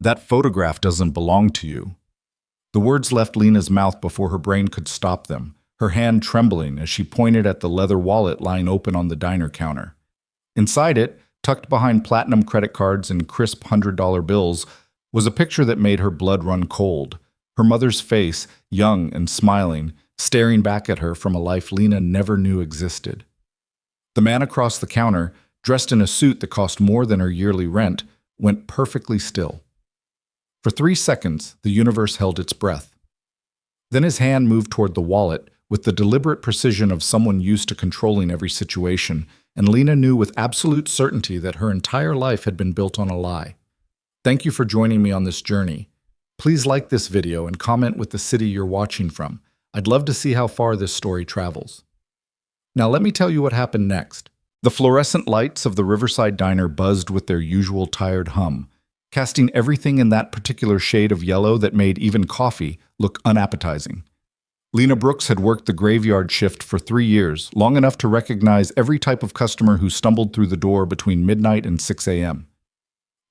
That photograph doesn't belong to you." The words left Lena's mouth before her brain could stop them, her hand trembling as she pointed at the leather wallet lying open on the diner counter. Inside it, tucked behind platinum credit cards and crisp $100 bills, was a picture that made her blood run cold. Her mother's face, young and smiling, staring back at her from a life Lena never knew existed. The man across the counter, dressed in a suit that cost more than her yearly rent, went perfectly still. For 3 seconds, the universe held its breath. Then his hand moved toward the wallet with the deliberate precision of someone used to controlling every situation, and Lena knew with absolute certainty that her entire life had been built on a lie. Thank you for joining me on this journey. Please like this video and comment with the city you're watching from. I'd love to see how far this story travels. Now let me tell you what happened next. The fluorescent lights of the Riverside Diner buzzed with their usual tired hum, casting everything in that particular shade of yellow that made even coffee look unappetizing. Lena Brooks had worked the graveyard shift for 3 years, long enough to recognize every type of customer who stumbled through the door between midnight and 6 a.m.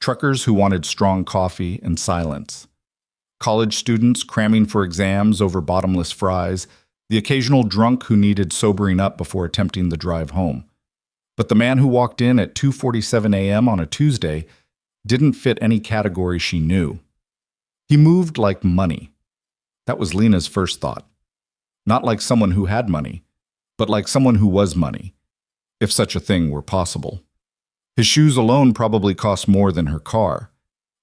Truckers who wanted strong coffee and silence. College students cramming for exams over bottomless fries, the occasional drunk who needed sobering up before attempting the drive home. But the man who walked in at 2:47 a.m. on a Tuesday didn't fit any category she knew. He moved like money. That was Lena's first thought. Not like someone who had money, but like someone who was money, if such a thing were possible. His shoes alone probably cost more than her car.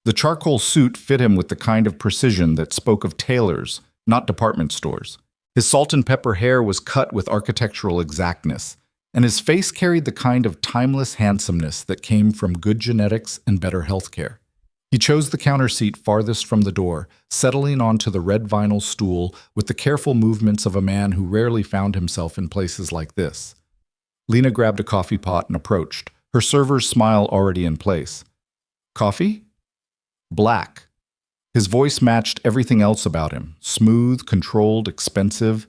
The charcoal suit fit him with the kind of precision that spoke of tailors, not department stores. His salt and pepper hair was cut with architectural exactness, and his face carried the kind of timeless handsomeness that came from good genetics and better healthcare. He chose the counter seat farthest from the door, settling onto the red vinyl stool with the careful movements of a man who rarely found himself in places like this. Lena grabbed a coffee pot and approached, her server's smile already in place. "Coffee?" "Black." His voice matched everything else about him, smooth, controlled, expensive.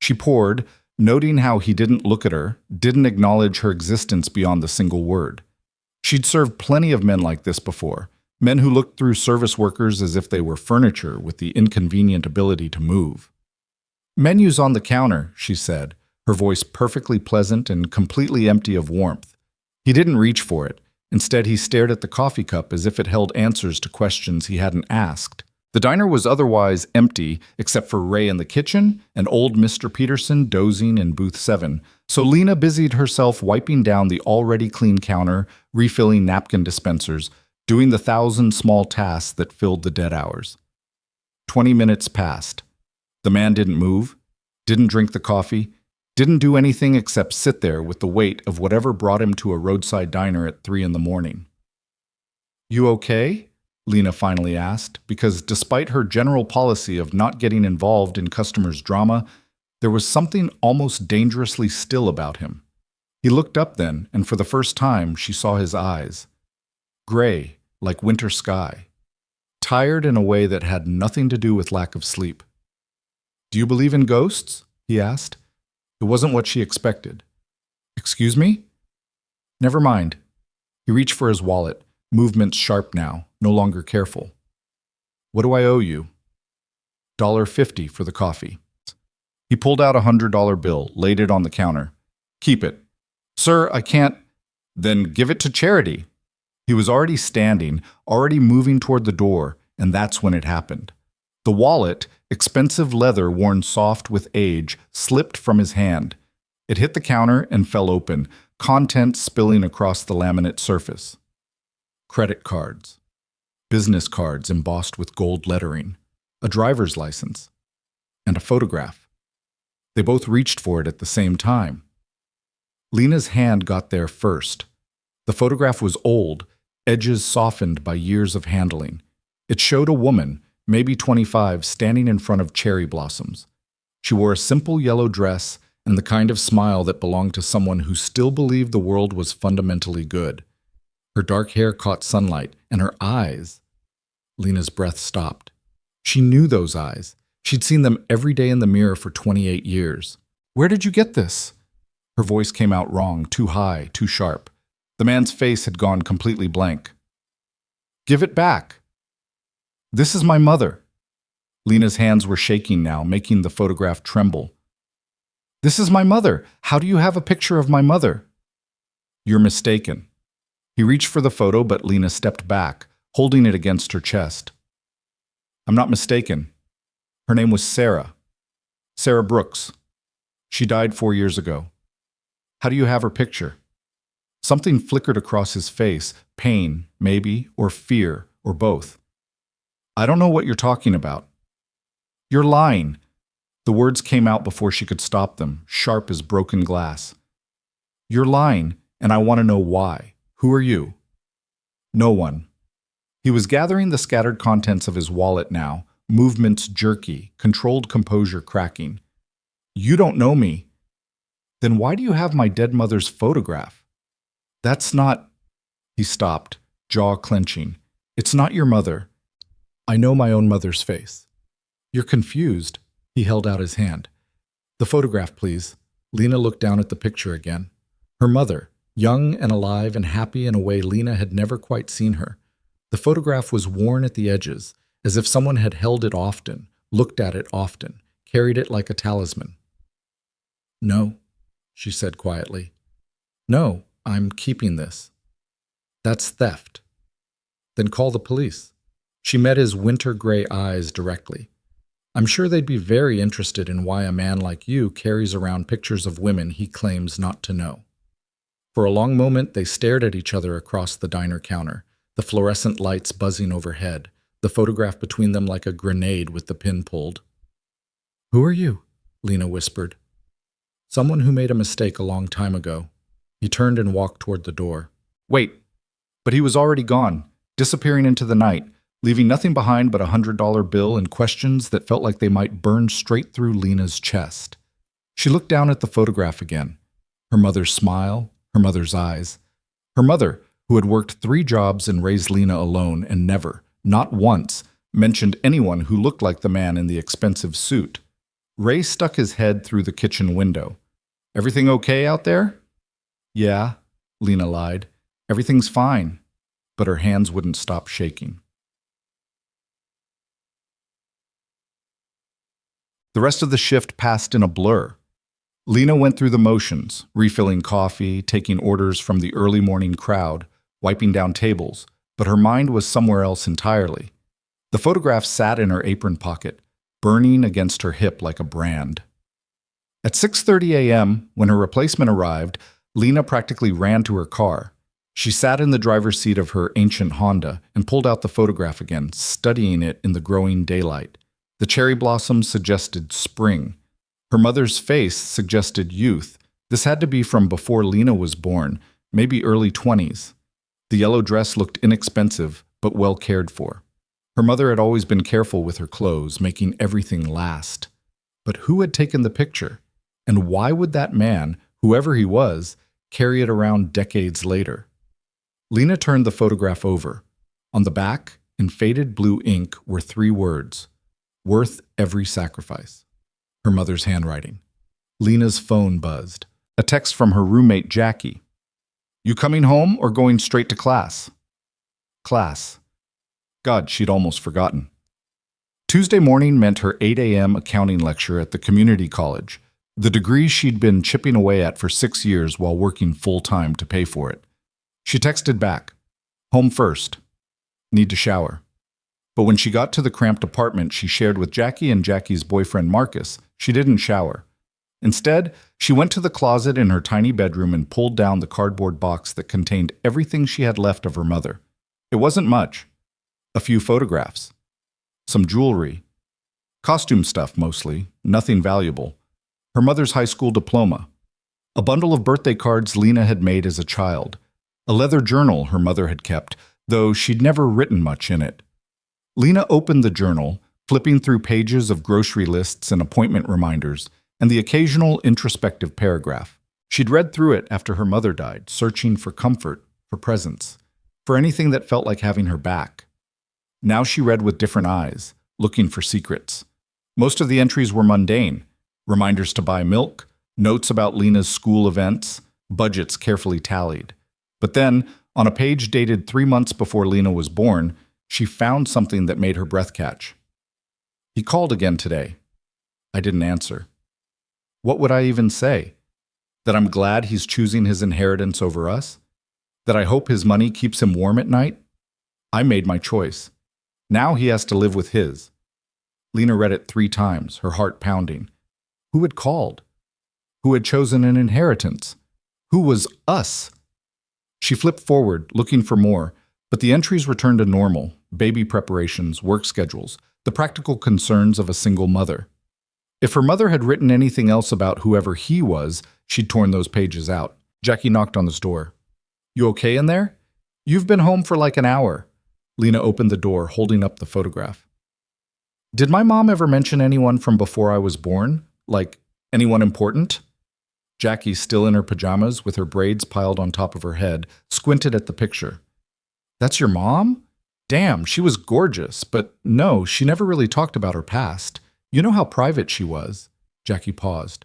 She poured, noting how he didn't look at her, didn't acknowledge her existence beyond the single word. She'd served plenty of men like this before, men who looked through service workers as if they were furniture with the inconvenient ability to move. "Menu's on the counter," she said, her voice perfectly pleasant and completely empty of warmth. He didn't reach for it. Instead, he stared at the coffee cup as if it held answers to questions he hadn't asked. The diner was otherwise empty, except for Ray in the kitchen and old Mr. Peterson dozing in booth 7, so Lena busied herself wiping down the already clean counter, refilling napkin dispensers, doing the 1,000 small tasks that filled the dead hours. 20 minutes passed. The man didn't move, didn't drink the coffee, didn't do anything except sit there with the weight of whatever brought him to a roadside diner at 3 in the morning. "You okay?" Lena finally asked, because despite her general policy of not getting involved in customers' drama, there was something almost dangerously still about him. He looked up then, and for the first time, she saw his eyes. Gray, like winter sky. Tired in a way that had nothing to do with lack of sleep. "Do you believe in ghosts?" he asked. It wasn't what she expected. "Excuse me?" "Never mind." He reached for his wallet, movements sharp now, no longer careful. "What do I owe you?" $1.50 for the coffee. He pulled out a $100 bill, laid it on the counter. "Keep it." "Sir, I can't." "Then give it to charity." He was already standing, already moving toward the door, and that's when it happened. The wallet, expensive leather worn soft with age, slipped from his hand. It hit the counter and fell open, contents spilling across the laminate surface. Credit cards. Business cards embossed with gold lettering. A driver's license. And a photograph. They both reached for it at the same time. Lena's hand got there first. The photograph was old, edges softened by years of handling. It showed a woman, maybe 25, standing in front of cherry blossoms. She wore a simple yellow dress and the kind of smile that belonged to someone who still believed the world was fundamentally good. Her dark hair caught sunlight, and her eyes. Lena's breath stopped. She knew those eyes. She'd seen them every day in the mirror for 28 years. "Where did you get this?" Her voice came out wrong, too high, too sharp. The man's face had gone completely blank. "Give it back." This is my mother. Lena's hands were shaking now, making the photograph tremble. This is my mother. How do you have a picture of my mother? You're mistaken. He reached for the photo, but Lena stepped back, holding it against her chest. I'm not mistaken. Her name was Sarah. Sarah Brooks. She died 4 years ago. How do you have her picture? Something flickered across his face, pain, maybe, or fear, or both. I don't know what you're talking about. You're lying. The words came out before she could stop them, sharp as broken glass. You're lying, and I want to know why. Who are you? No one. He was gathering the scattered contents of his wallet now, movements jerky, controlled composure cracking. You don't know me. Then why do you have my dead mother's photograph? That's not... He stopped, jaw clenching. It's not your mother. I know my own mother's face. You're confused. He held out his hand. The photograph, please. Lena looked down at the picture again. Her mother, young and alive and happy in a way Lena had never quite seen her. The photograph was worn at the edges, as if someone had held it often, looked at it often, carried it like a talisman. No, she said quietly. No, I'm keeping this. That's theft. Then call the police. She met his winter gray eyes directly. I'm sure they'd be very interested in why a man like you carries around pictures of women he claims not to know. For a long moment, they stared at each other across the diner counter, the fluorescent lights buzzing overhead, the photograph between them like a grenade with the pin pulled. Who are you? Lena whispered. Someone who made a mistake a long time ago. He turned and walked toward the door. Wait, but he was already gone, disappearing into the night, leaving nothing behind but $100 bill and questions that felt like they might burn straight through Lena's chest. She looked down at the photograph again. Her mother's smile, her mother's eyes. Her mother, who had worked 3 jobs and raised Lena alone and never, not once, mentioned anyone who looked like the man in the expensive suit. Ray stuck his head through the kitchen window. Everything okay out there? Yeah, Lena lied. Everything's fine. But her hands wouldn't stop shaking. The rest of the shift passed in a blur. Lena went through the motions, refilling coffee, taking orders from the early morning crowd, wiping down tables, but her mind was somewhere else entirely. The photograph sat in her apron pocket, burning against her hip like a brand. At 6:30 a.m., when her replacement arrived, Lena practically ran to her car. She sat in the driver's seat of her ancient Honda and pulled out the photograph again, studying it in the growing daylight. The cherry blossoms suggested spring. Her mother's face suggested youth. This had to be from before Lena was born, maybe early 20s. The yellow dress looked inexpensive, but well cared for. Her mother had always been careful with her clothes, making everything last. But who had taken the picture? And why would that man, whoever he was, carry it around decades later? Lena turned the photograph over. On the back, in faded blue ink, were 3 words. Worth every sacrifice. Her mother's handwriting. Lena's phone buzzed. A text from her roommate, Jackie. You coming home or going straight to class? Class. God, she'd almost forgotten. Tuesday morning meant her 8 a.m. accounting lecture at the community college, the degree she'd been chipping away at for 6 years while working full-time to pay for it. She texted back, home first. Need to shower. But when she got to the cramped apartment she shared with Jackie and Jackie's boyfriend Marcus, she didn't shower. Instead, she went to the closet in her tiny bedroom and pulled down the cardboard box that contained everything she had left of her mother. It wasn't much. A few photographs. Some jewelry. Costume stuff mostly, nothing valuable. Her mother's high school diploma. A bundle of birthday cards Lena had made as a child. A leather journal her mother had kept, though she'd never written much in it. Lena opened the journal, flipping through pages of grocery lists and appointment reminders, and the occasional introspective paragraph. She'd read through it after her mother died, searching for comfort, for presence, for anything that felt like having her back. Now she read with different eyes, looking for secrets. Most of the entries were mundane. Reminders to buy milk, notes about Lena's school events, budgets carefully tallied. But then, on a page dated 3 months before Lena was born, She found something that made her breath catch. He called again today. I didn't answer. What would I even say? That I'm glad he's choosing his inheritance over us? That I hope his money keeps him warm at night? I made my choice. Now he has to live with his. Lena read it 3 times, her heart pounding. Who had called? Who had chosen an inheritance? Who was us? She flipped forward, looking for more, but the entries returned to normal: baby preparations, work schedules, the practical concerns of a single mother. If her mother had written anything else about whoever he was, she'd torn those pages out. Jackie knocked on his door. You okay in there? You've been home for like an hour. Lena opened the door, holding up the photograph. Did my mom ever mention anyone from before I was born? Like, anyone important? Jackie, still in her pajamas, with her braids piled on top of her head, squinted at the picture. That's your mom? Damn, she was gorgeous, but no, she never really talked about her past. You know how private she was. Jackie paused.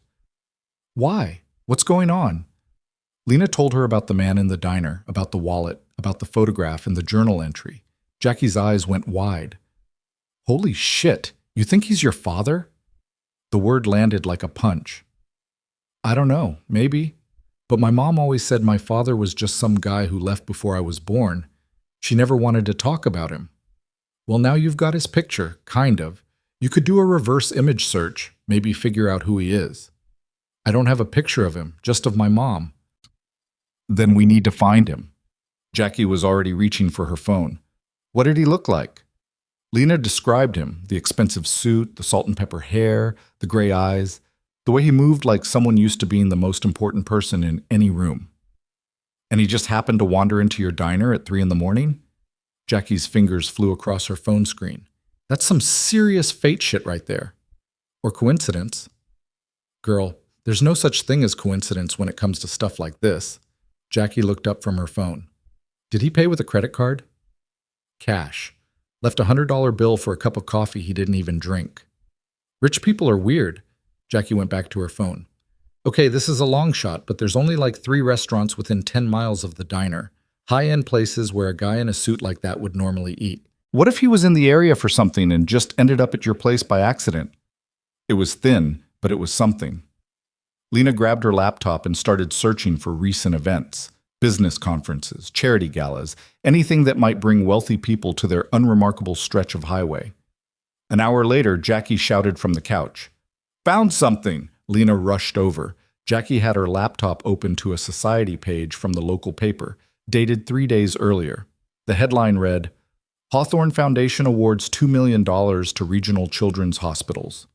Why? What's going on? Lena told her about the man in the diner, about the wallet, about the photograph and the journal entry. Jackie's eyes went wide. Holy shit, you think he's your father? The word landed like a punch. I don't know, maybe. But my mom always said my father was just some guy who left before I was born. She never wanted to talk about him. Well, now you've got his picture, kind of. You could do a reverse image search, maybe figure out who he is. I don't have a picture of him, just of my mom. Then we need to find him. Jackie was already reaching for her phone. What did he look like? Lena described him: the expensive suit, the salt and pepper hair, the gray eyes, the way he moved like someone used to being the most important person in any room. And he just happened to wander into your diner at 3 a.m? Jackie's fingers flew across her phone screen. That's some serious fate shit right there. Or coincidence. Girl, there's no such thing as coincidence when it comes to stuff like this. Jackie looked up from her phone. Did he pay with a credit card? Cash. Left a $100 bill for a cup of coffee he didn't even drink. Rich people are weird. Jackie went back to her phone. Okay, this is a long shot, but there's only like 3 restaurants within 10 miles of the diner. High-end places where a guy in a suit like that would normally eat. What if he was in the area for something and just ended up at your place by accident? It was thin, but it was something. Lena grabbed her laptop and started searching for recent events. Business conferences, charity galas, anything that might bring wealthy people to their unremarkable stretch of highway. An hour later, Jackie shouted from the couch. Found something! Lena rushed over. Jackie had her laptop open to a society page from the local paper, dated 3 days earlier. The headline read, Hawthorne Foundation awards $2 million to regional children's hospitals.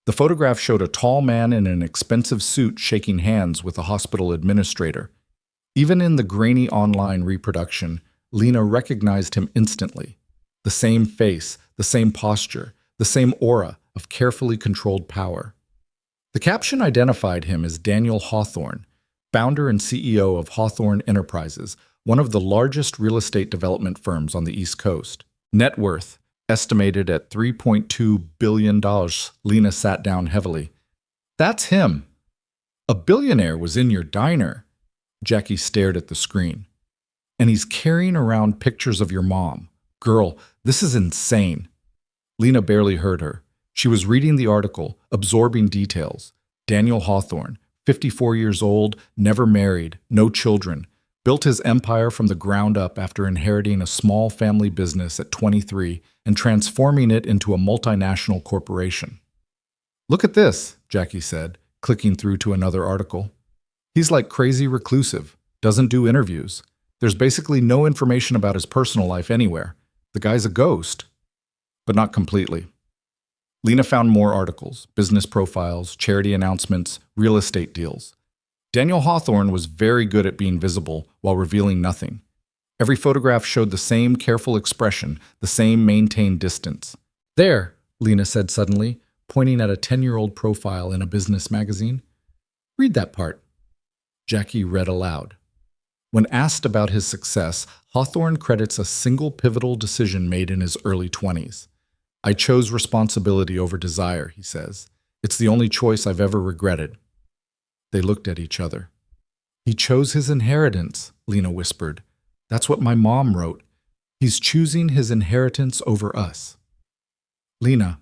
The photograph showed a tall man in an expensive suit shaking hands with a hospital administrator. Even in the grainy online reproduction, Lena recognized him instantly. The same face, the same posture, the same aura of carefully controlled power. The caption identified him as Daniel Hawthorne, founder and CEO of Hawthorne Enterprises, one of the largest real estate development firms on the East Coast. Net worth estimated at $3.2 billion. Lena sat down heavily. That's him. A billionaire was in your diner. Jackie stared at the screen. And he's carrying around pictures of your mom. Girl, this is insane. Lena barely heard her. She was reading the article, absorbing details. Daniel Hawthorne, 54 years old, never married, no children, built his empire from the ground up after inheriting a small family business at 23 and transforming it into a multinational corporation. Look at this, Jackie said, clicking through to another article. He's like crazy reclusive, doesn't do interviews. There's basically no information about his personal life anywhere. The guy's a ghost. But not completely. Lena found more articles, business profiles, charity announcements, real estate deals. Daniel Hawthorne was very good at being visible while revealing nothing. Every photograph showed the same careful expression, the same maintained distance. There, Lena said suddenly, pointing at a 10-year-old profile in a business magazine. Read that part. Jackie read aloud. When asked about his success, Hawthorne credits a single pivotal decision made in his early 20s. I chose responsibility over desire, he says. It's the only choice I've ever regretted. They looked at each other. He chose his inheritance, Lena whispered. That's what my mom wrote. He's choosing his inheritance over us. Lena,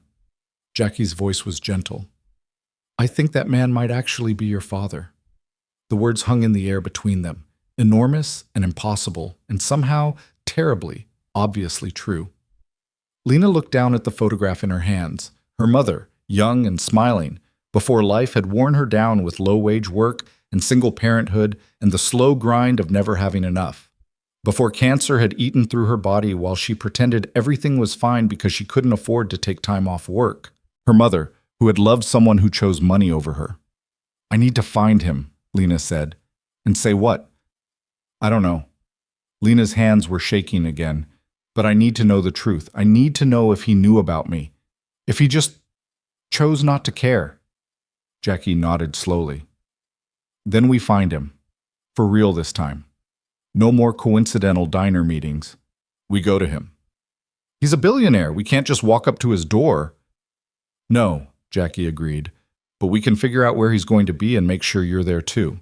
Jackie's voice was gentle. I think that man might actually be your father. The words hung in the air between them, enormous and impossible, and somehow terribly, obviously true. Lena looked down at the photograph in her hands. Her mother, young and smiling, before life had worn her down with low-wage work and single parenthood and the slow grind of never having enough. Before cancer had eaten through her body while she pretended everything was fine because she couldn't afford to take time off work. Her mother, who had loved someone who chose money over her. I need to find him, Lena said. And say what? I don't know. Lena's hands were shaking again. But I need to know the truth. I need to know if he knew about me. If he just chose not to care. Jackie nodded slowly. Then we find him. For real this time. No more coincidental diner meetings. We go to him. He's a billionaire. We can't just walk up to his door. No, Jackie agreed. But we can figure out where he's going to be and make sure you're there too.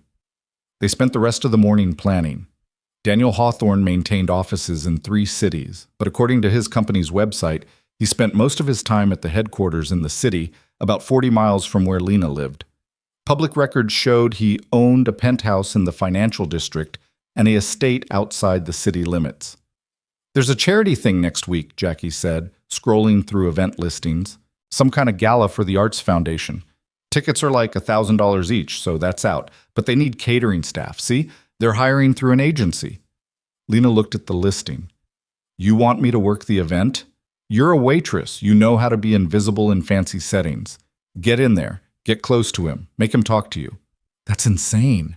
They spent the rest of the morning planning. Daniel Hawthorne maintained offices in 3 cities, but according to his company's website, he spent most of his time at the headquarters in the city, about 40 miles from where Lena lived. Public records showed he owned a penthouse in the financial district and an estate outside the city limits. There's a charity thing next week, Jackie said, scrolling through event listings. Some kind of gala for the Arts Foundation. Tickets are like $1,000 each, so that's out. But they need catering staff, see? They're hiring through an agency. Lena looked at the listing. You want me to work the event? You're a waitress. You know how to be invisible in fancy settings. Get in there. Get close to him. Make him talk to you. That's insane.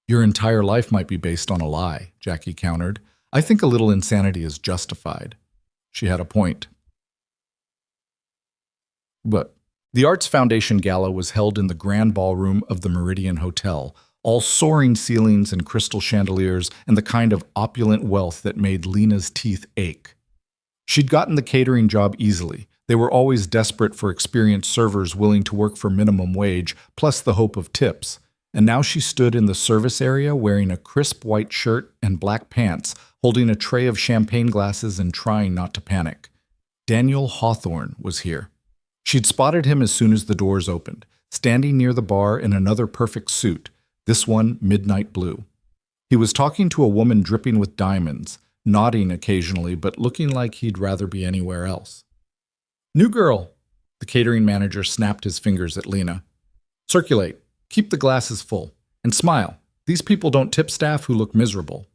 Your entire life might be based on a lie, Jackie countered. I think a little insanity is justified. She had a point. But the Arts Foundation Gala was held in the grand ballroom of the Meridian Hotel, all soaring ceilings and crystal chandeliers and the kind of opulent wealth that made Lena's teeth ache. She'd gotten the catering job easily. They were always desperate for experienced servers willing to work for minimum wage, plus the hope of tips. And now she stood in the service area wearing a crisp white shirt and black pants, holding a tray of champagne glasses and trying not to panic. Daniel Hawthorne was here. She'd spotted him as soon as the doors opened, standing near the bar in another perfect suit, this one midnight blue. He was talking to a woman dripping with diamonds, nodding occasionally but looking like he'd rather be anywhere else. New girl, the catering manager snapped his fingers at Lena. Circulate, keep the glasses full, and smile. These people don't tip staff who look miserable.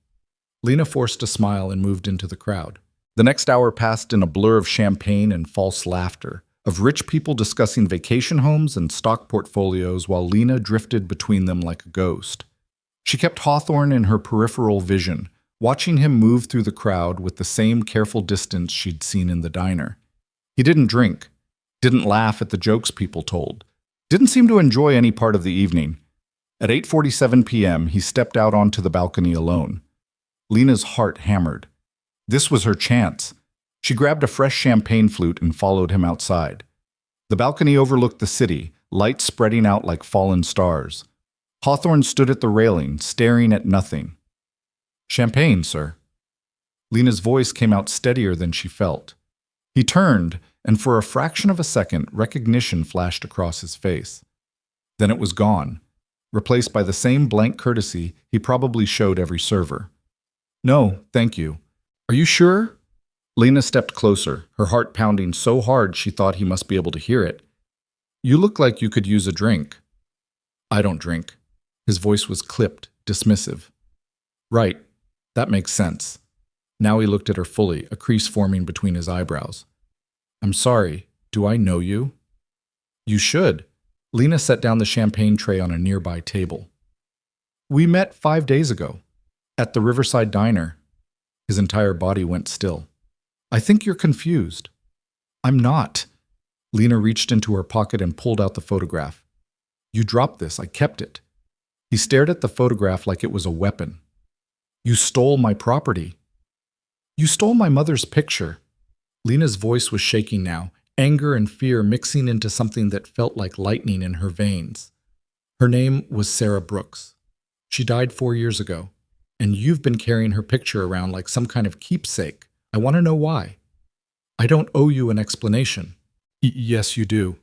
Lena forced a smile and moved into the crowd. The next hour passed in a blur of champagne and false laughter, of rich people discussing vacation homes and stock portfolios while Lena drifted between them like a ghost. She kept Hawthorne in her peripheral vision, watching him move through the crowd with the same careful distance she'd seen in the diner. He didn't drink, didn't laugh at the jokes people told, didn't seem to enjoy any part of the evening. At 8:47 p.m., he stepped out onto the balcony alone. Lena's heart hammered. This was her chance. She grabbed a fresh champagne flute and followed him outside. The balcony overlooked the city, lights spreading out like fallen stars. Hawthorne stood at the railing, staring at nothing. Champagne, sir. Lena's voice came out steadier than she felt. He turned, and for a fraction of a second, recognition flashed across his face. Then it was gone, replaced by the same blank courtesy he probably showed every server. No, thank you. Are you sure? Lena stepped closer, her heart pounding so hard she thought he must be able to hear it. You look like you could use a drink. I don't drink. His voice was clipped, dismissive. Right, that makes sense. Now he looked at her fully, a crease forming between his eyebrows. I'm sorry, do I know you? You should. Lena set down the champagne tray on a nearby table. We met 5 days ago, at the Riverside Diner. His entire body went still. I think you're confused. I'm not. Lena reached into her pocket and pulled out the photograph. You dropped this. I kept it. He stared at the photograph like it was a weapon. You stole my property. You stole my mother's picture. Lena's voice was shaking now, anger and fear mixing into something that felt like lightning in her veins. Her name was Sarah Brooks. She died 4 years ago, and you've been carrying her picture around like some kind of keepsake. I want to know why. I don't owe you an explanation. Yes, you do.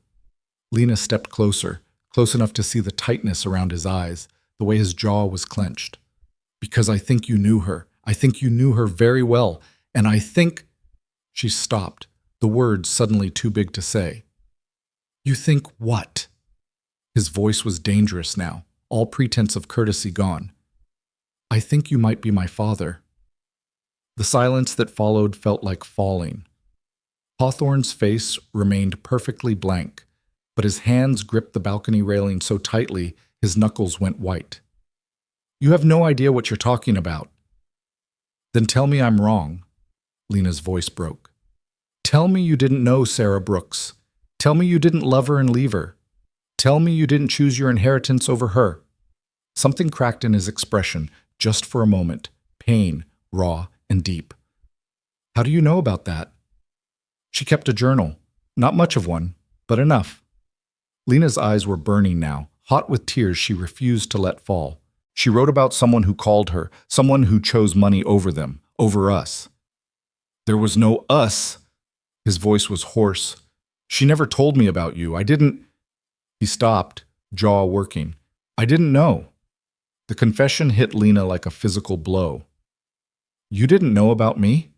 Lena stepped closer, close enough to see the tightness around his eyes, the way his jaw was clenched. Because I think you knew her. I think you knew her very well. And I think... She stopped, the words suddenly too big to say. You think what? His voice was dangerous now, all pretense of courtesy gone. I think you might be my father. The silence that followed felt like falling. Hawthorne's face remained perfectly blank, but his hands gripped the balcony railing so tightly his knuckles went white. You have no idea what you're talking about. Then tell me I'm wrong. Lena's voice broke. Tell me you didn't know Sarah Brooks. Tell me you didn't love her and leave her. Tell me you didn't choose your inheritance over her. Something cracked in his expression, just for a moment, pain, raw and deep. How do you know about that? She kept a journal. Not much of one, but enough. Lena's eyes were burning now, hot with tears she refused to let fall. She wrote about someone who called her, someone who chose money over them, over us. There was no us. His voice was hoarse. She never told me about you. I didn't... He stopped, jaw working. I didn't know. The confession hit Lena like a physical blow. You didn't know about me?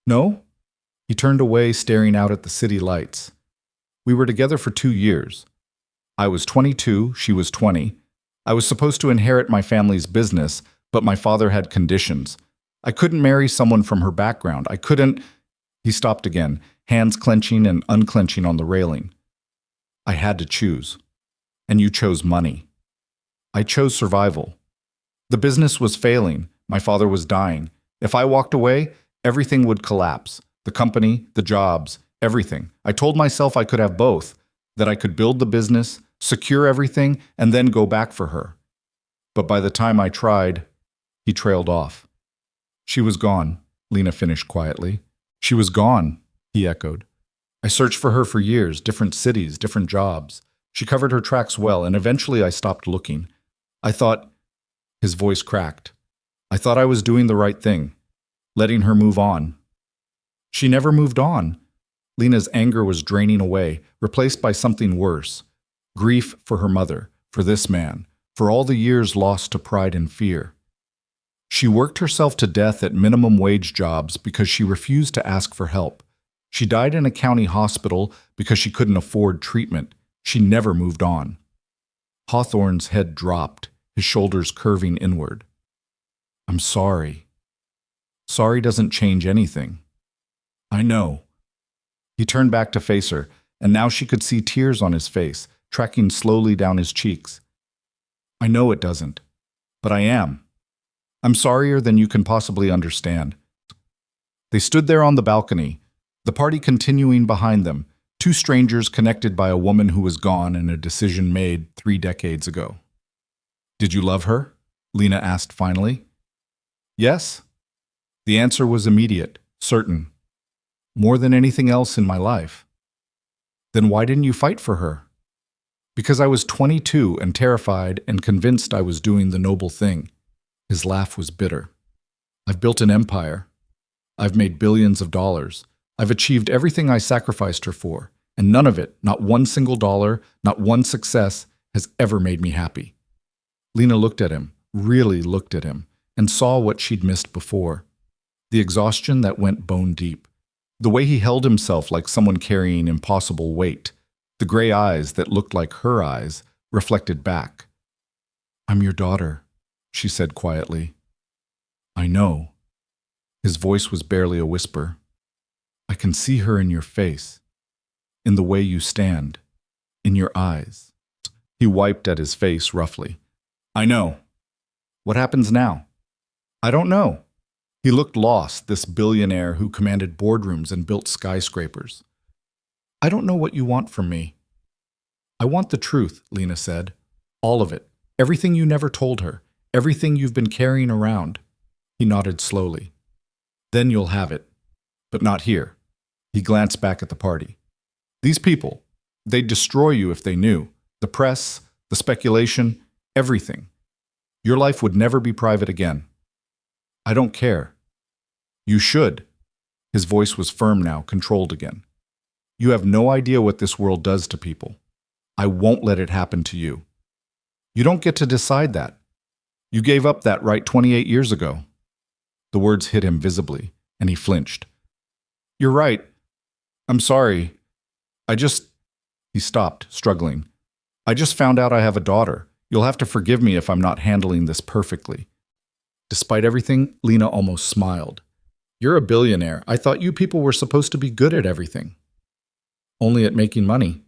No? He turned away, staring out at the city lights. We were together for 2 years. I was 22, she was 20. I was supposed to inherit my family's business, but my father had conditions. I couldn't marry someone from her background. I couldn't... He stopped again, hands clenching and unclenching on the railing. I had to choose. And you chose money. I chose survival. The business was failing. My father was dying. If I walked away, everything would collapse. The company, the jobs, everything. I told myself I could have both, that I could build the business, secure everything, and then go back for her. But by the time I tried, he trailed off. She was gone, Lena finished quietly. She was gone, he echoed. I searched for her for years, different cities, different jobs. She covered her tracks well, and eventually I stopped looking. I thought... His voice cracked. I thought I was doing the right thing, letting her move on. She never moved on. Lena's anger was draining away, replaced by something worse. Grief for her mother, for this man, for all the years lost to pride and fear. She worked herself to death at minimum wage jobs because she refused to ask for help. She died in a county hospital because she couldn't afford treatment. She never moved on. Hawthorne's head dropped, his shoulders curving inward. I'm sorry. Sorry doesn't change anything. I know. He turned back to face her, and now she could see tears on his face, tracking slowly down his cheeks. I know it doesn't, but I am. I'm sorrier than you can possibly understand. They stood there on the balcony, the party continuing behind them, two strangers connected by a woman who was gone and a decision made 3 decades ago. Did you love her? Lena asked finally. Yes. The answer was immediate, certain. More than anything else in my life. Then why didn't you fight for her? Because I was 22 and terrified and convinced I was doing the noble thing. His laugh was bitter. I've built an empire. I've made billions of dollars. I've achieved everything I sacrificed her for, and none of it, not one single dollar, not one success, has ever made me happy. Lena looked at him, really looked at him, and saw what she'd missed before. The exhaustion that went bone deep. The way he held himself like someone carrying impossible weight. The gray eyes that looked like her eyes, reflected back. I'm your daughter, she said quietly. I know. His voice was barely a whisper. I can see her in your face, in the way you stand, in your eyes. He wiped at his face roughly. I know. What happens now? I don't know. He looked lost, this billionaire who commanded boardrooms and built skyscrapers. I don't know what you want from me. I want the truth, Lena said. All of it. Everything you never told her. Everything you've been carrying around. He nodded slowly. Then you'll have it. But not here. He glanced back at the party. These people, they'd destroy you if they knew. The press, the speculation, everything. Your life would never be private again. I don't care. You should. His voice was firm now, controlled again. You have no idea what this world does to people. I won't let it happen to you. You don't get to decide that. You gave up that right 28 years ago. The words hit him visibly, and he flinched. You're right. I'm sorry. He stopped, struggling. I just found out I have a daughter. You'll have to forgive me if I'm not handling this perfectly. Despite everything, Lena almost smiled. You're a billionaire. I thought you people were supposed to be good at everything. Only at making money.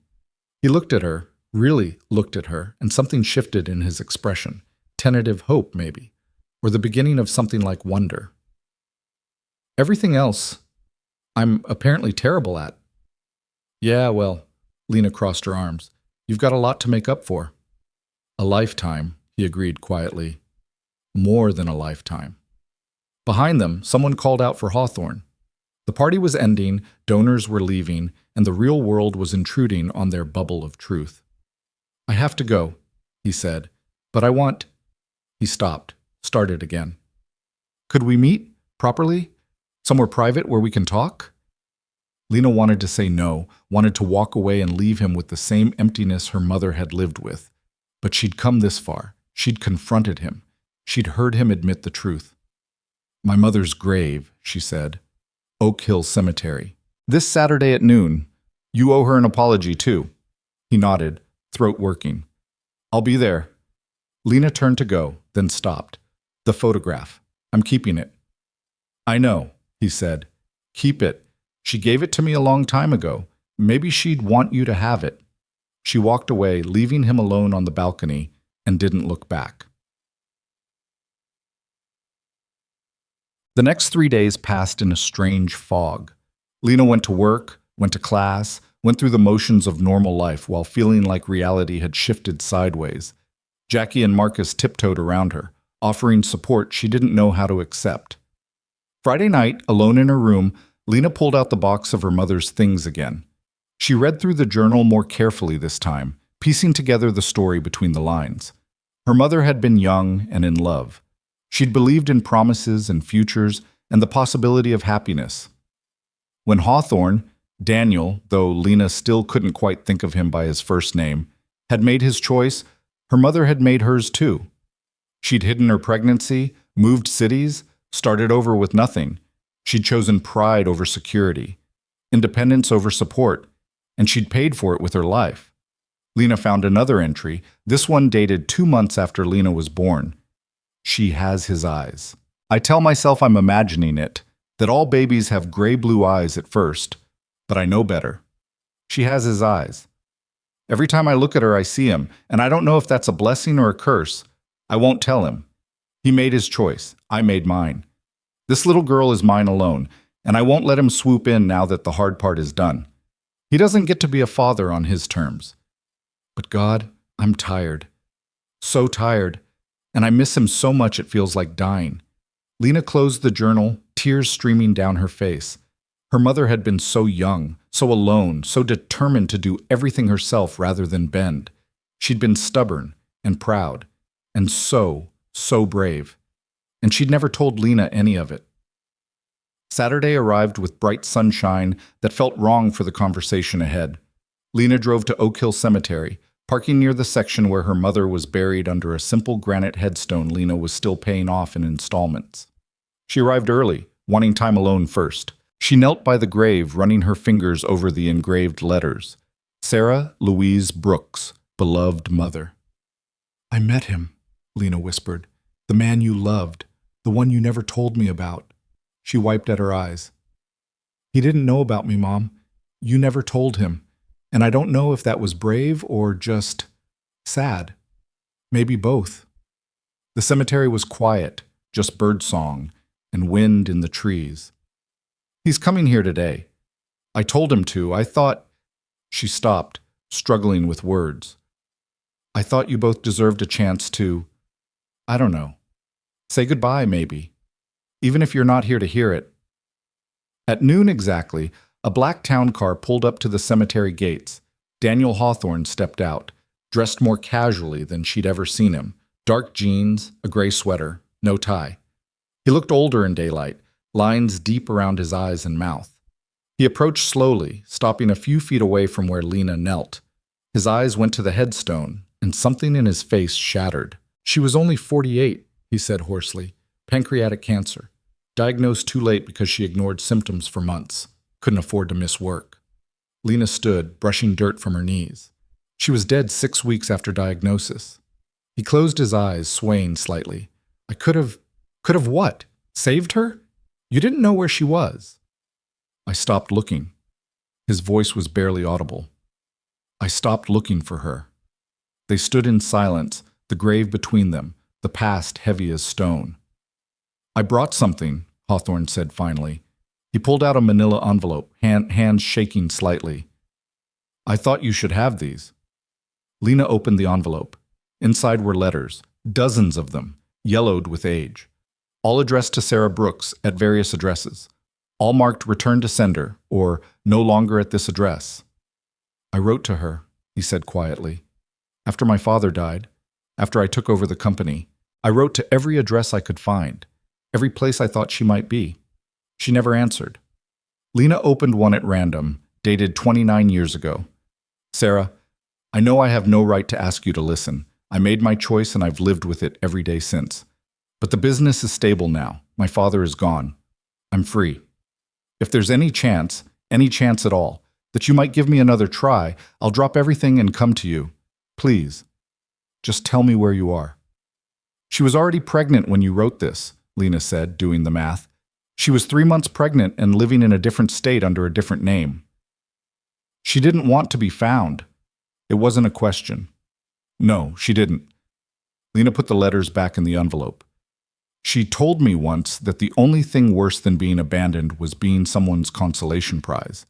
He looked at her, really looked at her, and something shifted in his expression. Tentative hope, maybe, or the beginning of something like wonder. Everything else, I'm apparently terrible at. Yeah, well, Lena crossed her arms. You've got a lot to make up for. A lifetime, he agreed quietly. More than a lifetime. Behind them, someone called out for Hawthorne. The party was ending, donors were leaving, and the real world was intruding on their bubble of truth. I have to go, he said, but I want... He stopped, started again. Could we meet, properly? Somewhere private where we can talk? Lena wanted to say no, wanted to walk away and leave him with the same emptiness her mother had lived with. But she'd come this far. She'd confronted him. She'd heard him admit the truth. My mother's grave, she said. Oak Hill Cemetery. This Saturday at noon. You owe her an apology, too. He nodded, throat working. I'll be there. Lena turned to go, then stopped. The photograph. I'm keeping it. I know, he said. Keep it. She gave it to me a long time ago. Maybe she'd want you to have it. She walked away, leaving him alone on the balcony, and didn't look back. The next 3 days passed in a strange fog. Lena went to work, went to class, went through the motions of normal life while feeling like reality had shifted sideways. Jackie and Marcus tiptoed around her, offering support she didn't know how to accept. Friday night, alone in her room, Lena pulled out the box of her mother's things again. She read through the journal more carefully this time, piecing together the story between the lines. Her mother had been young and in love. She'd believed in promises and futures and the possibility of happiness. When Hawthorne, Daniel, though Lena still couldn't quite think of him by his first name, had made his choice, her mother had made hers too. She'd hidden her pregnancy, moved cities, started over with nothing. She'd chosen pride over security, independence over support, and she'd paid for it with her life. Lena found another entry, this one dated 2 months after Lena was born. She has his eyes. I tell myself I'm imagining it, that all babies have gray-blue eyes at first, but I know better. She has his eyes. Every time I look at her, I see him, and I don't know if that's a blessing or a curse. I won't tell him. He made his choice. I made mine. This little girl is mine alone, and I won't let him swoop in now that the hard part is done. He doesn't get to be a father on his terms. But God, I'm tired. So tired. And I miss him so much it feels like dying. Lena closed the journal, tears streaming down her face. Her mother had been so young, so alone, so determined to do everything herself rather than bend. She'd been stubborn and proud, and so brave. And she'd never told Lena any of it. Saturday arrived with bright sunshine that felt wrong for the conversation ahead. Lena drove to Oak Hill Cemetery, parking near the section where her mother was buried under a simple granite headstone Lena was still paying off in installments. She arrived early, wanting time alone first. She knelt by the grave, running her fingers over the engraved letters. Sarah Louise Brooks, beloved mother. I met him, Lena whispered. The man you loved, the one you never told me about. She wiped at her eyes. He didn't know about me, Mom. You never told him. And I don't know if that was brave or just sad. Maybe both. The cemetery was quiet, just birdsong and wind in the trees. He's coming here today. I told him to. I thought... She stopped, struggling with words. I thought you both deserved a chance to... I don't know. Say goodbye, maybe. Even if you're not here to hear it. At noon exactly, a black town car pulled up to the cemetery gates. Daniel Hawthorne stepped out, dressed more casually than she'd ever seen him. Dark jeans, a gray sweater, no tie. He looked older in daylight, lines deep around his eyes and mouth. He approached slowly, stopping a few feet away from where Lena knelt. His eyes went to the headstone, and something in his face shattered. "She was only 48, he said hoarsely. "Pancreatic cancer. Diagnosed too late because she ignored symptoms for months. Couldn't afford to miss work." Lena stood, brushing dirt from her knees. "She was dead 6 weeks after diagnosis." He closed his eyes, swaying slightly. "I could have what? Saved her? You didn't know where she was." "I stopped looking." His voice was barely audible. "I stopped looking for her." They stood in silence, the grave between them, the past heavy as stone. "I brought something," Hawthorne said finally. He pulled out a manila envelope, hands shaking slightly. "I thought you should have these." Lena opened the envelope. Inside were letters, dozens of them, yellowed with age. All addressed to Sarah Brooks at various addresses. All marked "Return to Sender" or "No longer at this address." "I wrote to her," he said quietly. "After my father died, after I took over the company, I wrote to every address I could find, every place I thought she might be. She never answered." Lena opened one at random, dated 29 years ago. "Sarah, I know I have no right to ask you to listen. I made my choice and I've lived with it every day since. But the business is stable now. My father is gone. I'm free. If there's any chance at all, that you might give me another try, I'll drop everything and come to you. Please, just tell me where you are." "She was already pregnant when you wrote this," Lena said, doing the math. "She was 3 months pregnant and living in a different state under a different name. She didn't want to be found. It wasn't a question." "No, she didn't." Lena put the letters back in the envelope. "She told me once that the only thing worse than being abandoned was being someone's consolation prize.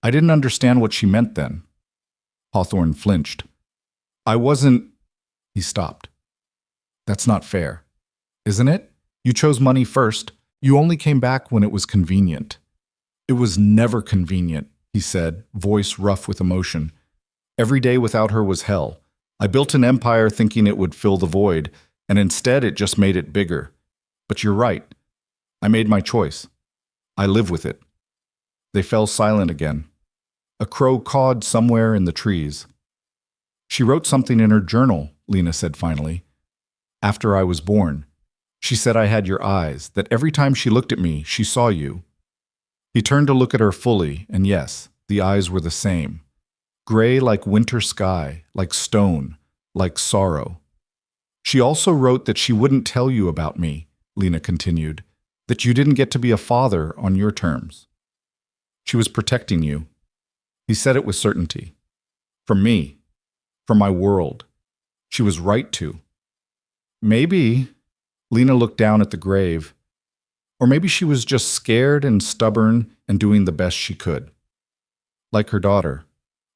I didn't understand what she meant then." Hawthorne flinched. "I wasn't—" He stopped. "That's not fair. Isn't it? You chose money first. You only came back when it was convenient." "It was never convenient," he said, voice rough with emotion. "Every day without her was hell. I built an empire thinking it would fill the void, and instead it just made it bigger. But you're right. I made my choice. I live with it." They fell silent again. A crow cawed somewhere in the trees. "She wrote something in her journal," Lena said finally. "After I was born. She said I had your eyes, that every time she looked at me, she saw you." He turned to look at her fully, and yes, the eyes were the same. Gray like winter sky, like stone, like sorrow. "She also wrote that she wouldn't tell you about me," Lena continued, "that you didn't get to be a father on your terms. She was protecting you." He said it with certainty. "From me. From my world. She was right to." "Maybe," Lena looked down at the grave, "or maybe she was just scared and stubborn and doing the best she could. Like her daughter,"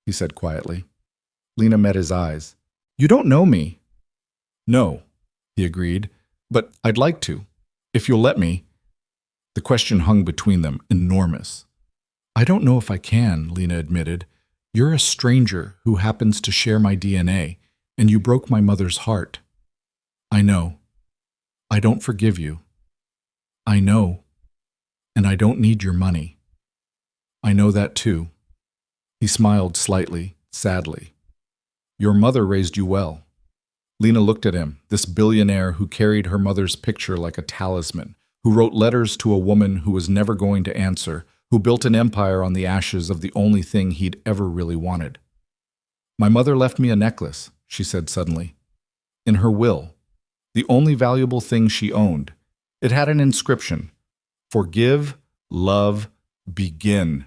he said quietly. Lena met his eyes. "You don't know me." "No," he agreed, "but I'd like to, if you'll let me." The question hung between them, enormous. "I don't know if I can," Lena admitted. "You're a stranger who happens to share my DNA, and you broke my mother's heart. I know. I don't forgive you. I know. And I don't need your money. I know that too." He smiled slightly, sadly. "Your mother raised you well." Lena looked at him, this billionaire who carried her mother's picture like a talisman, who wrote letters to a woman who was never going to answer, who built an empire on the ashes of the only thing he'd ever really wanted. "My mother left me a necklace," she said suddenly. "In her will. The only valuable thing she owned. It had an inscription. Forgive, love, begin."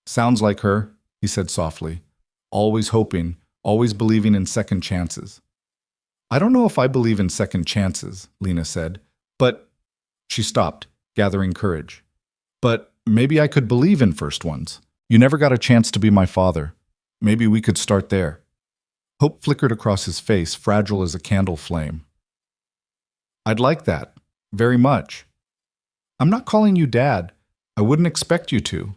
"Sounds like her," he said softly. "Always hoping, always believing in second chances." "I don't know if I believe in second chances," Lena said, "but—" She stopped, gathering courage. "But maybe I could believe in first ones. You never got a chance to be my father. Maybe we could start there." Hope flickered across his face, fragile as a candle flame. "I'd like that. Very much. I'm not calling you Dad. I wouldn't expect you to.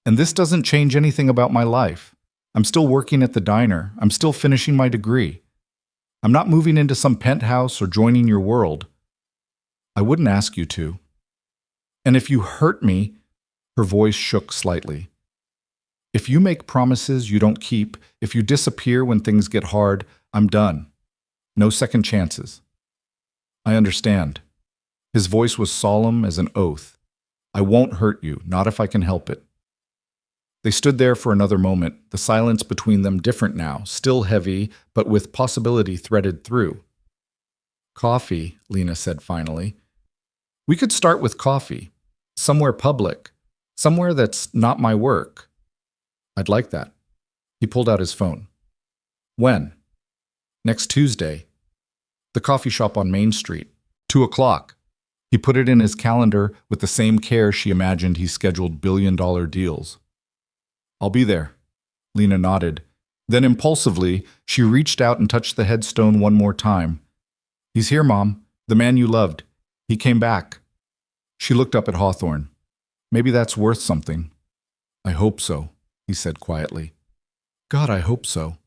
And this doesn't change anything about my life. I'm still working at the diner. I'm still finishing my degree. I'm not moving into some penthouse or joining your world. I wouldn't ask you to." And if you hurt me, her voice shook slightly. If you make promises you don't keep, if you disappear when things get hard, I'm done. No second chances. I understand. His voice was solemn as an oath. I won't hurt you, not if I can help it. They stood there for another moment, the silence between them different now, still heavy, but with possibility threaded through. Coffee, Lena said finally. We could start with coffee. Somewhere public. Somewhere that's not my work. I'd like that. He pulled out his phone. When? Next Tuesday. The coffee shop on Main Street. 2:00. He put it in his calendar with the same care she imagined he scheduled billion-dollar deals. I'll be there. Lena nodded. Then impulsively, she reached out and touched the headstone one more time. He's here, Mom. The man you loved. He came back. She looked up at Hawthorne. Maybe that's worth something. I hope so, he said quietly. God, I hope so.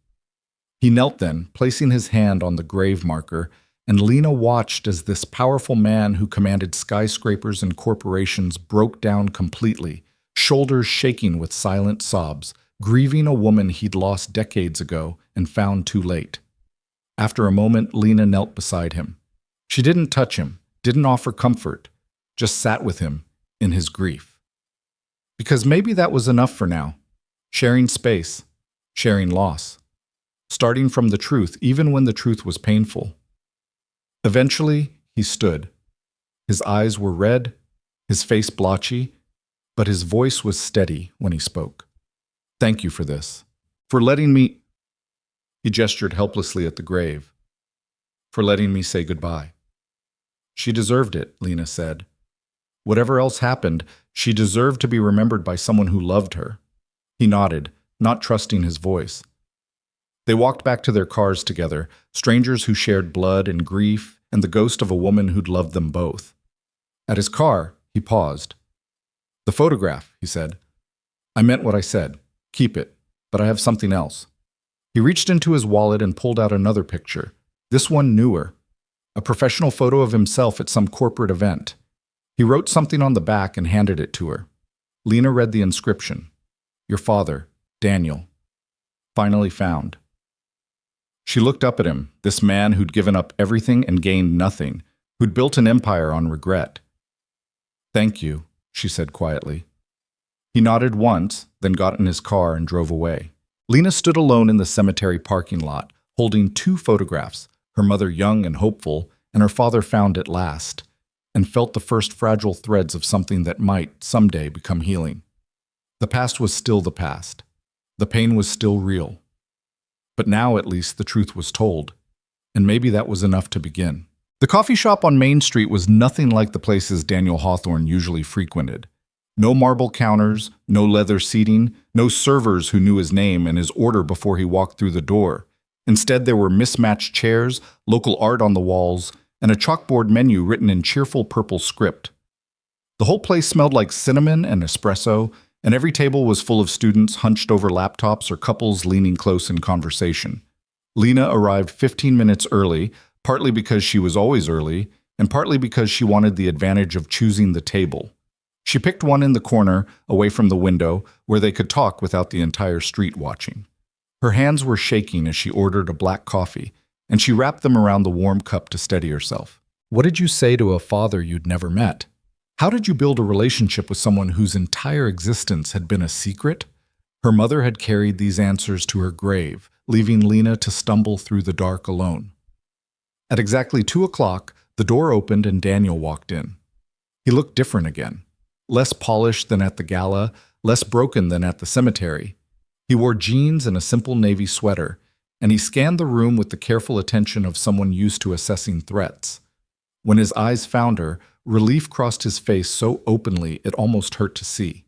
He knelt then, placing his hand on the grave marker, and Lena watched as this powerful man who commanded skyscrapers and corporations broke down completely, shoulders shaking with silent sobs, grieving a woman he'd lost decades ago and found too late. After a moment, Lena knelt beside him. She didn't touch him, didn't offer comfort, just sat with him in his grief. Because maybe that was enough for now. Sharing space, sharing loss. Starting from the truth, even when the truth was painful. Eventually, he stood. His eyes were red, his face blotchy, but his voice was steady when he spoke. Thank you for this. For letting me... He gestured helplessly at the grave. For letting me say goodbye. She deserved it, Lena said. Whatever else happened, she deserved to be remembered by someone who loved her. He nodded, not trusting his voice. They walked back to their cars together, strangers who shared blood and grief, and the ghost of a woman who'd loved them both. At his car, he paused. The photograph, he said. I meant what I said. Keep it, but I have something else. He reached into his wallet and pulled out another picture, this one newer, a professional photo of himself at some corporate event. He wrote something on the back and handed it to her. Lena read the inscription. Your father, Daniel. Finally found. She looked up at him, this man who'd given up everything and gained nothing, who'd built an empire on regret. Thank you, she said quietly. He nodded once, then got in his car and drove away. Lena stood alone in the cemetery parking lot, holding two photographs, her mother young and hopeful, and her father found at last, and felt the first fragile threads of something that might, someday, become healing. The past was still the past. The pain was still real. But now, at least, the truth was told, and maybe that was enough to begin. The coffee shop on Main Street was nothing like the places Daniel Hawthorne usually frequented. No marble counters, no leather seating, no servers who knew his name and his order before he walked through the door. Instead, there were mismatched chairs, local art on the walls, and a chalkboard menu written in cheerful purple script. The whole place smelled like cinnamon and espresso, and every table was full of students hunched over laptops or couples leaning close in conversation. Lena arrived 15 minutes early, partly because she was always early, and partly because she wanted the advantage of choosing the table. She picked one in the corner, away from the window, where they could talk without the entire street watching. Her hands were shaking as she ordered a black coffee, and she wrapped them around the warm cup to steady herself. What did you say to a father you'd never met? How did you build a relationship with someone whose entire existence had been a secret? Her mother had carried these answers to her grave, leaving Lena to stumble through the dark alone. At exactly 2:00, the door opened and Daniel walked in. He looked different again. Less polished than at the gala, less broken than at the cemetery. He wore jeans and a simple navy sweater, and he scanned the room with the careful attention of someone used to assessing threats. When his eyes found her, relief crossed his face so openly it almost hurt to see.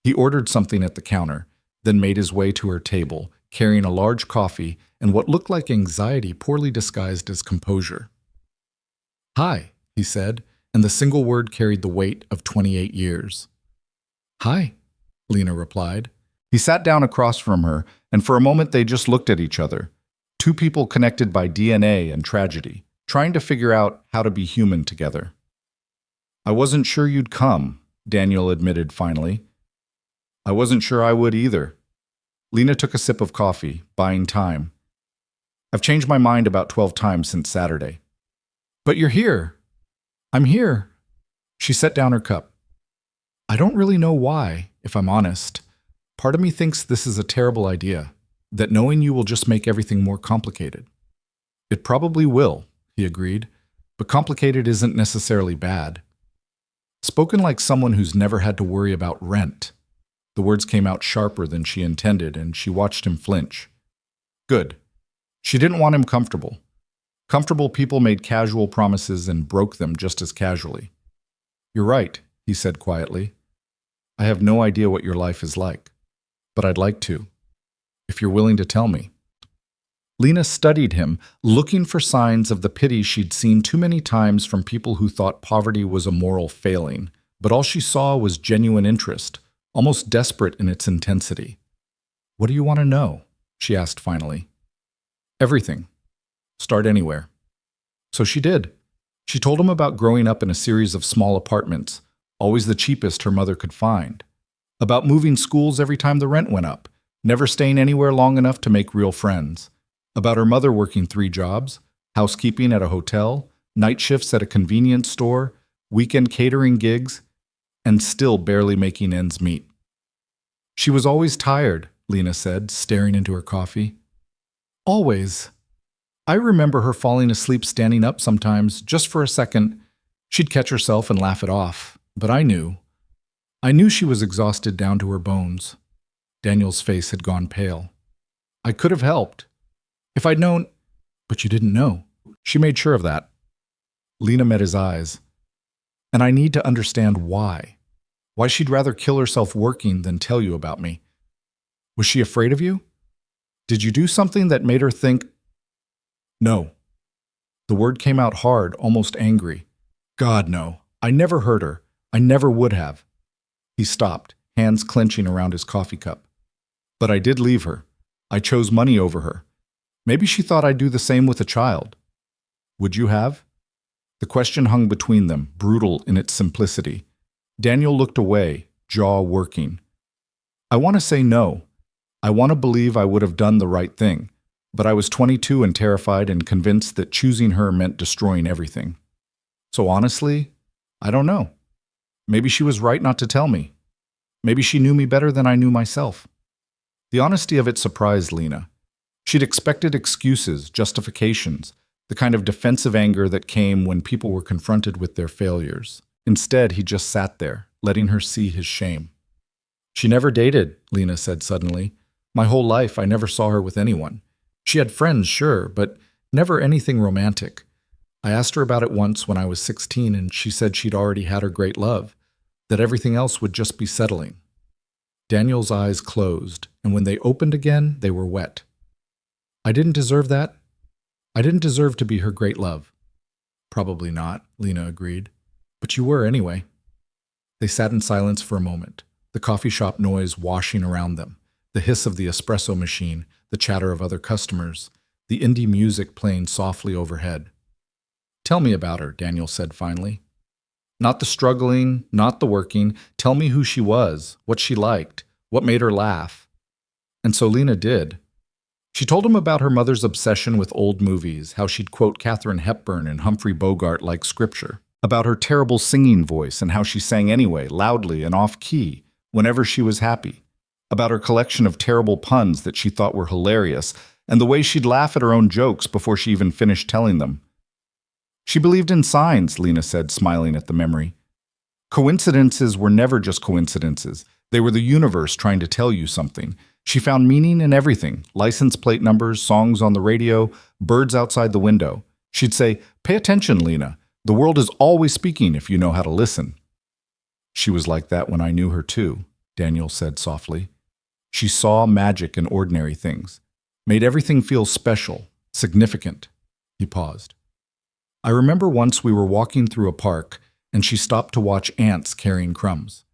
He ordered something at the counter, then made his way to her table, carrying a large coffee and what looked like anxiety poorly disguised as composure. Hi, he said, and the single word carried the weight of 28 years. Hi, Lena replied. He sat down across from her, and for a moment they just looked at each other. Two people connected by DNA and tragedy, trying to figure out how to be human together. I wasn't sure you'd come, Daniel admitted finally. I wasn't sure I would either. Lena took a sip of coffee, buying time. I've changed my mind about 12 times since Saturday. But you're here. I'm here. She set down her cup. I don't really know why, if I'm honest. Part of me thinks this is a terrible idea, that knowing you will just make everything more complicated. It probably will, he agreed, but complicated isn't necessarily bad. Spoken like someone who's never had to worry about rent. The words came out sharper than she intended, and she watched him flinch. Good. She didn't want him comfortable. Comfortable people made casual promises and broke them just as casually. You're right, he said quietly. I have no idea what your life is like, but I'd like to, if you're willing to tell me. Lena studied him, looking for signs of the pity she'd seen too many times from people who thought poverty was a moral failing, but all she saw was genuine interest, almost desperate in its intensity. What do you want to know? She asked finally. Everything. Start anywhere. So she did. She told him about growing up in a series of small apartments, always the cheapest her mother could find. About moving schools every time the rent went up, never staying anywhere long enough to make real friends. About her mother working 3 jobs, housekeeping at a hotel, night shifts at a convenience store, weekend catering gigs, and still barely making ends meet. She was always tired, Lena said, staring into her coffee. Always. I remember her falling asleep standing up sometimes, just for a second. She'd catch herself and laugh it off, but I knew. I knew she was exhausted down to her bones. Daniel's face had gone pale. I could have helped. If I'd known, but you didn't know. She made sure of that. Lena met his eyes. And I need to understand why. Why she'd rather kill herself working than tell you about me. Was she afraid of you? Did you do something that made her think? No. The word came out hard, almost angry. God, no. I never hurt her. I never would have. He stopped, hands clenching around his coffee cup. But I did leave her. I chose money over her. Maybe she thought I'd do the same with a child. Would you have? The question hung between them, brutal in its simplicity. Daniel looked away, jaw working. I want to say no. I want to believe I would have done the right thing, but I was 22 and terrified and convinced that choosing her meant destroying everything. So honestly, I don't know. Maybe she was right not to tell me. Maybe she knew me better than I knew myself. The honesty of it surprised Lena. She'd expected excuses, justifications, the kind of defensive anger that came when people were confronted with their failures. Instead, he just sat there, letting her see his shame. She never dated, Lena said suddenly. My whole life, I never saw her with anyone. She had friends, sure, but never anything romantic. I asked her about it once when I was 16, and she said she'd already had her great love, that everything else would just be settling. Daniel's eyes closed, and when they opened again, they were wet. I didn't deserve that. I didn't deserve to be her great love. Probably not, Lena agreed. But you were anyway. They sat in silence for a moment, the coffee shop noise washing around them, the hiss of the espresso machine, the chatter of other customers, the indie music playing softly overhead. Tell me about her, Daniel said finally. Not the struggling, not the working. Tell me who she was, what she liked, what made her laugh. And so Lena did. She told him about her mother's obsession with old movies, how she'd quote Katharine Hepburn and Humphrey Bogart like scripture, about her terrible singing voice and how she sang anyway, loudly and off-key, whenever she was happy, about her collection of terrible puns that she thought were hilarious, and the way she'd laugh at her own jokes before she even finished telling them. She believed in signs, Lena said, smiling at the memory. Coincidences were never just coincidences. They were the universe trying to tell you something. She found meaning in everything, license plate numbers, songs on the radio, birds outside the window. She'd say, "Pay attention, Lena. The world is always speaking if you know how to listen." She was like that when I knew her too, Daniel said softly. She saw magic in ordinary things, made everything feel special, significant. He paused. I remember once we were walking through a park and she stopped to watch ants carrying crumbs.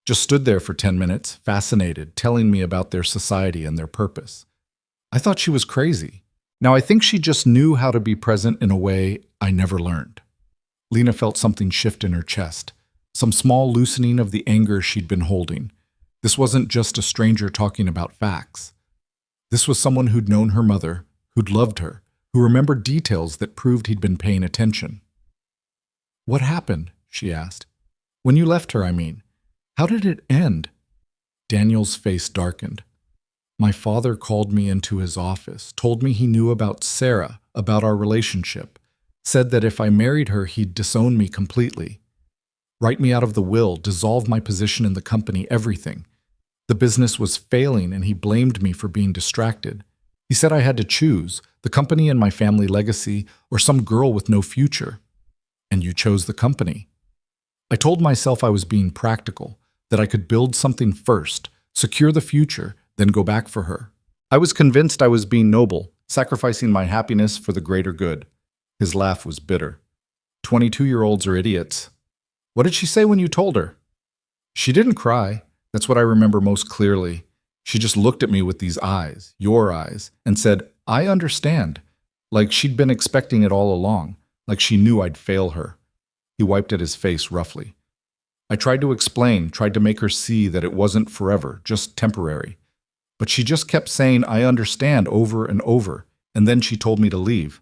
Just stood there for 10 minutes, fascinated, telling me about their society and their purpose. I thought she was crazy. Now I think she just knew how to be present in a way I never learned. Lena felt something shift in her chest. some small loosening of the anger she'd been holding. This wasn't just a stranger talking about facts. This was someone who'd known her mother, who'd loved her, who remembered details that proved he'd been paying attention. "What happened?" she asked. "When you left her, I mean. How did it end?" Daniel's face darkened. "My father called me into his office, told me he knew about Sarah, about our relationship, said that if I married her, he'd disown me completely. Write me out of the will, dissolve my position in the company, everything. The business was failing and he blamed me for being distracted. He said I had to choose, the company and my family legacy, or some girl with no future. And you chose the company. I told myself I was being practical, that I could build something first, secure the future, then go back for her. I was convinced I was being noble, sacrificing my happiness for the greater good." His laugh was bitter. 22-year-olds are idiots. "What did she say when you told her?" "She didn't cry. That's what I remember most clearly. She just looked at me with these eyes, your eyes, and said, 'I understand,' like she'd been expecting it all along, like she knew I'd fail her." He wiped at his face roughly. "I tried to explain, tried to make her see that it wasn't forever, just temporary. But she just kept saying, 'I understand,' over and over, and then she told me to leave."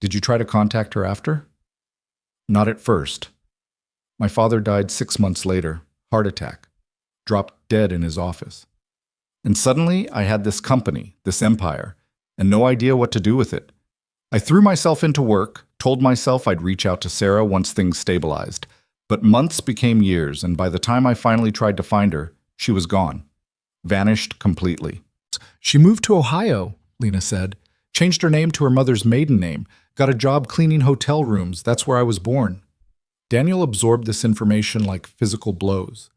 "Did you try to contact her after?" "Not at first. My father died 6 months later, heart attack, dropped dead in his office. And suddenly I had this company, this empire, and no idea what to do with it. I threw myself into work, told myself I'd reach out to Sarah once things stabilized. But months became years, and by the time I finally tried to find her, she was gone. Vanished completely." "She moved to Ohio," Lena said. "Changed her name to her mother's maiden name. Got a job cleaning hotel rooms. That's where I was born." Daniel absorbed this information like physical blows.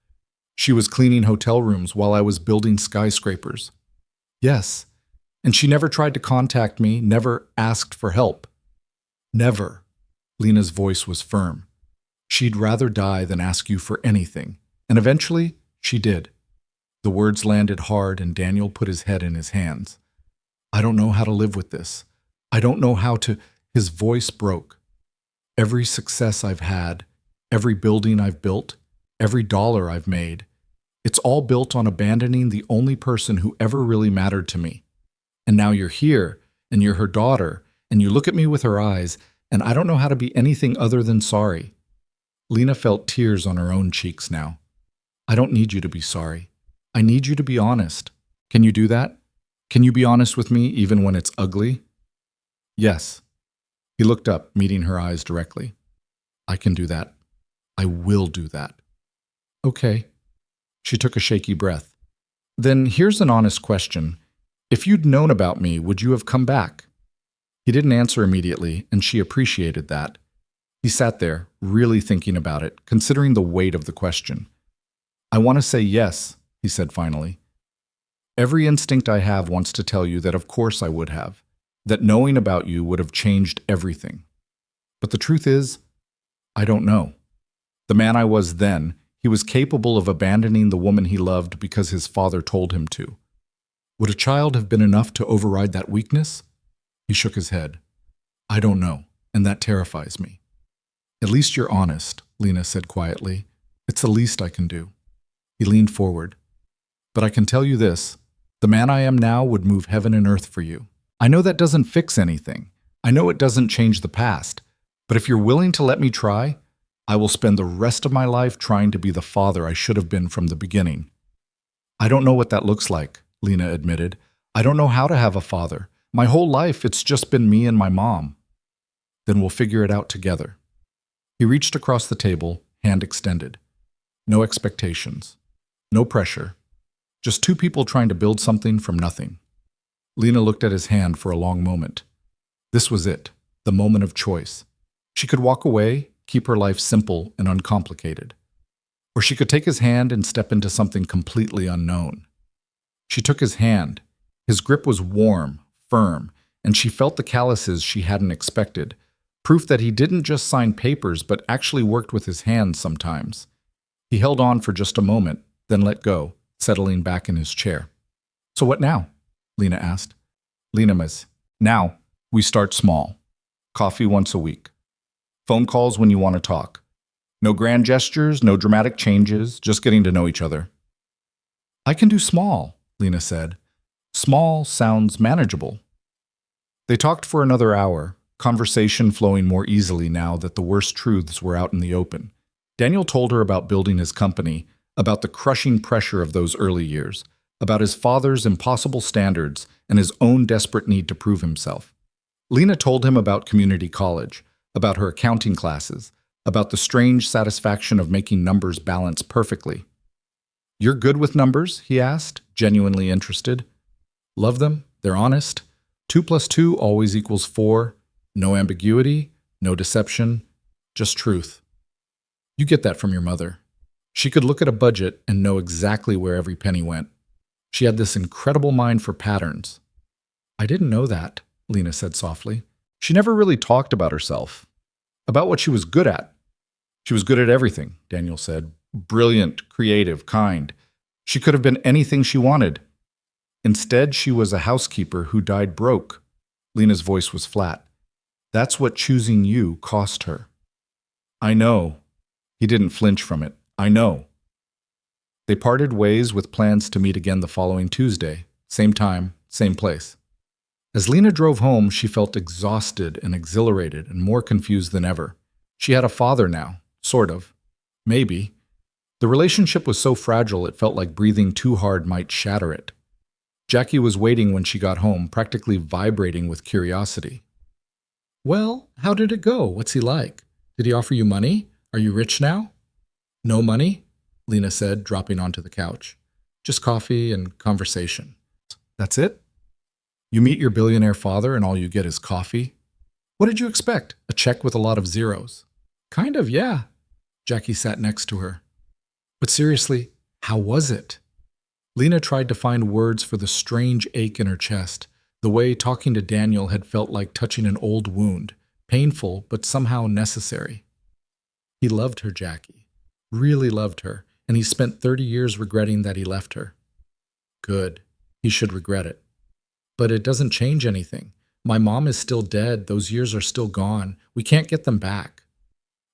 "She was cleaning hotel rooms while I was building skyscrapers." "Yes. And she never tried to contact me, never asked for help." "Never." Lena's voice was firm. "She'd rather die than ask you for anything. And eventually, she did." The words landed hard and Daniel put his head in his hands. "I don't know how to live with this. I don't know how to—" His voice broke. "Every success I've had, every building I've built, every dollar I've made, it's all built on abandoning the only person who ever really mattered to me. And now you're here, and you're her daughter, and you look at me with her eyes, and I don't know how to be anything other than sorry." Lena felt tears on her own cheeks now. "I don't need you to be sorry. I need you to be honest. Can you do that? Can you be honest with me even when it's ugly?" "Yes." He looked up, meeting her eyes directly. "I can do that. I will do that." "Okay." She took a shaky breath. "Then here's an honest question. If you'd known about me, would you have come back?" He didn't answer immediately, and she appreciated that. He sat there, really thinking about it, considering the weight of the question. "I want to say yes," he said finally. "Every instinct I have wants to tell you that of course I would have, that knowing about you would have changed everything. But the truth is, I don't know. The man I was then, he was capable of abandoning the woman he loved because his father told him to. Would a child have been enough to override that weakness?" He shook his head. "I don't know, and that terrifies me." "At least you're honest," Lena said quietly. "It's the least I can do." He leaned forward. "But I can tell you this, the man I am now would move heaven and earth for you. I know that doesn't fix anything. I know it doesn't change the past. But if you're willing to let me try, I will spend the rest of my life trying to be the father I should have been from the beginning." "I don't know what that looks like," Lena admitted. "I don't know how to have a father. My whole life, it's just been me and my mom." "Then we'll figure it out together." He reached across the table, hand extended. No expectations. No pressure. Just two people trying to build something from nothing. Lena looked at his hand for a long moment. This was it, the moment of choice. She could walk away, keep her life simple and uncomplicated. Or she could take his hand and step into something completely unknown. She took his hand. His grip was warm, firm, and she felt the calluses she hadn't expected, proof that he didn't just sign papers but actually worked with his hands sometimes. He held on for just a moment, then let go, settling back in his chair. "So what now?" Lena asked. "Lena, miss, now we start small. Coffee once a week. Phone calls when you want to talk. No grand gestures, no dramatic changes, just getting to know each other. I can do small, Lena said. Small sounds manageable. They talked for another hour, conversation flowing more easily now that the worst truths were out in the open. Daniel told her about building his company, about the crushing pressure of those early years, about his father's impossible standards and his own desperate need to prove himself. Lena told him about community college, about her accounting classes, about the strange satisfaction of making numbers balance perfectly. You're good with numbers? He asked, genuinely interested. Love them? They're honest? 2 plus 2 always equals 4. No ambiguity, no deception, just truth. You get that from your mother. She could look at a budget and know exactly where every penny went. She had this incredible mind for patterns. I didn't know that, Lena said softly. She never really talked about herself, about what she was good at. She was good at everything, Daniel said. Brilliant, creative, kind. She could have been anything she wanted. Instead, she was a housekeeper who died broke. Lena's voice was flat. That's what choosing you cost her. I know. He didn't flinch from it. I know. They parted ways with plans to meet again the following Tuesday. Same time, same place. As Lena drove home, she felt exhausted and exhilarated and more confused than ever. She had a father now, sort of. Maybe. The relationship was so fragile it felt like breathing too hard might shatter it. Jackie was waiting when she got home, practically vibrating with curiosity. Well, how did it go? What's he like? Did he offer you money? Are you rich now? No money, Lena said, dropping onto the couch. Just coffee and conversation. That's it? You meet your billionaire father and all you get is coffee? What did you expect? A check with a lot of zeros? Kind of, yeah. Jackie sat next to her. But seriously, how was it? Lena tried to find words for the strange ache in her chest, the way talking to Daniel had felt like touching an old wound, painful but somehow necessary. He loved her, Jackie, really loved her, and he spent 30 years regretting that he left her. Good. He should regret it. But it doesn't change anything. My mom is still dead. Those years are still gone. We can't get them back.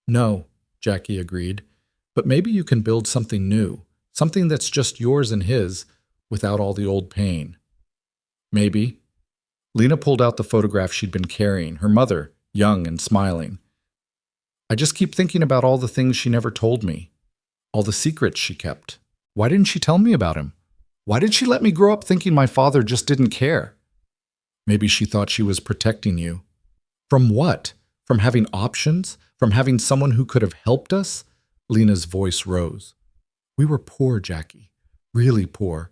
No, Jackie agreed. But maybe you can build something new, something that's just yours and his, without all the old pain. Maybe. Lena pulled out the photograph she'd been carrying, her mother, young and smiling. I just keep thinking about all the things she never told me, all the secrets she kept. Why didn't she tell me about him? Why did she let me grow up thinking my father just didn't care? Maybe she thought she was protecting you. From what? From having options? From having someone who could have helped us? Lena's voice rose. We were poor, Jackie. Really poor.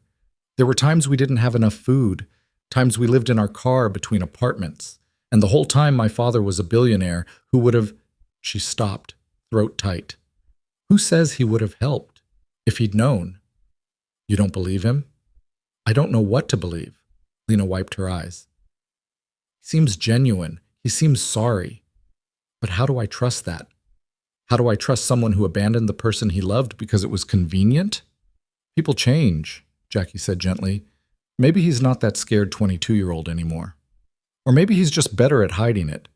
There were times we didn't have enough food, times we lived in our car between apartments, and the whole time my father was a billionaire who would have... She stopped, throat tight. Who says he would have helped, if he'd known? You don't believe him? I don't know what to believe. Lena wiped her eyes. He seems genuine. He seems sorry. But how do I trust that? How do I trust someone who abandoned the person he loved because it was convenient? People change, Jackie said gently. Maybe he's not that scared 22-year-old anymore. Or maybe he's just better at hiding it.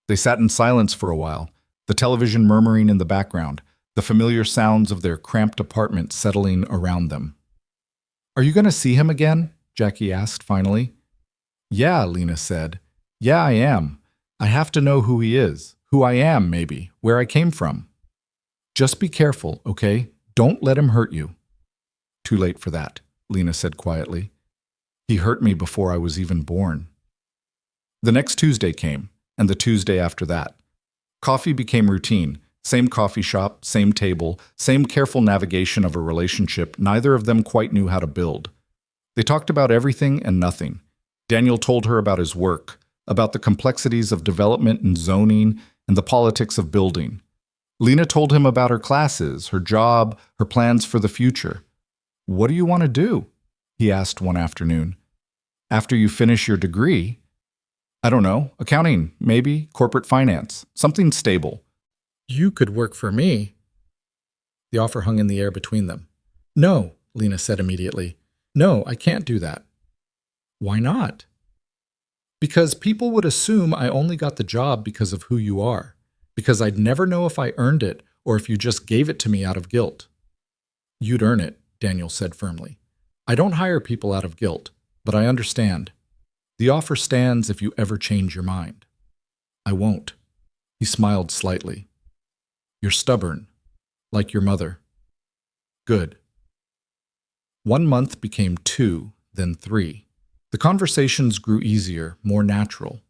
They sat in silence for a while, the television murmuring in the background, the familiar sounds of their cramped apartment settling around them. Are you going to see him again? Jackie asked finally. Yeah, Lena said. Yeah, I am. I have to know who he is, who I am maybe, where I came from. Just be careful, okay? Don't let him hurt you. Too late for that, Lena said quietly. He hurt me before I was even born. The next Tuesday came, and the Tuesday after that. Coffee became routine. Same coffee shop, same table, same careful navigation of a relationship neither of them quite knew how to build. They talked about everything and nothing. Daniel told her about his work, about the complexities of development and zoning, and the politics of building. Lena told him about her classes, her job, her plans for the future. What do you want to do? He asked one afternoon. After you finish your degree? I don't know, accounting, maybe, corporate finance, something stable. You could work for me. The offer hung in the air between them. No, Lena said immediately. No, I can't do that. Why not? Because people would assume I only got the job because of who you are, because I'd never know if I earned it or if you just gave it to me out of guilt. You'd earn it, Daniel said firmly. I don't hire people out of guilt, but I understand. The offer stands if you ever change your mind. I won't. He smiled slightly. You're stubborn, like your mother. Good. 1 month became 2, then 3. The conversations grew easier, more natural.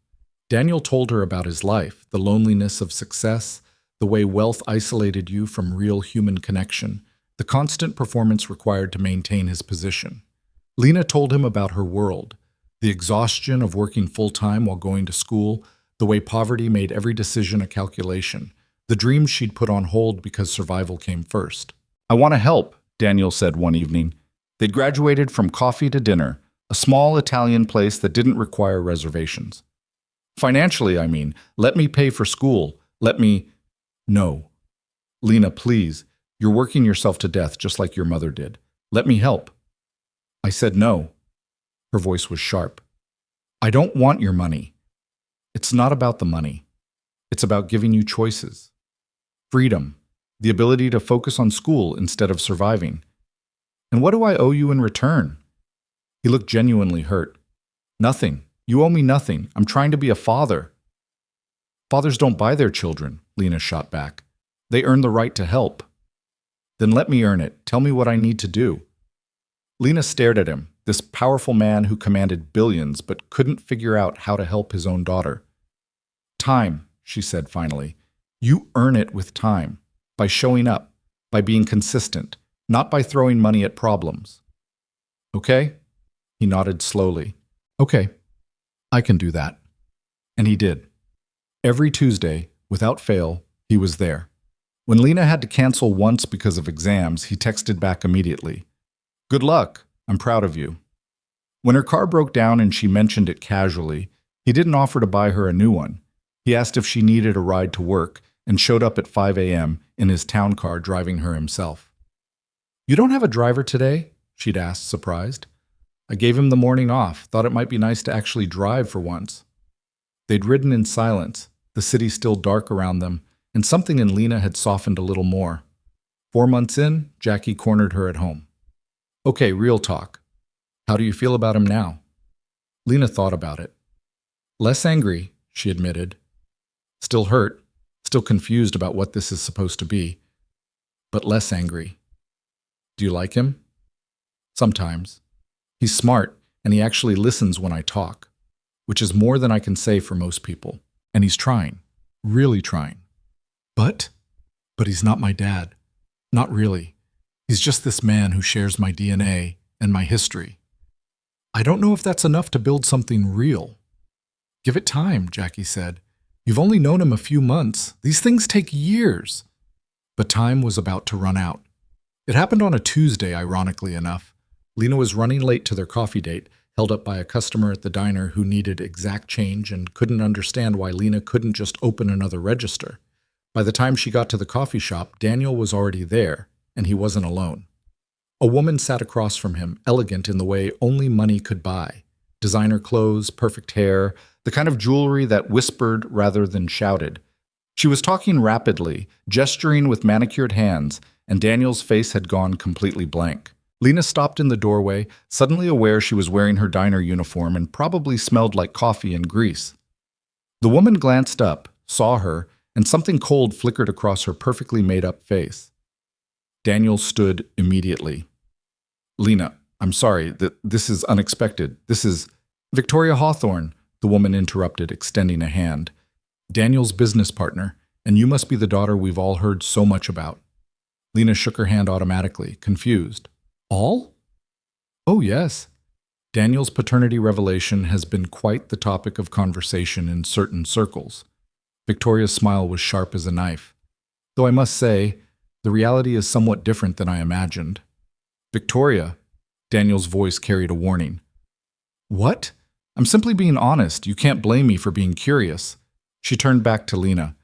Daniel told her about his life, the loneliness of success, the way wealth isolated you from real human connection, the constant performance required to maintain his position. Lena told him about her world, the exhaustion of working full-time while going to school, the way poverty made every decision a calculation, the dreams she'd put on hold because survival came first. I want to help, Daniel said one evening. They'd graduated from coffee to dinner, a small Italian place that didn't require reservations. Financially, I mean, let me pay for school. No. Lena, please. You're working yourself to death just like your mother did. Let me help. I said no. Her voice was sharp. I don't want your money. It's not about the money. It's about giving you choices. Freedom. The ability to focus on school instead of surviving. And what do I owe you in return? He looked genuinely hurt. Nothing. You owe me nothing. I'm trying to be a father. Fathers don't buy their children, Lena shot back. They earn the right to help. Then let me earn it. Tell me what I need to do. Lena stared at him, this powerful man who commanded billions but couldn't figure out how to help his own daughter. Time, she said finally. You earn it with time, by showing up, by being consistent, not by throwing money at problems. Okay? He nodded slowly. Okay, I can do that. And he did. Every Tuesday, without fail, he was there. When Lena had to cancel once because of exams, he texted back immediately. Good luck. I'm proud of you. When her car broke down and she mentioned it casually, he didn't offer to buy her a new one. He asked if she needed a ride to work and showed up at 5 a.m. in his town car driving her himself. You don't have a driver today? She'd asked, surprised. I gave him the morning off, thought it might be nice to actually drive for once. They'd ridden in silence, the city still dark around them, and something in Lena had softened a little more. 4 months in, Jackie cornered her at home. Okay, real talk. How do you feel about him now? Lena thought about it. Less angry, she admitted. Still hurt, still confused about what this is supposed to be, but less angry. Do you like him? Sometimes. He's smart, and he actually listens when I talk, which is more than I can say for most people. And he's trying, really trying. But he's not my dad. Not really. He's just this man who shares my DNA and my history. I don't know if that's enough to build something real. Give it time, Jackie said. You've only known him a few months. These things take years. But time was about to run out. It happened on a Tuesday, ironically enough. Lena was running late to their coffee date, held up by a customer at the diner who needed exact change and couldn't understand why Lena couldn't just open another register. By the time she got to the coffee shop, Daniel was already there, and he wasn't alone. A woman sat across from him, elegant in the way only money could buy. Designer clothes, perfect hair, the kind of jewelry that whispered rather than shouted. She was talking rapidly, gesturing with manicured hands, and Daniel's face had gone completely blank. Lena stopped in the doorway, suddenly aware she was wearing her diner uniform and probably smelled like coffee and grease. The woman glanced up, saw her, and something cold flickered across her perfectly made-up face. Daniel stood immediately. Lena, I'm sorry, this is unexpected. This is Victoria Hawthorne, the woman interrupted, extending a hand. Daniel's business partner, and you must be the daughter we've all heard so much about. Lena shook her hand automatically, confused. All? Oh, yes. Daniel's paternity revelation has been quite the topic of conversation in certain circles. Victoria's smile was sharp as a knife. Though I must say, the reality is somewhat different than I imagined. Victoria, Daniel's voice carried a warning. What? I'm simply being honest. You can't blame me for being curious. She turned back to Lena.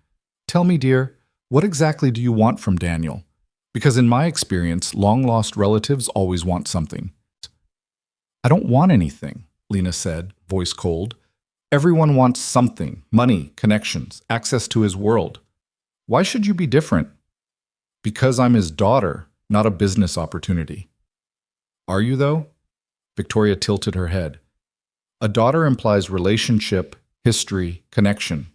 Tell me, dear, what exactly do you want from Daniel? Because in my experience, long-lost relatives always want something. I don't want anything, Lena said, voice cold. Everyone wants something, money, connections, access to his world. Why should you be different? Because I'm his daughter, not a business opportunity. Are you, though? Victoria tilted her head. A daughter implies relationship, history, connection.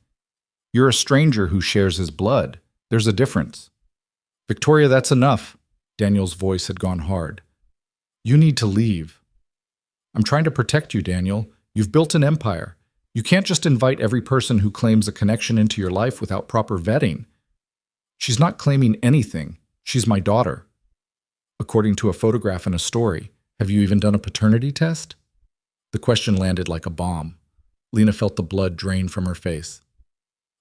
You're a stranger who shares his blood. There's a difference. Victoria, that's enough. Daniel's voice had gone hard. You need to leave. I'm trying to protect you, Daniel. You've built an empire. You can't just invite every person who claims a connection into your life without proper vetting. She's not claiming anything. She's my daughter. According to a photograph and a story, have you even done a paternity test? The question landed like a bomb. Lena felt the blood drain from her face.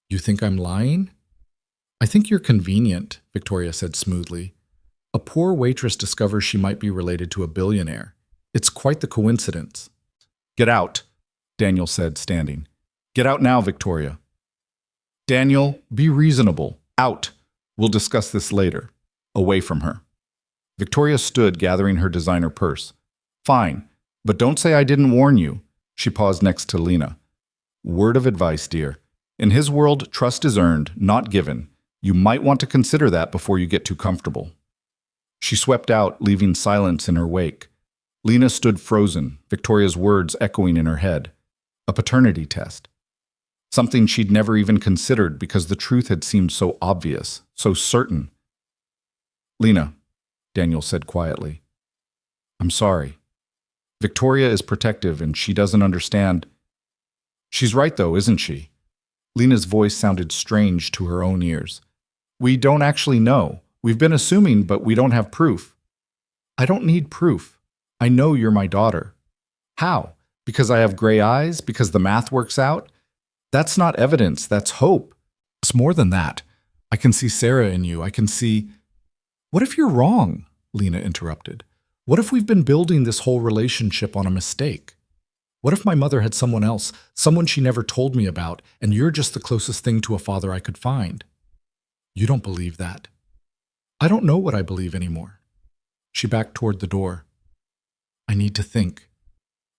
You think I'm lying? I think you're convenient, Victoria said smoothly. A poor waitress discovers she might be related to a billionaire. It's quite the coincidence. Get out, Daniel said, standing. Get out now, Victoria. Daniel, be reasonable. Out. We'll discuss this later. Away from her. Victoria stood, gathering her designer purse. Fine, but don't say I didn't warn you. She paused next to Lena. Word of advice, dear. In his world, trust is earned, not given. You might want to consider that before you get too comfortable. She swept out, leaving silence in her wake. Lena stood frozen, Victoria's words echoing in her head. A paternity test. Something she'd never even considered because the truth had seemed so obvious, so certain. Lena, Daniel said quietly. I'm sorry. Victoria is protective and she doesn't understand. She's right though, isn't she? Lena's voice sounded strange to her own ears. We don't actually know. We've been assuming, but we don't have proof. I don't need proof. I know you're my daughter. How? Because I have gray eyes? Because the math works out? That's not evidence, that's hope. It's more than that. I can see Sarah in you. I can see... What if you're wrong? Lena interrupted. What if we've been building this whole relationship on a mistake? What if my mother had someone else, someone she never told me about, and you're just the closest thing to a father I could find? You don't believe that. I don't know what I believe anymore. She backed toward the door. I need to think.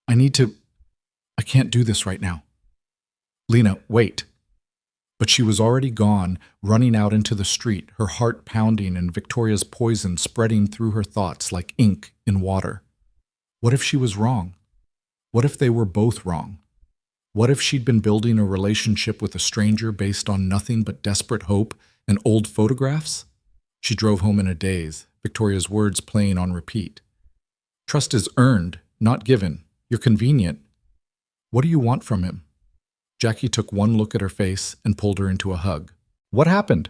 I can't do this right now. Lena, wait. But she was already gone, running out into the street, her heart pounding and Victoria's poison spreading through her thoughts like ink in water. What if she was wrong? What if they were both wrong? What if she'd been building a relationship with a stranger based on nothing but desperate hope and old photographs? She drove home in a daze, Victoria's words playing on repeat. Trust is earned, not given. You're convenient. What do you want from him? Jackie took one look at her face and pulled her into a hug. What happened?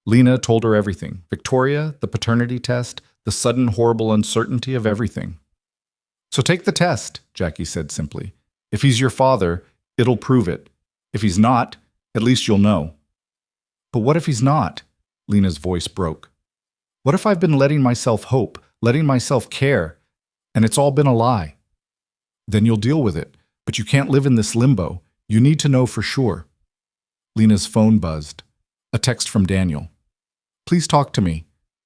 Lena told her everything. Victoria, the paternity test, the sudden horrible uncertainty of everything. So take the test, Jackie said simply. If he's your father, it'll prove it. If he's not, at least you'll know. But what if he's not? Lena's voice broke. What if I've been letting myself hope, letting myself care, and it's all been a lie? Then you'll deal with it, but you can't live in this limbo. You need to know for sure. Lena's phone buzzed. A text from Daniel. Please talk to me.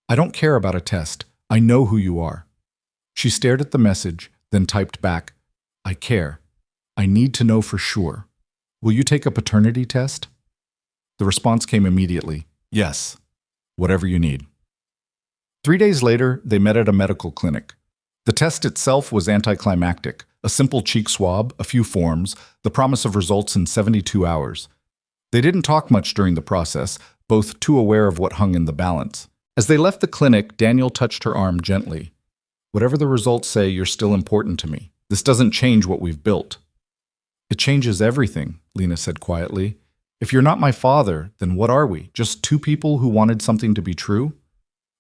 I don't care about a test. I know who you are. She stared at the message, then typed back, I care. I need to know for sure. Will you take a paternity test? The response came immediately. Yes. Whatever you need. 3 days later, they met at a medical clinic. The test itself was anticlimactic. A simple cheek swab, a few forms, the promise of results in 72 hours. They didn't talk much during the process, both too aware of what hung in the balance. As they left the clinic, Daniel touched her arm gently. Whatever the results say, you're still important to me. This doesn't change what we've built. It changes everything, Lena said quietly. If you're not my father, then what are we? Just two people who wanted something to be true?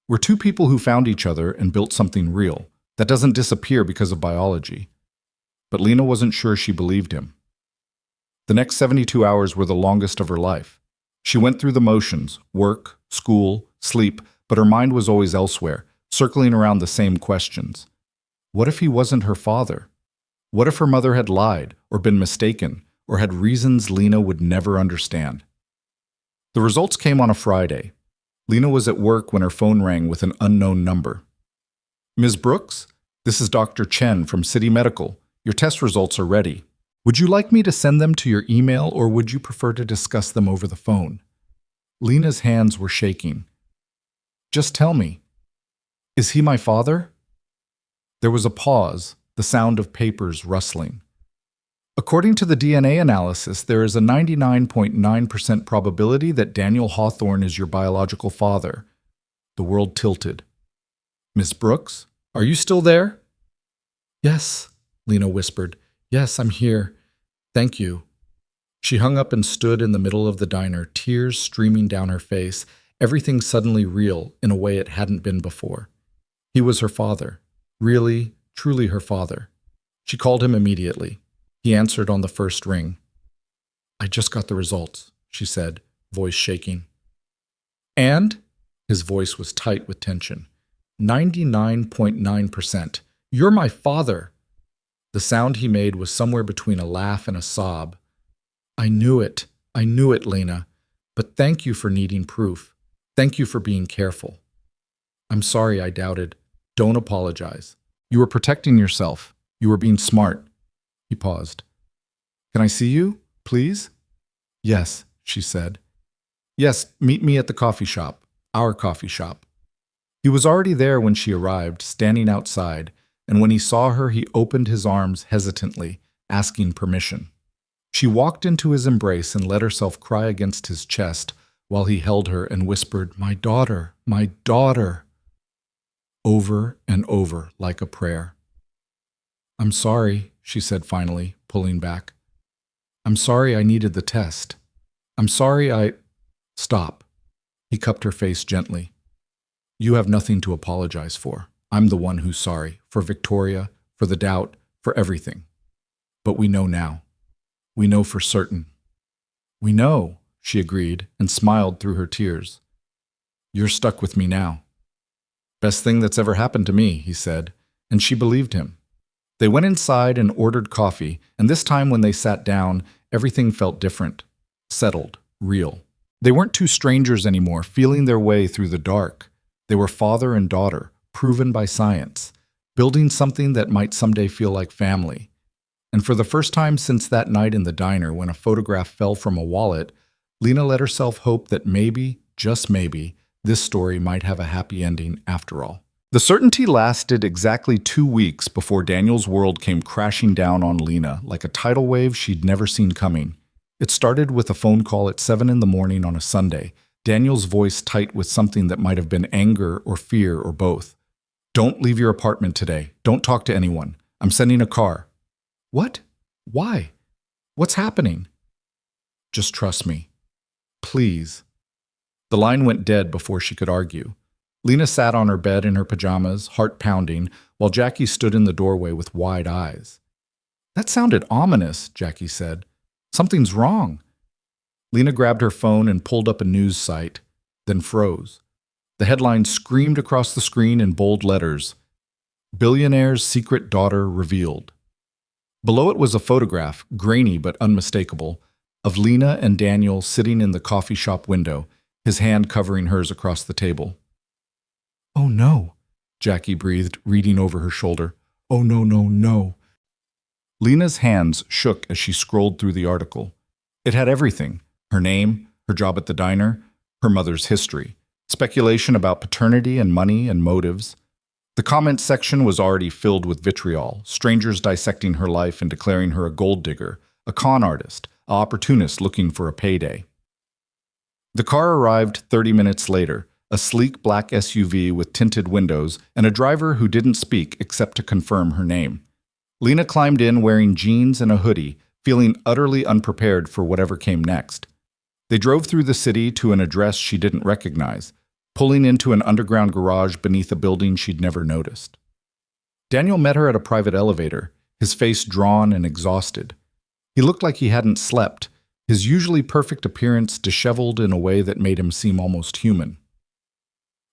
We're two people who found each other and built something real. That doesn't disappear because of biology. But Lena wasn't sure she believed him. The next 72 hours were the longest of her life. She went through the motions, work, school, sleep, but her mind was always elsewhere, circling around the same questions. What if he wasn't her father? What if her mother had lied, or been mistaken, or had reasons Lena would never understand? The results came on a Friday. Lena was at work when her phone rang with an unknown number. Ms. Brooks, this is Dr. Chen from City Medical. Your test results are ready. Would you like me to send them to your email or would you prefer to discuss them over the phone? Lena's hands were shaking. Just tell me. Is he my father? There was a pause, the sound of papers rustling. According to the DNA analysis, there is a 99.9% probability that Daniel Hawthorne is your biological father. The world tilted. Miss Brooks, are you still there? Yes, Lena whispered. Yes, I'm here. Thank you. She hung up and stood in the middle of the diner, tears streaming down her face, everything suddenly real in a way it hadn't been before. He was her father. Really, truly her father. She called him immediately. He answered on the first ring. I just got the results, she said, voice shaking. And? His voice was tight with tension. 99.9%. You're my father. The sound he made was somewhere between a laugh and a sob. I knew it, Lena. But thank you for needing proof. Thank you for being careful. I'm sorry I doubted. Don't apologize. You were protecting yourself. You were being smart. He paused. Can I see you, please? Yes, she said. Yes, meet me at the coffee shop. Our coffee shop. He was already there when she arrived, standing outside, and when he saw her, he opened his arms hesitantly, asking permission. She walked into his embrace and let herself cry against his chest while he held her and whispered, my daughter, over and over like a prayer. I'm sorry, she said finally, pulling back. I'm sorry I needed the test. I'm sorry I... Stop. He cupped her face gently. You have nothing to apologize for. I'm the one who's sorry, for Victoria, for the doubt, for everything. But we know now. We know for certain. We know, she agreed and smiled through her tears. You're stuck with me now. Best thing that's ever happened to me, he said, and she believed him. They went inside and ordered coffee, and this time when they sat down, everything felt different, settled, real. They weren't two strangers anymore, feeling their way through the dark. They were father and daughter, proven by science, building something that might someday feel like family. And for the first time since that night in the diner when a photograph fell from a wallet, Lena let herself hope that maybe, just maybe, this story might have a happy ending after all. The certainty lasted exactly 2 weeks before Daniel's world came crashing down on Lena like a tidal wave she'd never seen coming. It started with a phone call at 7 in the morning on a Sunday, Daniel's voice tight with something that might have been anger or fear or both. Don't leave your apartment today. Don't talk to anyone. I'm sending a car. What? Why? What's happening? Just trust me. Please. The line went dead before she could argue. Lena sat on her bed in her pajamas, heart pounding, while Jackie stood in the doorway with wide eyes. That sounded ominous, Jackie said. Something's wrong. Lena grabbed her phone and pulled up a news site, then froze. The headline screamed across the screen in bold letters, Billionaire's secret daughter revealed. Below it was a photograph, grainy but unmistakable, of Lena and Daniel sitting in the coffee shop window, his hand covering hers across the table. Oh no, Jackie breathed, reading over her shoulder. Oh no, no, no. Lena's hands shook as she scrolled through the article. It had everything, her name, her job at the diner, her mother's history, speculation about paternity and money and motives. The comments section was already filled with vitriol, strangers dissecting her life and declaring her a gold digger, a con artist, an opportunist looking for a payday. The car arrived 30 minutes later, a sleek black SUV with tinted windows and a driver who didn't speak except to confirm her name. Lena climbed in wearing jeans and a hoodie, feeling utterly unprepared for whatever came next. They drove through the city to an address she didn't recognize, pulling into an underground garage beneath a building she'd never noticed. Daniel met her at a private elevator, his face drawn and exhausted. He looked like he hadn't slept, his usually perfect appearance disheveled in a way that made him seem almost human.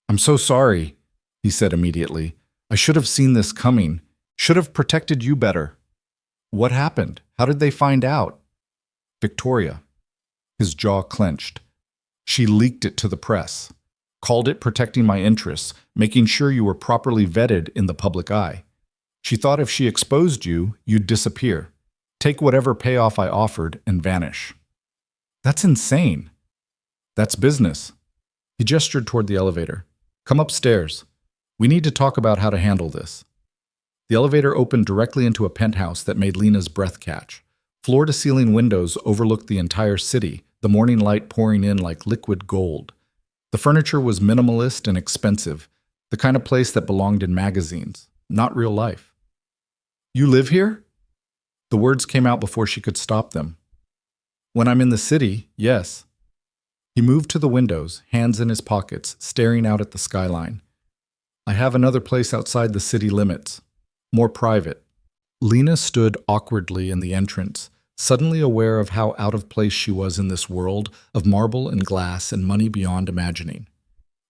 I'm so sorry, he said immediately. I should have seen this coming, should have protected you better. What happened? How did they find out? Victoria. His jaw clenched. She leaked it to the press. Called it protecting my interests, making sure you were properly vetted in the public eye. She thought if she exposed you, you'd disappear, take whatever payoff I offered, and vanish. That's insane. That's business. He gestured toward the elevator. Come upstairs. We need to talk about how to handle this. The elevator opened directly into a penthouse that made Lena's breath catch. Floor-to-ceiling windows overlooked the entire city, the morning light pouring in like liquid gold. The furniture was minimalist and expensive, the kind of place that belonged in magazines, not real life. You live here? The words came out before she could stop them. When I'm in the city, yes. He moved to the windows, hands in his pockets, staring out at the skyline. I have another place outside the city limits, more private. Lena stood awkwardly in the entrance, suddenly aware of how out of place she was in this world of marble and glass and money beyond imagining.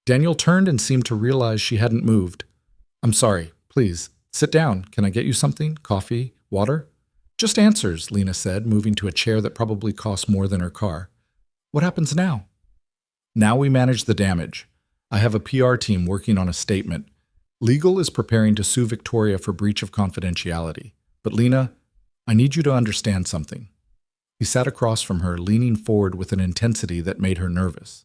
Daniel turned and seemed to realize she hadn't moved. I'm sorry, please, sit down. Can I get you something? Coffee? Water? Just answers, Lena said, moving to a chair that probably cost more than her car. What happens now? Now we manage the damage. I have a PR team working on a statement. Legal is preparing to sue Victoria for breach of confidentiality. But Lena, I need you to understand something. He sat across from her, leaning forward with an intensity that made her nervous.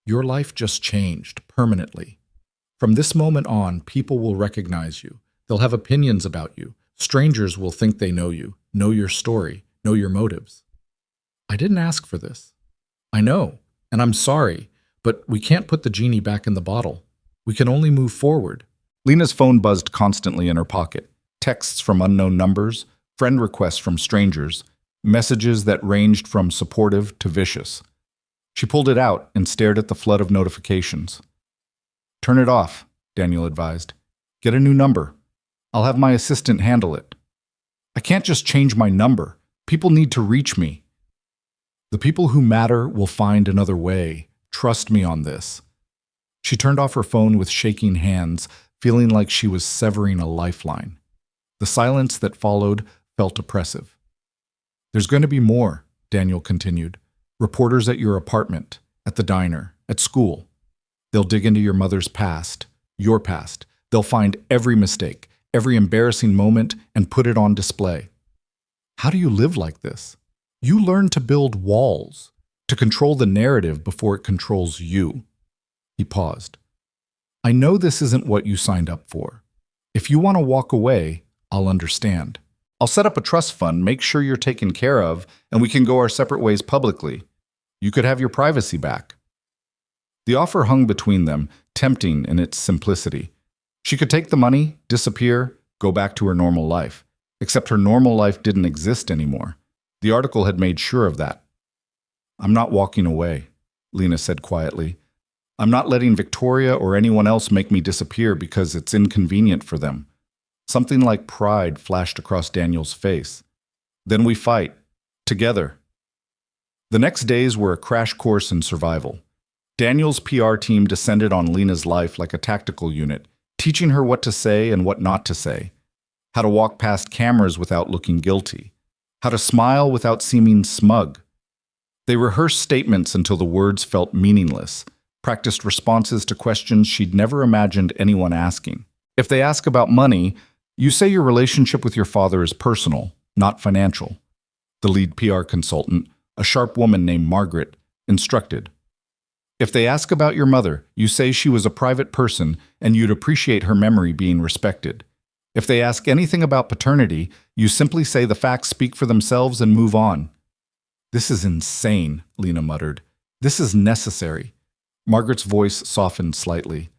Your life just changed, permanently. From this moment on, people will recognize you. They'll have opinions about you. Strangers will think they know you, know your story, know your motives. I didn't ask for this. I know, and I'm sorry, but we can't put the genie back in the bottle. We can only move forward. Lena's phone buzzed constantly in her pocket. Texts from unknown numbers, friend requests from strangers, messages that ranged from supportive to vicious. She pulled it out and stared at the flood of notifications. Turn it off, Daniel advised. Get a new number. I'll have my assistant handle it. I can't just change my number. People need to reach me. The people who matter will find another way. Trust me on this. She turned off her phone with shaking hands, feeling like she was severing a lifeline. The silence that followed felt oppressive. There's going to be more, Daniel continued. Reporters at your apartment, at the diner, at school. They'll dig into your mother's past, your past. They'll find every mistake, every embarrassing moment, and put it on display. How do you live like this? You learn to build walls, to control the narrative before it controls you. He paused. I know this isn't what you signed up for. If you want to walk away, I'll understand. I'll set up a trust fund, make sure you're taken care of, and we can go our separate ways publicly. You could have your privacy back. The offer hung between them, tempting in its simplicity. She could take the money, disappear, go back to her normal life. Except her normal life didn't exist anymore. The article had made sure of that. I'm not walking away, Lena said quietly. I'm not letting Victoria or anyone else make me disappear because it's inconvenient for them. Something like pride flashed across Daniel's face. Then we fight. Together. The next days were a crash course in survival. Daniel's PR team descended on Lena's life like a tactical unit, teaching her what to say and what not to say, how to walk past cameras without looking guilty, how to smile without seeming smug. They rehearsed statements until the words felt meaningless, practiced responses to questions she'd never imagined anyone asking. If they ask about money, you say your relationship with your father is personal, not financial. The lead PR consultant, a sharp woman named Margaret, instructed. If they ask about your mother, you say she was a private person and you'd appreciate her memory being respected. If they ask anything about paternity, you simply say the facts speak for themselves and move on. This is insane, Lena muttered. This is necessary. Margaret's voice softened slightly.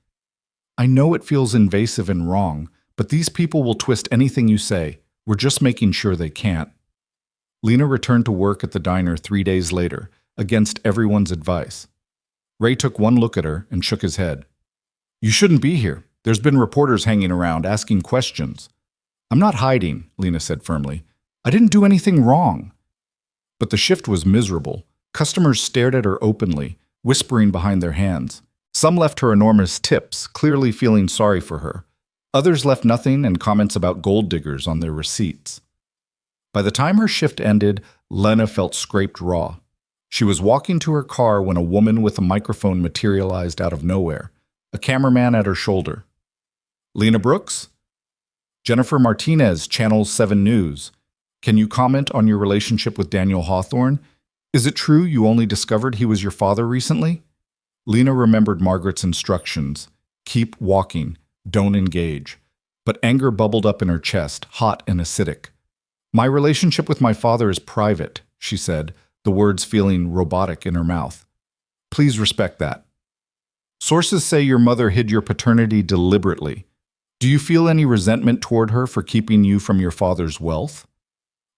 I know it feels invasive and wrong, but these people will twist anything you say. We're just making sure they can't. Lena returned to work at the diner 3 days later, against everyone's advice. Ray took one look at her and shook his head. You shouldn't be here. There's been reporters hanging around, asking questions. I'm not hiding, Lena said firmly. I didn't do anything wrong. But the shift was miserable. Customers stared at her openly, whispering behind their hands. Some left her enormous tips, clearly feeling sorry for her. Others left nothing and comments about gold diggers on their receipts. By the time her shift ended, Lena felt scraped raw. She was walking to her car when a woman with a microphone materialized out of nowhere, a cameraman at her shoulder. Lena Brooks? Jennifer Martinez, Channel 7 News. Can you comment on your relationship with Daniel Hawthorne? Is it true you only discovered he was your father recently? Lena remembered Margaret's instructions. Keep walking. Don't engage. But anger bubbled up in her chest, hot and acidic. My relationship with my father is private, she said, the words feeling robotic in her mouth. Please respect that. Sources say your mother hid your paternity deliberately. Do you feel any resentment toward her for keeping you from your father's wealth?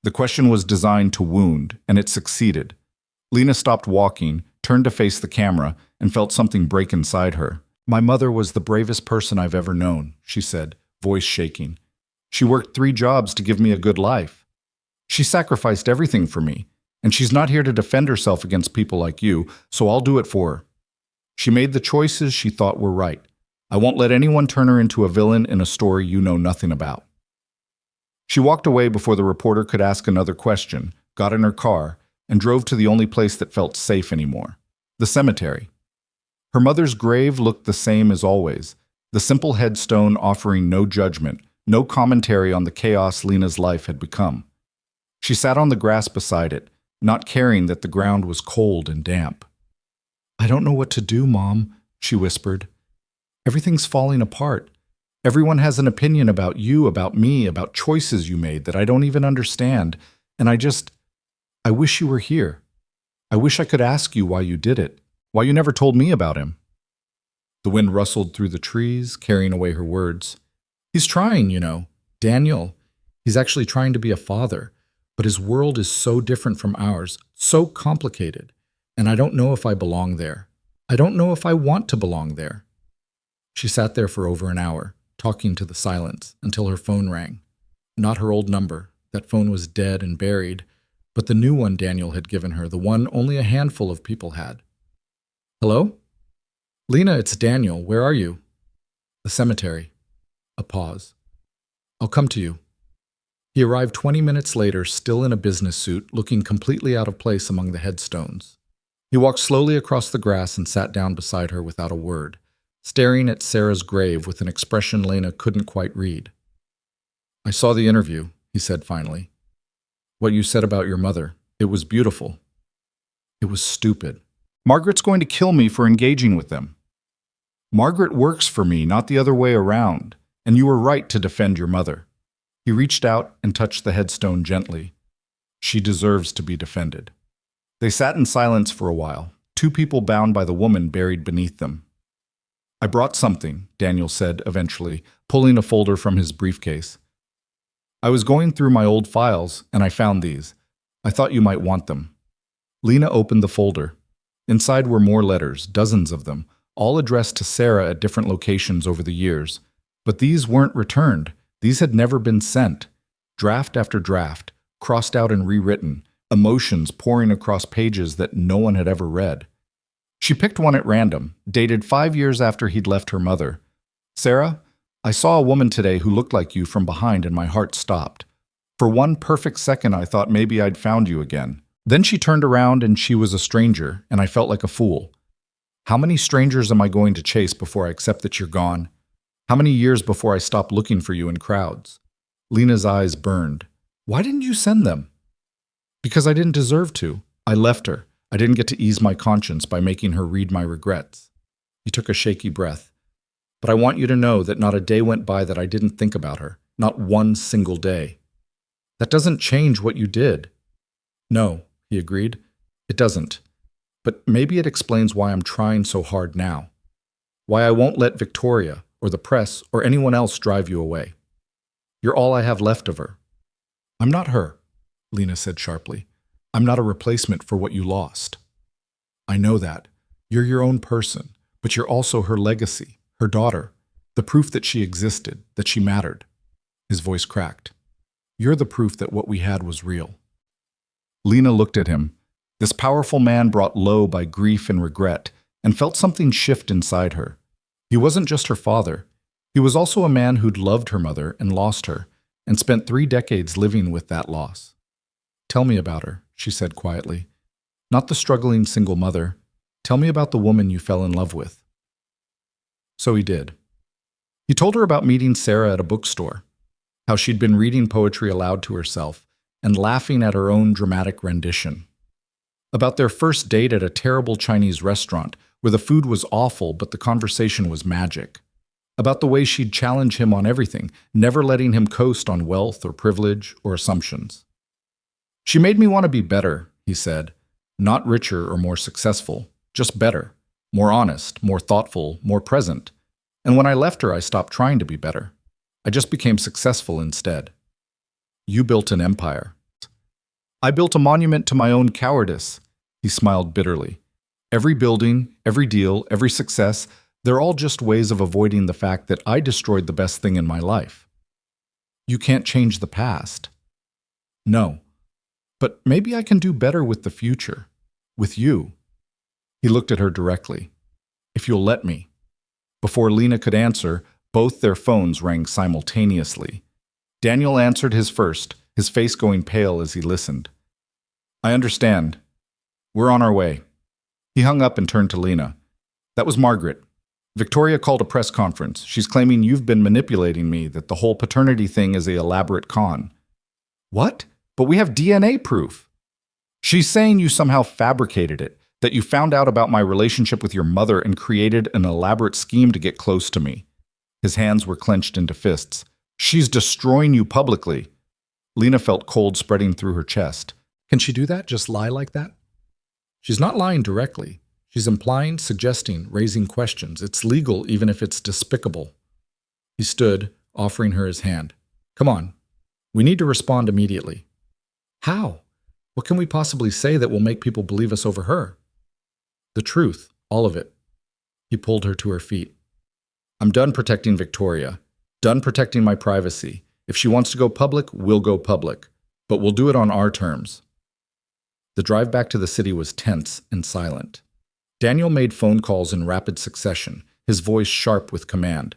The question was designed to wound, and it succeeded. Lena stopped walking, turned to face the camera, and felt something break inside her. My mother was the bravest person I've ever known, she said, voice shaking. She worked 3 jobs to give me a good life. She sacrificed everything for me, and she's not here to defend herself against people like you, so I'll do it for her. She made the choices she thought were right. I won't let anyone turn her into a villain in a story you know nothing about. She walked away before the reporter could ask another question, got in her car, and drove to the only place that felt safe anymore, the cemetery. Her mother's grave looked the same as always, the simple headstone offering no judgment, no commentary on the chaos Lena's life had become. She sat on the grass beside it, not caring that the ground was cold and damp. I don't know what to do, Mom, she whispered. Everything's falling apart. Everyone has an opinion about you, about me, about choices you made that I don't even understand, and I wish you were here. I wish I could ask you why you did it, why you never told me about him. The wind rustled through the trees, carrying away her words. He's trying, you know. Daniel. He's actually trying to be a father, but his world is so different from ours, so complicated, and I don't know if I belong there. I don't know if I want to belong there. She sat there for over an hour, talking to the silence, until her phone rang. Not her old number. That phone was dead and buried, but the new one Daniel had given her, the one only a handful of people had. Hello? Lena, it's Daniel. Where are you? The cemetery. A pause. I'll come to you. He arrived 20 minutes later, still in a business suit, looking completely out of place among the headstones. He walked slowly across the grass and sat down beside her without a word, staring at Sarah's grave with an expression Lena couldn't quite read. I saw the interview, he said finally. What you said about your mother. It was beautiful. It was stupid. Margaret's going to kill me for engaging with them. Margaret works for me, not the other way around, and you were right to defend your mother. He reached out and touched the headstone gently. She deserves to be defended. They sat in silence for a while, 2 people bound by the woman buried beneath them. I brought something, Daniel said eventually, pulling a folder from his briefcase. I was going through my old files, and I found these. I thought you might want them. Lena opened the folder. Inside were more letters, dozens of them, all addressed to Sarah at different locations over the years. But these weren't returned. These had never been sent. Draft after draft, crossed out and rewritten, emotions pouring across pages that no one had ever read. She picked one at random, dated 5 years after he'd left her mother. Sarah, I saw a woman today who looked like you from behind and my heart stopped. For one perfect second I thought maybe I'd found you again. Then she turned around and she was a stranger, and I felt like a fool. How many strangers am I going to chase before I accept that you're gone? How many years before I stop looking for you in crowds? Lena's eyes burned. Why didn't you send them? Because I didn't deserve to. I left her. I didn't get to ease my conscience by making her read my regrets. He took a shaky breath. But I want you to know that not a day went by that I didn't think about her. Not one single day. That doesn't change what you did. No, he agreed. It doesn't. But maybe it explains why I'm trying so hard now. Why I won't let Victoria, or the press, or anyone else drive you away. You're all I have left of her. I'm not her, Lena said sharply. I'm not a replacement for what you lost. I know that. You're your own person, but you're also her legacy, her daughter, the proof that she existed, that she mattered. His voice cracked. You're the proof that what we had was real. Lena looked at him. This powerful man brought low by grief and regret, and felt something shift inside her. He wasn't just her father. He was also a man who'd loved her mother and lost her, and spent 3 decades living with that loss. Tell me about her, she said quietly. Not the struggling single mother. Tell me about the woman you fell in love with. So he did. He told her about meeting Sarah at a bookstore, how she'd been reading poetry aloud to herself and laughing at her own dramatic rendition. About their first date at a terrible Chinese restaurant where the food was awful but the conversation was magic. about the way she'd challenge him on everything, never letting him coast on wealth or privilege or assumptions. She made me want to be better, he said. Not richer or more successful, just better, more honest, more thoughtful, more present. And when I left her, I stopped trying to be better. I just became successful instead. You built an empire. I built a monument to my own cowardice, he smiled bitterly. Every building, every deal, every success, they're all just ways of avoiding the fact that I destroyed the best thing in my life. You can't change the past. No. But maybe I can do better with the future. With you. He looked at her directly. If you'll let me. Before Lena could answer, both their phones rang simultaneously. Daniel answered his first, his face going pale as he listened. I understand. We're on our way. He hung up and turned to Lena. That was Margaret. Victoria called a press conference. She's claiming you've been manipulating me, that the whole paternity thing is an elaborate con. What? But we have DNA proof. She's saying you somehow fabricated it, that you found out about my relationship with your mother and created an elaborate scheme to get close to me. His hands were clenched into fists. She's destroying you publicly. Lena felt cold spreading through her chest. Can she do that? Just lie like that? She's not lying directly. She's implying, suggesting, raising questions. It's legal even if it's despicable. He stood, offering her his hand. Come on. We need to respond immediately. How? What can we possibly say that will make people believe us over her? The truth, all of it. He pulled her to her feet. I'm done protecting Victoria. Done protecting my privacy. If she wants to go public, we'll go public. But we'll do it on our terms. The drive back to the city was tense and silent. Daniel made phone calls in rapid succession, his voice sharp with command.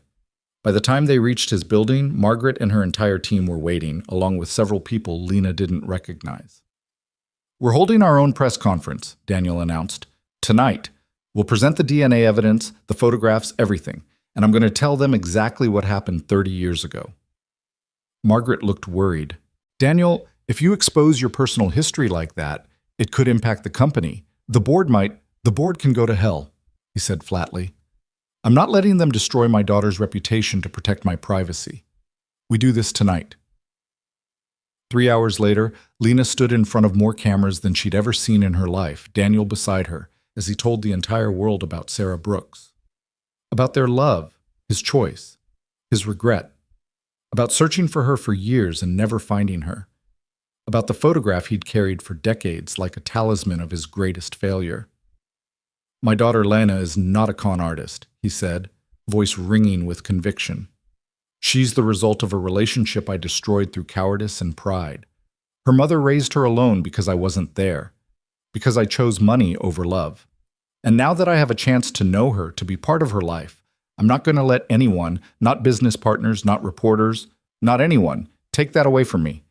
By the time they reached his building, Margaret and her entire team were waiting, along with several people Lena didn't recognize. We're holding our own press conference, Daniel announced. Tonight, we'll present the DNA evidence, the photographs, everything, and I'm going to tell them exactly what happened 30 years ago. Margaret looked worried. Daniel, if you expose your personal history like that, it could impact the company. The board can go to hell, he said flatly. I'm not letting them destroy my daughter's reputation to protect my privacy. We do this tonight. 3 hours later, Lena stood in front of more cameras than she'd ever seen in her life, Daniel beside her, as he told the entire world about Sarah Brooks. About their love, his choice, his regret. About searching for her for years and never finding her. About the photograph he'd carried for decades like a talisman of his greatest failure. My daughter Lena is not a con artist, he said, voice ringing with conviction. She's the result of a relationship I destroyed through cowardice and pride. Her mother raised her alone because I wasn't there, because I chose money over love. And now that I have a chance to know her, to be part of her life, I'm not going to let anyone, not business partners, not reporters, not anyone, take that away from me.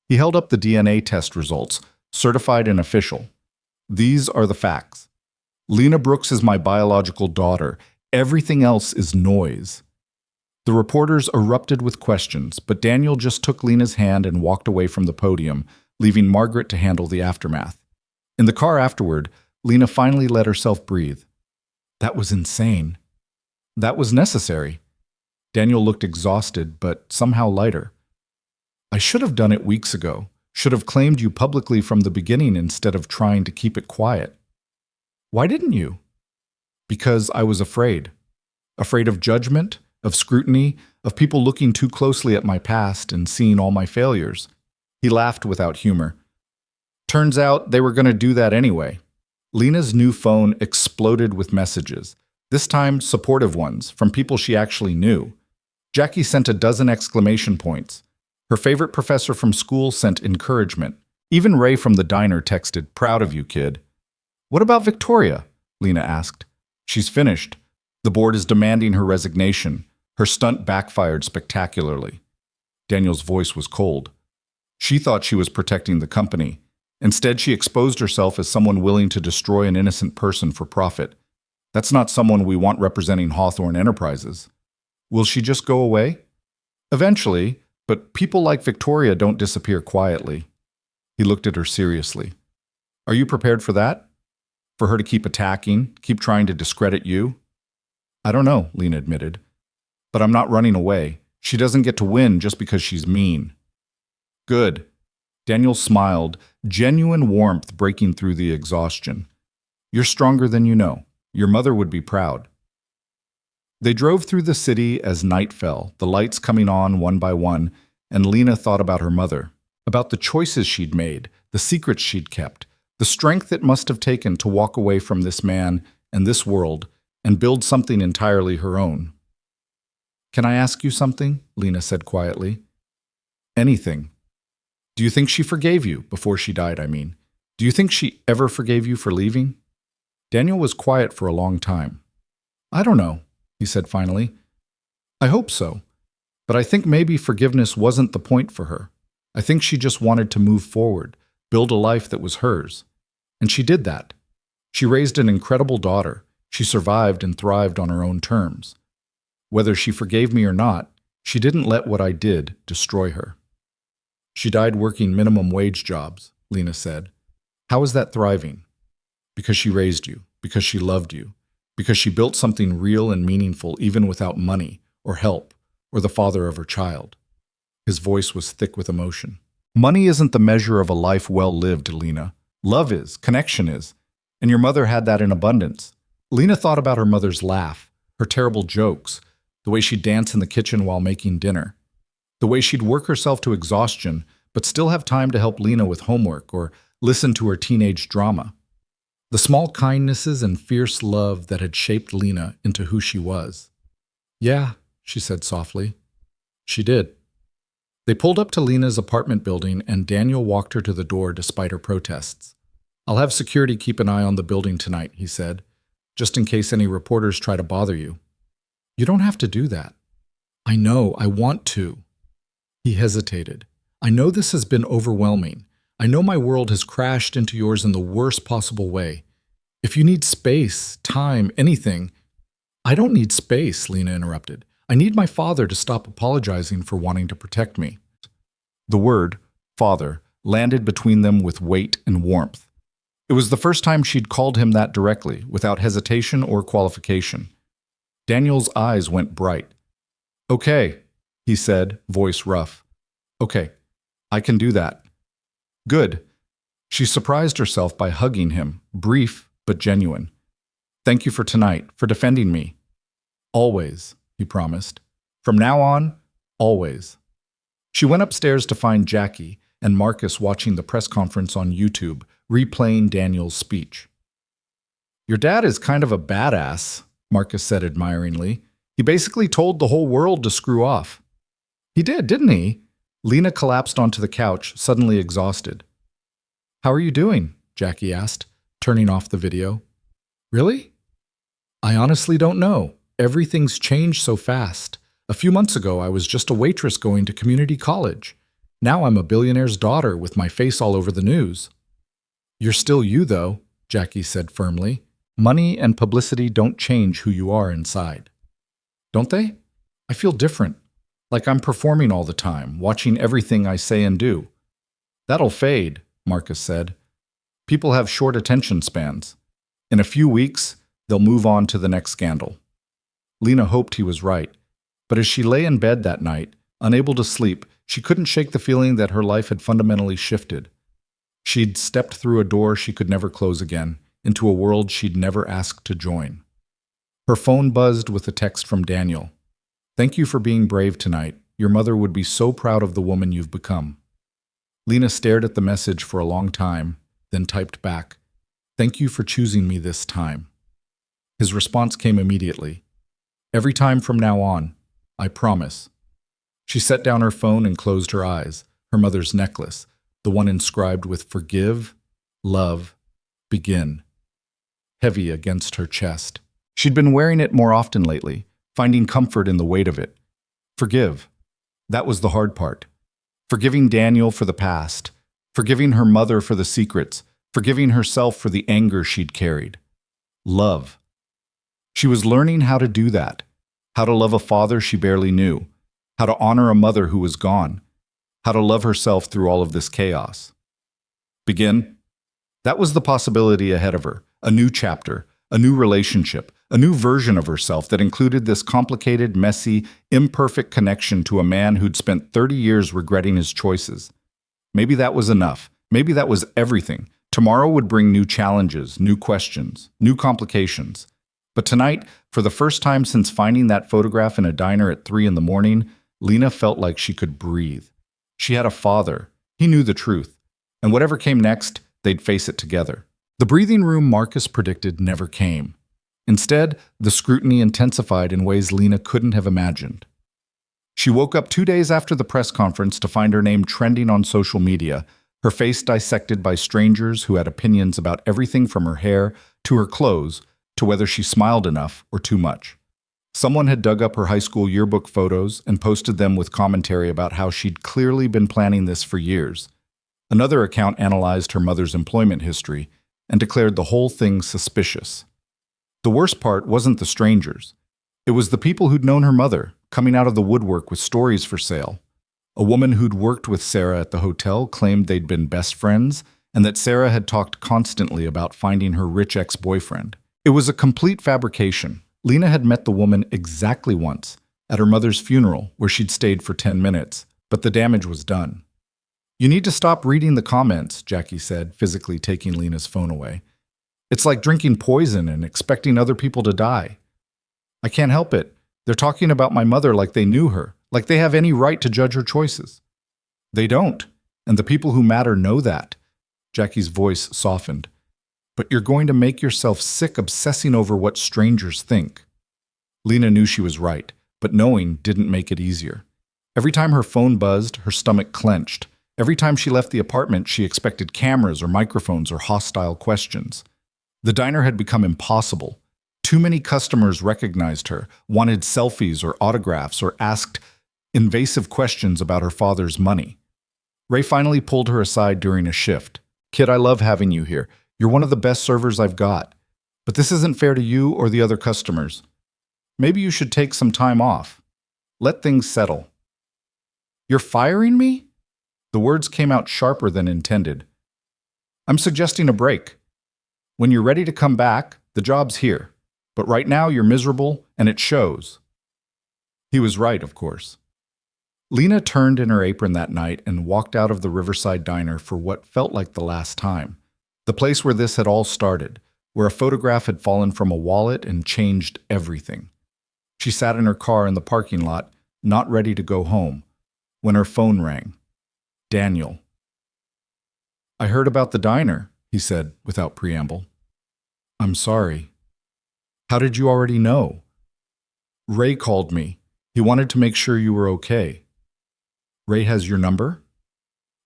He held up the DNA test results, certified and official. These are the facts. Lena Brooks is my biological daughter. Everything else is noise. The reporters erupted with questions, but Daniel just took Lena's hand and walked away from the podium, leaving Margaret to handle the aftermath. In the car afterward, Lena finally let herself breathe. That was insane. That was necessary. Daniel looked exhausted, but somehow lighter. I should have done it weeks ago, should have claimed you publicly from the beginning instead of trying to keep it quiet. Why didn't you? Because I was afraid. Afraid of judgment, of scrutiny, of people looking too closely at my past and seeing all my failures. He laughed without humor. Turns out they were going to do that anyway. Lena's new phone exploded with messages, this time supportive ones from people she actually knew. Jackie sent a dozen exclamation points. Her favorite professor from school sent encouragement. Even Ray from the diner texted, "Proud of you, kid." What about Victoria? Lena asked. She's finished. The board is demanding her resignation. Her stunt backfired spectacularly. Daniel's voice was cold. She thought she was protecting the company. Instead, she exposed herself as someone willing to destroy an innocent person for profit. That's not someone we want representing Hawthorne Enterprises. Will she just go away? Eventually, but people like Victoria don't disappear quietly. He looked at her seriously. Are you prepared for that? For her to keep attacking, keep trying to discredit you? I don't know, Lena admitted. But I'm not running away. She doesn't get to win just because she's mean. Good. Daniel smiled, genuine warmth breaking through the exhaustion. You're stronger than you know. Your mother would be proud. They drove through the city as night fell, the lights coming on one by one, and Lena thought about her mother, about the choices she'd made, the secrets she'd kept, the strength it must have taken to walk away from this man and this world and build something entirely her own. Can I ask you something? Lena said quietly. Anything. Do you think she forgave you before she died, I mean? Do you think she ever forgave you for leaving? Daniel was quiet for a long time. I don't know, he said finally. I hope so. But I think maybe forgiveness wasn't the point for her. I think she just wanted to move forward, build a life that was hers. And she did that. She raised an incredible daughter. She survived and thrived on her own terms. Whether she forgave me or not, she didn't let what I did destroy her. She died working minimum wage jobs, Lena said. How is that thriving? Because she raised you, because she loved you, because she built something real and meaningful even without money or help or the father of her child. His voice was thick with emotion. Money isn't the measure of a life well lived, Lena. Love is, connection is, and your mother had that in abundance. Lena thought about her mother's laugh, her terrible jokes, the way she'd dance in the kitchen while making dinner, the way she'd work herself to exhaustion but still have time to help Lena with homework or listen to her teenage drama. The small kindnesses and fierce love that had shaped Lena into who she was. Yeah, she said softly. She did. They pulled up to Lena's apartment building and Daniel walked her to the door despite her protests. I'll have security keep an eye on the building tonight, he said, just in case any reporters try to bother you. You don't have to do that. I know, I want to. He hesitated. I know this has been overwhelming. I know my world has crashed into yours in the worst possible way. If you need space, time, anything— I don't need space, Lena interrupted. I need my father to stop apologizing for wanting to protect me. The word, father, landed between them with weight and warmth. It was the first time she'd called him that directly, without hesitation or qualification. Daniel's eyes went bright. Okay, he said, voice rough. Okay, I can do that. Good. She surprised herself by hugging him, brief but genuine. Thank you for tonight, for defending me. Always, he promised. From now on, always. She went upstairs to find Jackie and Marcus watching the press conference on YouTube, replaying Daniel's speech. Your dad is kind of a badass, Marcus said admiringly. He basically told the whole world to screw off. He did, didn't he? Lena collapsed onto the couch, suddenly exhausted. How are you doing? Jackie asked, turning off the video. Really? I honestly don't know. Everything's changed so fast. A few months ago, I was just a waitress going to community college. Now I'm a billionaire's daughter with my face all over the news. You're still you, though, Jackie said firmly. Money and publicity don't change who you are inside. Don't they? I feel different. Like I'm performing all the time, watching everything I say and do. That'll fade, Marcus said. People have short attention spans. In a few weeks, they'll move on to the next scandal. Lena hoped he was right, but as she lay in bed that night, unable to sleep, she couldn't shake the feeling that her life had fundamentally shifted. She'd stepped through a door she could never close again, into a world she'd never asked to join. Her phone buzzed with a text from Daniel. Thank you for being brave tonight. Your mother would be so proud of the woman you've become. Lena stared at the message for a long time, then typed back, Thank you for choosing me this time. His response came immediately. Every time from now on, I promise. She set down her phone and closed her eyes, her mother's necklace, the one inscribed with forgive, love, begin, heavy against her chest. She'd been wearing it more often lately, finding comfort in the weight of it. Forgive. That was the hard part. Forgiving Daniel for the past, forgiving her mother for the secrets, forgiving herself for the anger she'd carried. Love. She was learning how to do that, how to love a father she barely knew, how to honor a mother who was gone, how to love herself through all of this chaos. Begin. That was the possibility ahead of her, a new chapter, a new relationship, A new version of herself that included this complicated, messy, imperfect connection to a man who'd spent 30 years regretting his choices. Maybe that was enough. Maybe that was everything. Tomorrow would bring new challenges, new questions, new complications. But tonight, for the first time since finding that photograph in a diner at 3 in the morning, Lena felt like she could breathe. She had a father. He knew the truth. And whatever came next, they'd face it together. The breathing room Marcus predicted never came. Instead, the scrutiny intensified in ways Lena couldn't have imagined. She woke up 2 days after the press conference to find her name trending on social media, her face dissected by strangers who had opinions about everything from her hair to her clothes to whether she smiled enough or too much. Someone had dug up her high school yearbook photos and posted them with commentary about how she'd clearly been planning this for years. Another account analyzed her mother's employment history and declared the whole thing suspicious. The worst part wasn't the strangers. It was the people who'd known her mother, coming out of the woodwork with stories for sale. A woman who'd worked with Sarah at the hotel claimed they'd been best friends and that Sarah had talked constantly about finding her rich ex-boyfriend. It was a complete fabrication. Lena had met the woman exactly once, at her mother's funeral, where she'd stayed for 10 minutes, but the damage was done. "You need to stop reading the comments," Jackie said, physically taking Lena's phone away. "It's like drinking poison and expecting other people to die." "I can't help it. They're talking about my mother like they knew her, like they have any right to judge her choices." "They don't, and the people who matter know that." Jackie's voice softened. "But you're going to make yourself sick obsessing over what strangers think." Lena knew she was right, but knowing didn't make it easier. Every time her phone buzzed, her stomach clenched. Every time she left the apartment, she expected cameras or microphones or hostile questions. The diner had become impossible. Too many customers recognized her, wanted selfies or autographs, or asked invasive questions about her father's money. Ray finally pulled her aside during a shift. "Kid, I love having you here. You're one of the best servers I've got. But this isn't fair to you or the other customers. Maybe you should take some time off. Let things settle." "You're firing me?" The words came out sharper than intended. "I'm suggesting a break. When you're ready to come back, the job's here. But right now you're miserable, and it shows." He was right, of course. Lena turned in her apron that night and walked out of the Riverside Diner for what felt like the last time. The place where this had all started, where a photograph had fallen from a wallet and changed everything. She sat in her car in the parking lot, not ready to go home, when her phone rang. Daniel. "I heard about the diner," he said without preamble. "I'm sorry." "How did you already know?" "Ray called me. He wanted to make sure you were okay." "Ray has your number?"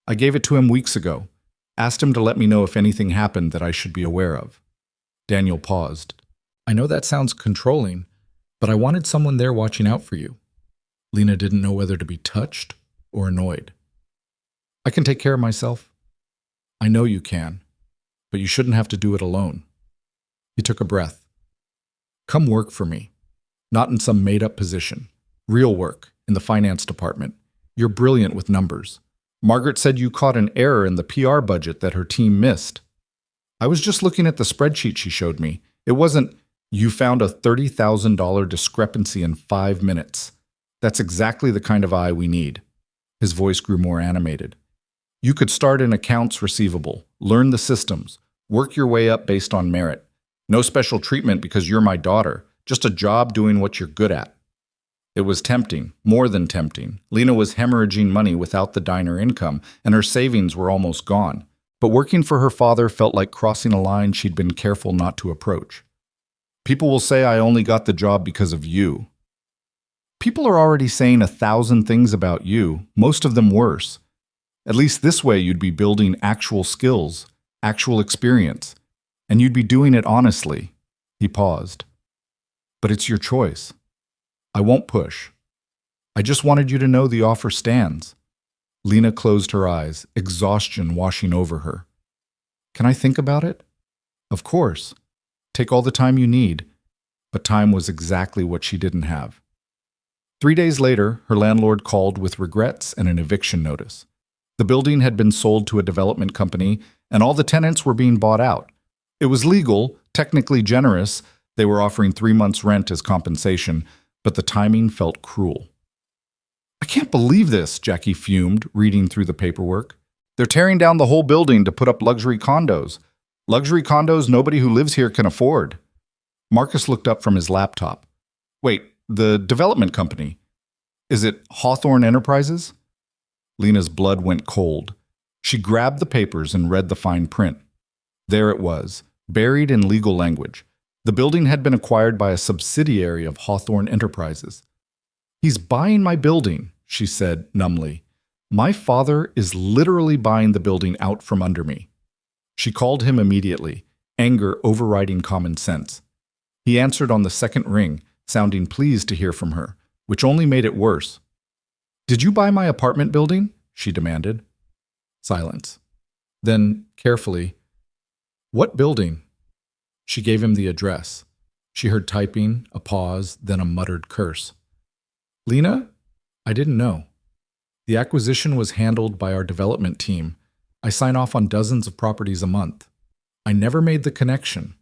"I gave it to him weeks ago. Asked him to let me know if anything happened that I should be aware of." Daniel paused. "I know that sounds controlling, but I wanted someone there watching out for you." Lena didn't know whether to be touched or annoyed. "I can take care of myself." "I know you can, but you shouldn't have to do it alone." He took a breath. "Come work for me. Not in some made-up position. Real work, in the finance department. You're brilliant with numbers. Margaret said you caught an error in the PR budget that her team missed." "I was just looking at the spreadsheet she showed me. It wasn't, 'You found a $30,000 discrepancy in 5 minutes.' That's exactly the kind of eye we need." His voice grew more animated. "You could start in accounts receivable, learn the systems, work your way up based on merit. No special treatment because you're my daughter, just a job doing what you're good at." It was tempting, more than tempting. Lena was hemorrhaging money without the diner income, and her savings were almost gone. But working for her father felt like crossing a line she'd been careful not to approach. "People will say I only got the job because of you." "People are already saying 1,000 things about you, most of them worse. At least this way you'd be building actual skills, actual experience, and you'd be doing it honestly." He paused. "But it's your choice. I won't push. I just wanted you to know the offer stands." Lena closed her eyes, exhaustion washing over her. "Can I think about it?" "Of course. Take all the time you need." But time was exactly what she didn't have. 3 days later, her landlord called with regrets and an eviction notice. The building had been sold to a development company, and all the tenants were being bought out. It was legal, technically generous, They were offering 3 months' rent as compensation, but the timing felt cruel. I can't believe this, Jackie fumed, reading through the paperwork. They're tearing down the whole building to put up luxury condos. Luxury condos nobody who lives here can afford. Marcus looked up from his laptop. Wait, the development company. Is it Hawthorne Enterprises? Lena's blood went cold. She grabbed the papers and read the fine print. There it was, buried in legal language. The building had been acquired by a subsidiary of Hawthorne Enterprises. He's buying my building, she said numbly. My father is literally buying the building out from under me. She called him immediately, anger overriding common sense. He answered on the second ring, sounding pleased to hear from her, which only made it worse. Did you buy my apartment building? She demanded. Silence. Then, carefully, what building? She gave him the address. She heard typing, a pause, then a muttered curse. Lena? I didn't know. The acquisition was handled by our development team. I sign off on dozens of properties a month. I never made the connection.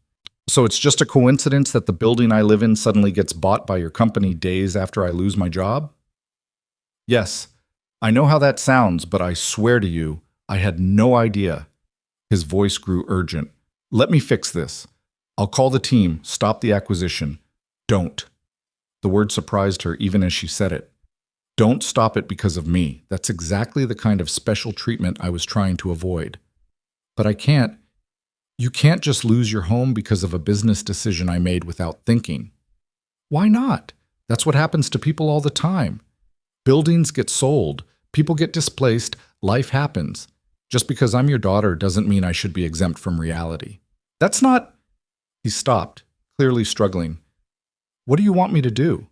So it's just a coincidence that the building I live in suddenly gets bought by your company days after I lose my job? Yes, I know how that sounds, but I swear to you, I had no idea. His voice grew urgent. Let me fix this. I'll call the team, stop the acquisition. Don't. The word surprised her even as she said it. Don't stop it because of me. That's exactly the kind of special treatment I was trying to avoid. But I can't. You can't just lose your home because of a business decision I made without thinking. Why not? That's what happens to people all the time. Buildings get sold, people get displaced, life happens. Just because I'm your daughter doesn't mean I should be exempt from reality. That's not... He stopped, clearly struggling. What do you want me to do?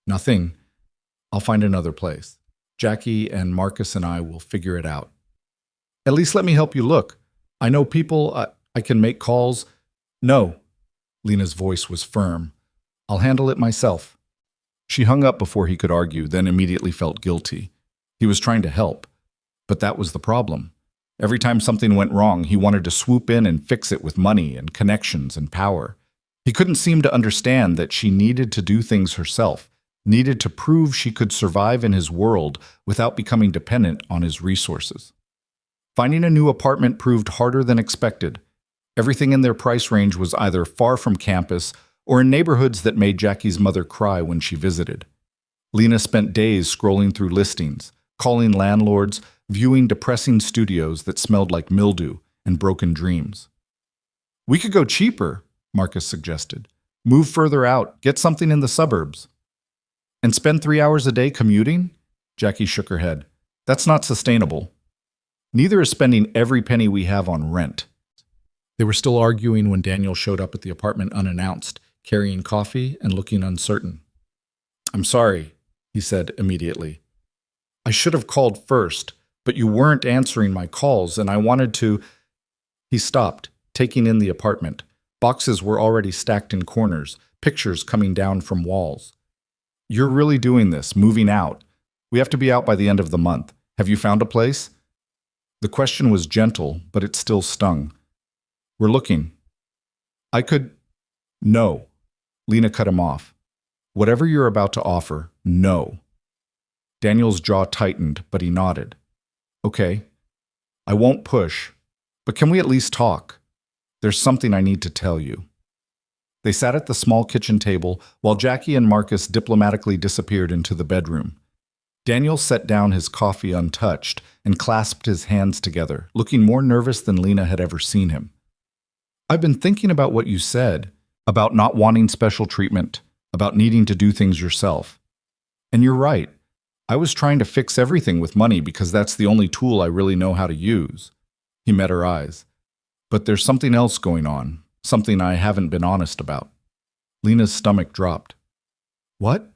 Nothing. I'll find another place. Jackie and Marcus and I will figure it out. At least let me help you look. I know people, I can make calls. No. Lena's voice was firm. I'll handle it myself. She hung up before he could argue, then immediately felt guilty. He was trying to help, but that was the problem. Every time something went wrong, he wanted to swoop in and fix it with money and connections and power. He couldn't seem to understand that she needed to do things herself, needed to prove she could survive in his world without becoming dependent on his resources. Finding a new apartment proved harder than expected. Everything in their price range was either far from campus or in neighborhoods that made Jackie's mother cry when she visited. Lena spent days scrolling through listings, calling landlords, viewing depressing studios that smelled like mildew and broken dreams. We could go cheaper, Marcus suggested. Move further out, get something in the suburbs. And spend 3 hours a day commuting? Jackie shook her head. That's not sustainable. Neither is spending every penny we have on rent. They were still arguing when Daniel showed up at the apartment unannounced, carrying coffee and looking uncertain. I'm sorry, he said immediately. I should have called first, but you weren't answering my calls, and I wanted to... He stopped, taking in the apartment. Boxes were already stacked in corners, pictures coming down from walls. You're really doing this, moving out. We have to be out by the end of the month. Have you found a place? The question was gentle, but it still stung. We're looking. I could... No. Lena cut him off. Whatever you're about to offer, no. Daniel's jaw tightened, but he nodded. Okay. I won't push, but can we at least talk? There's something I need to tell you. They sat at the small kitchen table while Jackie and Marcus diplomatically disappeared into the bedroom. Daniel set down his coffee untouched and clasped his hands together, looking more nervous than Lena had ever seen him. I've been thinking about what you said, about not wanting special treatment, about needing to do things yourself. And you're right. I was trying to fix everything with money because that's the only tool I really know how to use. He met her eyes. But there's something else going on, something I haven't been honest about. Lena's stomach dropped. What?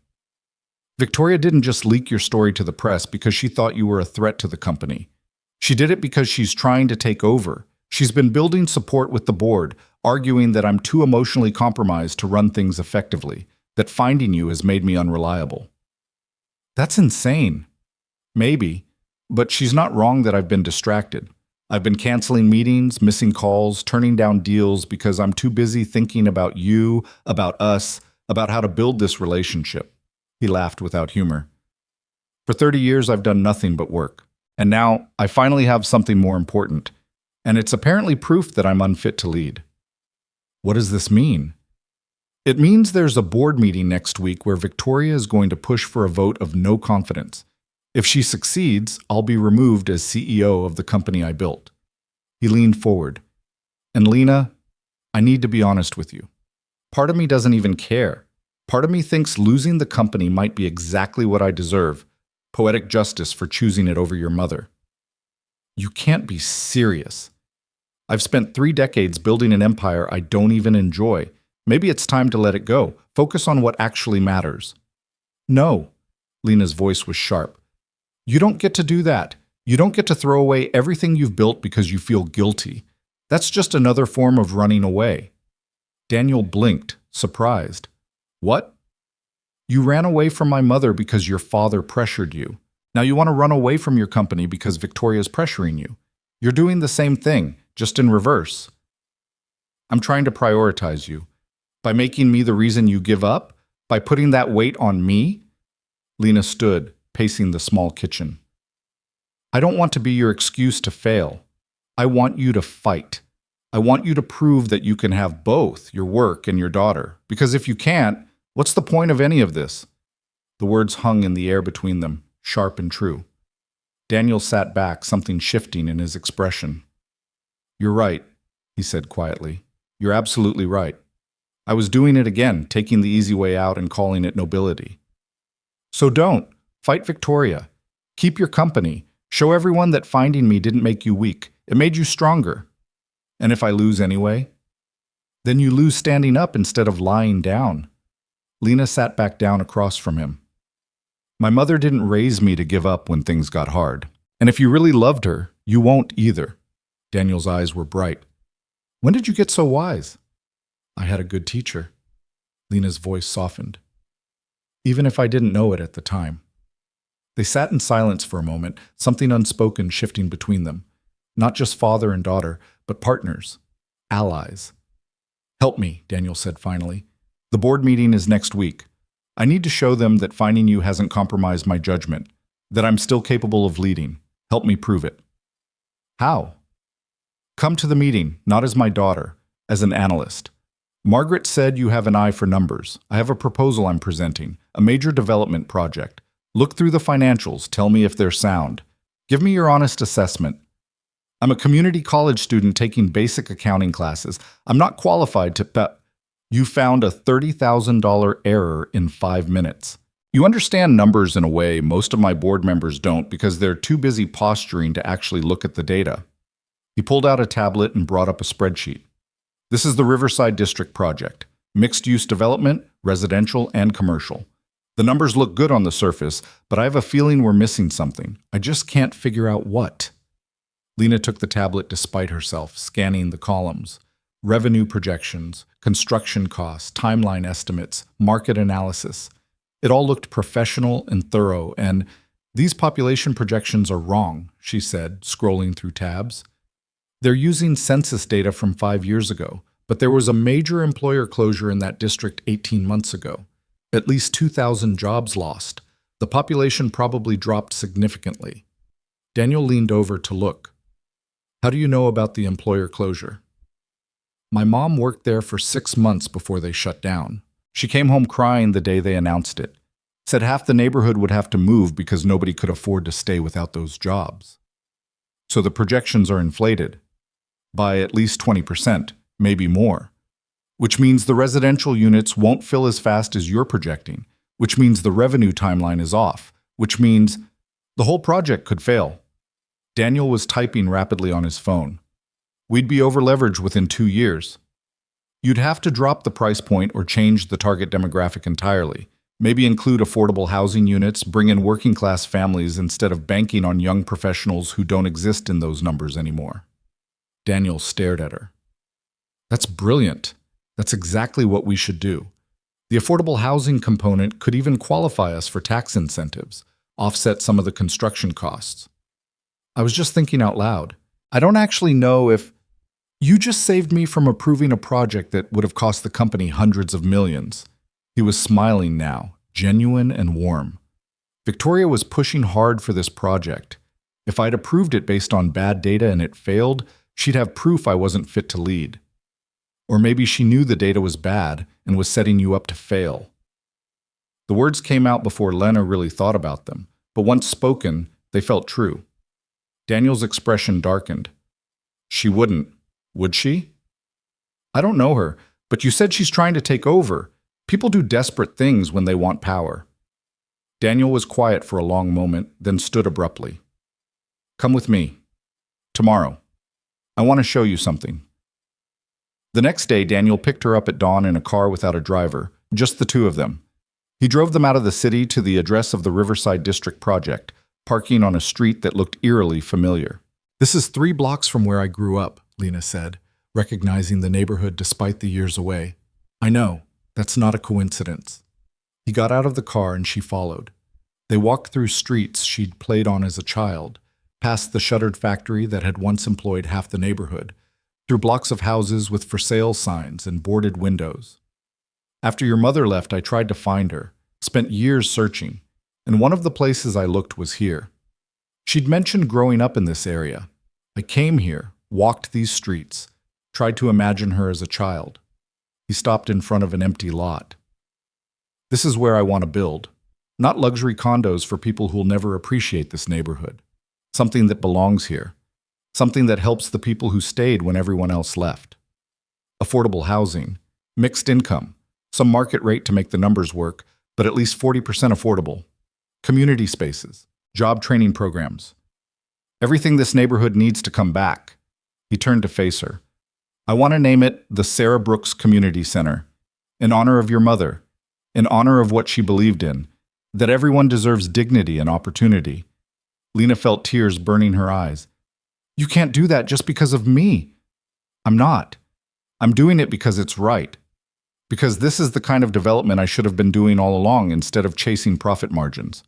Victoria didn't just leak your story to the press because she thought you were a threat to the company. She did it because she's trying to take over. She's been building support with the board, arguing that I'm too emotionally compromised to run things effectively, that finding you has made me unreliable. That's insane. Maybe, but she's not wrong that I've been distracted. I've been canceling meetings, missing calls, turning down deals because I'm too busy thinking about you, about us, about how to build this relationship." He laughed without humor. "For 30 years, I've done nothing but work. And now I finally have something more important. And it's apparently proof that I'm unfit to lead." "What does this mean?" "It means there's a board meeting next week where Victoria is going to push for a vote of no confidence. If she succeeds, I'll be removed as CEO of the company I built." He leaned forward. "And Lena, I need to be honest with you. Part of me doesn't even care. Part of me thinks losing the company might be exactly what I deserve, poetic justice for choosing it over your mother." "You can't be serious. I've spent 3 decades building an empire I don't even enjoy. Maybe it's time to let it go. Focus on what actually matters." "No." Lena's voice was sharp. "You don't get to do that. You don't get to throw away everything you've built because you feel guilty. That's just another form of running away." Daniel blinked, surprised. "What?" "You ran away from my mother because your father pressured you. Now you want to run away from your company because Victoria's pressuring you. You're doing the same thing, just in reverse." "I'm trying to prioritize you. By making me the reason you give up? By putting that weight on me?" Lena stood, pacing the small kitchen. "I don't want to be your excuse to fail. I want you to fight. I want you to prove that you can have both, your work and your daughter. Because if you can't, what's the point of any of this?" The words hung in the air between them, sharp and true. Daniel sat back, something shifting in his expression. "You're right," he said quietly. "You're absolutely right. I was doing it again, taking the easy way out and calling it nobility. So don't. Fight Victoria. Keep your company. Show everyone that finding me didn't make you weak. It made you stronger. And if I lose anyway? Then you lose standing up instead of lying down." Lena sat back down across from him. "My mother didn't raise me to give up when things got hard. And if you really loved her, you won't either." Daniel's eyes were bright. "When did you get so wise?" "I had a good teacher." Lena's voice softened. "Even if I didn't know it at the time." They sat in silence for a moment, something unspoken shifting between them. Not just father and daughter, but partners, allies. "Help me," Daniel said finally. "The board meeting is next week. I need to show them that finding you hasn't compromised my judgment, that I'm still capable of leading. Help me prove it." "How?" "Come to the meeting, not as my daughter, as an analyst. Margaret said you have an eye for numbers. I have a proposal I'm presenting, a major development project. Look through the financials, tell me if they're sound. Give me your honest assessment. I'm a community college student taking basic accounting classes. I'm not qualified to... You found a $30,000 error in 5 minutes. You understand numbers in a way most of my board members don't because they're too busy posturing to actually look at the data." He pulled out a tablet and brought up a spreadsheet. "This is the Riverside District project. Mixed-use development, residential and commercial. The numbers look good on the surface, but I have a feeling we're missing something. I just can't figure out what." Lena took the tablet despite herself, scanning the columns. Revenue projections, construction costs, timeline estimates, market analysis. It all looked professional and thorough, and "These population projections are wrong," she said, scrolling through tabs. "They're using census data from 5 years ago, but there was a major employer closure in that district 18 months ago. At least 2,000 jobs lost. The population probably dropped significantly." Daniel leaned over to look. "How do you know about the employer closure?" "My mom worked there for 6 months before they shut down. She came home crying the day they announced it. Said half the neighborhood would have to move because nobody could afford to stay without those jobs." "So the projections are inflated by at least 20%, maybe more. Which means the residential units won't fill as fast as you're projecting, which means the revenue timeline is off, which means the whole project could fail." Daniel was typing rapidly on his phone. "We'd be over-leveraged within 2 years. You'd have to drop the price point or change the target demographic entirely. Maybe include affordable housing units, bring in working-class families instead of banking on young professionals who don't exist in those numbers anymore." Daniel stared at her. "That's brilliant. That's exactly what we should do. The affordable housing component could even qualify us for tax incentives, offset some of the construction costs." "I was just thinking out loud. I don't actually know if you just saved me from approving a project that would have cost the company hundreds of millions. He was smiling now, genuine and warm. Victoria was pushing hard for this project. If I'd approved it based on bad data and it failed, she'd have proof I wasn't fit to lead. Or maybe she knew the data was bad and was setting you up to fail. The words came out before Lena really thought about them, but once spoken, they felt true. Daniel's expression darkened. She wouldn't, would she? I don't know her, but you said she's trying to take over. People do desperate things when they want power. Daniel was quiet for a long moment, then stood abruptly. Come with me. Tomorrow. I want to show you something. The next day, Daniel picked her up at dawn in a car without a driver, just the two of them. He drove them out of the city to the address of the Riverside District project, parking on a street that looked eerily familiar. This is 3 blocks from where I grew up, Lena said, recognizing the neighborhood despite the years away. I know, that's not a coincidence. He got out of the car and she followed. They walked through streets she'd played on as a child, past the shuttered factory that had once employed half the neighborhood, through blocks of houses with for sale signs and boarded windows. After your mother left, I tried to find her, spent years searching, and one of the places I looked was here. She'd mentioned growing up in this area. I came here, walked these streets, tried to imagine her as a child. He stopped in front of an empty lot. This is where I want to build. Not luxury condos for people who'll never appreciate this neighborhood. Something that belongs here. Something that helps the people who stayed when everyone else left. Affordable housing, mixed income, some market rate to make the numbers work, but at least 40% affordable. Community spaces, job training programs. Everything this neighborhood needs to come back. He turned to face her. I want to name it the Sarah Brooks Community Center, in honor of your mother, in honor of what she believed in, that everyone deserves dignity and opportunity. Lena felt tears burning her eyes. You can't do that just because of me. I'm not. I'm doing it because it's right. Because this is the kind of development I should have been doing all along instead of chasing profit margins.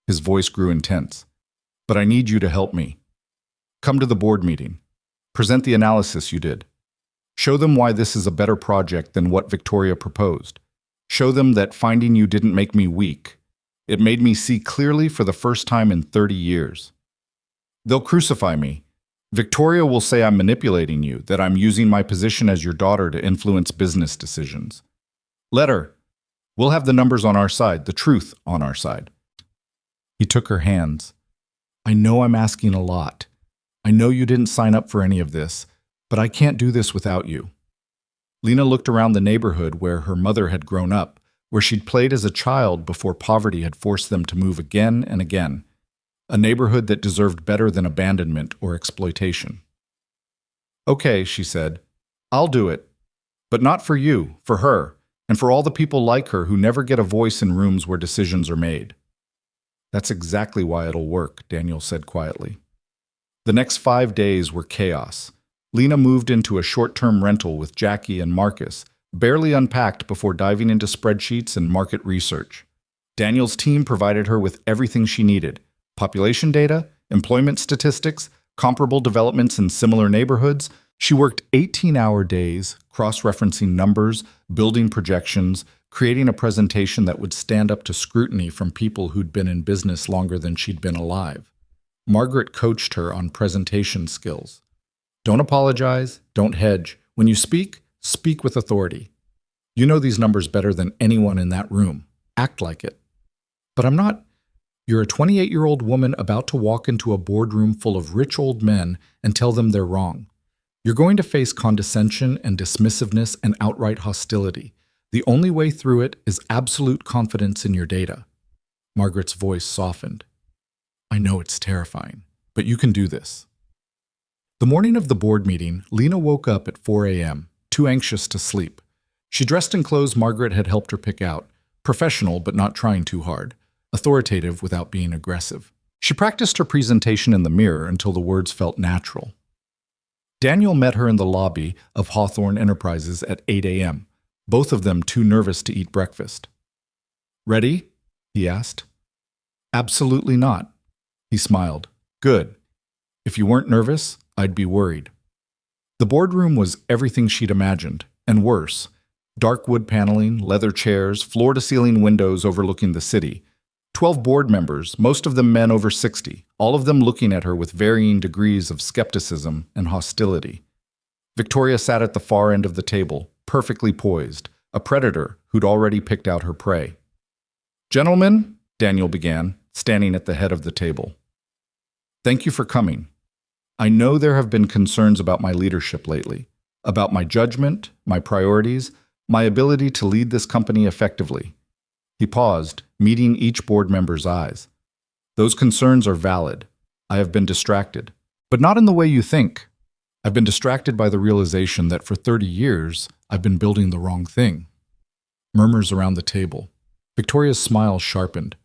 His voice grew intense. But I need you to help me. Come to the board meeting. Present the analysis you did. Show them why this is a better project than what Victoria proposed. Show them that finding you didn't make me weak. It made me see clearly for the first time in 30 years. They'll crucify me. Victoria will say I'm manipulating you, that I'm using my position as your daughter to influence business decisions. Let her. We'll have the numbers on our side, the truth on our side. He took her hands. I know I'm asking a lot. I know you didn't sign up for any of this, but I can't do this without you. Lena looked around the neighborhood where her mother had grown up, where she'd played as a child before poverty had forced them to move again and again. A neighborhood that deserved better than abandonment or exploitation. Okay, she said, I'll do it. But not for you, for her, and for all the people like her who never get a voice in rooms where decisions are made. That's exactly why it'll work, Daniel said quietly. The next 5 days were chaos. Lena moved into a short-term rental with Jackie and Marcus, barely unpacked before diving into spreadsheets and market research. Daniel's team provided her with everything she needed: population data, employment statistics, comparable developments in similar neighborhoods. She worked 18-hour days, cross-referencing numbers, building projections, creating a presentation that would stand up to scrutiny from people who'd been in business longer than she'd been alive. Margaret coached her on presentation skills. Don't apologize, don't hedge. When you speak, speak with authority. You know these numbers better than anyone in that room. Act like it. But I'm not. You're a 28-year-old woman about to walk into a boardroom full of rich old men and tell them they're wrong. You're going to face condescension and dismissiveness and outright hostility. The only way through it is absolute confidence in your data. Margaret's voice softened. I know it's terrifying, but you can do this. The morning of the board meeting, Lena woke up at 4 a.m., too anxious to sleep. She dressed in clothes Margaret had helped her pick out, professional but not trying too hard, authoritative without being aggressive. She practiced her presentation in the mirror until the words felt natural. Daniel met her in the lobby of Hawthorne Enterprises at 8 a.m., both of them too nervous to eat breakfast. Ready? He asked. Absolutely not. He smiled. Good. If you weren't nervous, I'd be worried. The boardroom was everything she'd imagined, and worse. Dark wood paneling, leather chairs, floor-to-ceiling windows overlooking the city. 12 board members, most of them men over 60, all of them looking at her with varying degrees of skepticism and hostility. Victoria sat at the far end of the table, perfectly poised, a predator who'd already picked out her prey. "Gentlemen," Daniel began, standing at the head of the table. "Thank you for coming. I know there have been concerns about my leadership lately, about my judgment, my priorities, my ability to lead this company effectively." He paused, meeting each board member's eyes. "Those concerns are valid. I have been distracted, but not in the way you think. I've been distracted by the realization that for 30 years, I've been building the wrong thing." Murmurs around the table. Victoria's smile sharpened.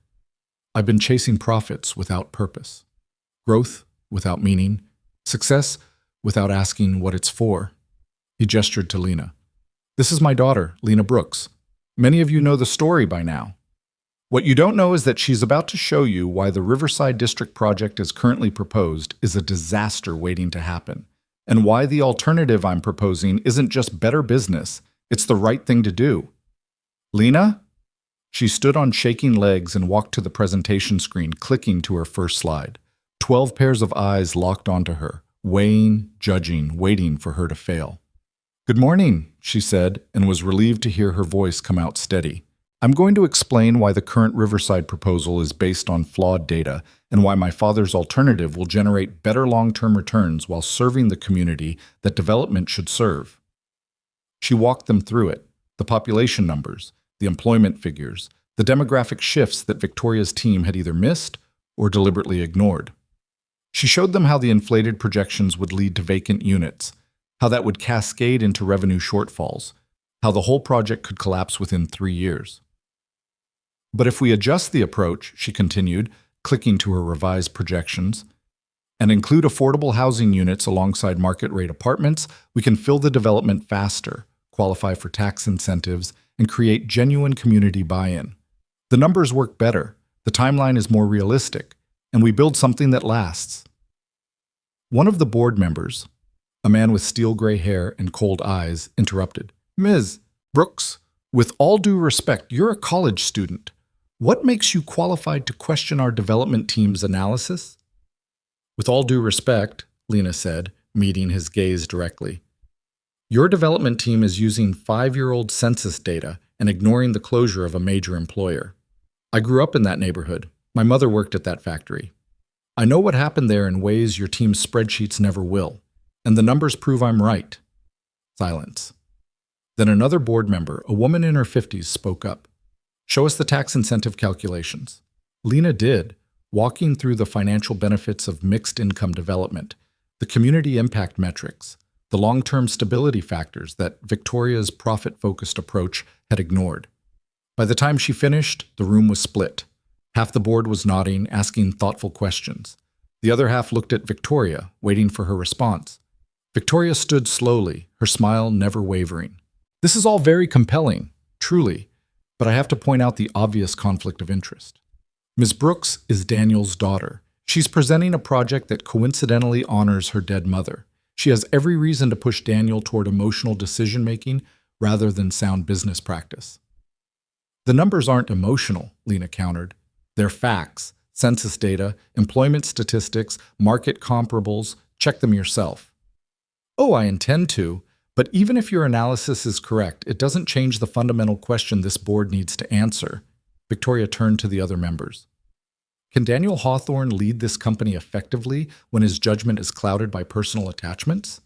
"I've been chasing profits without purpose, growth without meaning, success without asking what it's for." He gestured to Lena. "This is my daughter, Lena Brooks. Many of you know the story by now. What you don't know is that she's about to show you why the Riverside District project as currently proposed is a disaster waiting to happen, and why the alternative I'm proposing isn't just better business, it's the right thing to do. Lena?" She stood on shaking legs and walked to the presentation screen, clicking to her first slide. 12 pairs of eyes locked onto her, weighing, judging, waiting for her to fail. "Good morning," she said, and was relieved to hear her voice come out steady. "I'm going to explain why the current Riverside proposal is based on flawed data and why my father's alternative will generate better long-term returns while serving the community that development should serve." She walked them through it, the population numbers, the employment figures, the demographic shifts that Victoria's team had either missed or deliberately ignored. She showed them how the inflated projections would lead to vacant units, how that would cascade into revenue shortfalls, how the whole project could collapse within 3 years. "But if we adjust the approach," she continued, clicking to her revised projections, "and include affordable housing units alongside market-rate apartments, we can fill the development faster, qualify for tax incentives, and create genuine community buy-in. The numbers work better, the timeline is more realistic, and we build something that lasts." One of the board members, a man with steel gray hair and cold eyes, interrupted. "Ms. Brooks, with all due respect, you're a college student. What makes you qualified to question our development team's analysis?" "With all due respect," Lena said, meeting his gaze directly, "your development team is using 5-year-old census data and ignoring the closure of a major employer. I grew up in that neighborhood. My mother worked at that factory. I know what happened there in ways your team's spreadsheets never will, and the numbers prove I'm right." Silence. Then another board member, a woman in her 50s, spoke up. "Show us the tax incentive calculations." Lena did, walking through the financial benefits of mixed income development, the community impact metrics, the long-term stability factors that Victoria's profit-focused approach had ignored. By the time she finished, the room was split. Half the board was nodding, asking thoughtful questions. The other half looked at Victoria, waiting for her response. Victoria stood slowly, her smile never wavering. "This is all very compelling, truly, but I have to point out the obvious conflict of interest. Ms. Brooks is Daniel's daughter. She's presenting a project that coincidentally honors her dead mother. She has every reason to push Daniel toward emotional decision-making rather than sound business practice." "The numbers aren't emotional," Lena countered. "They're facts, census data, employment statistics, market comparables. Check them yourself." "Oh, I intend to, but even if your analysis is correct, it doesn't change the fundamental question this board needs to answer." Victoria turned to the other members. "Can Daniel Hawthorne lead this company effectively when his judgment is clouded by personal attachments?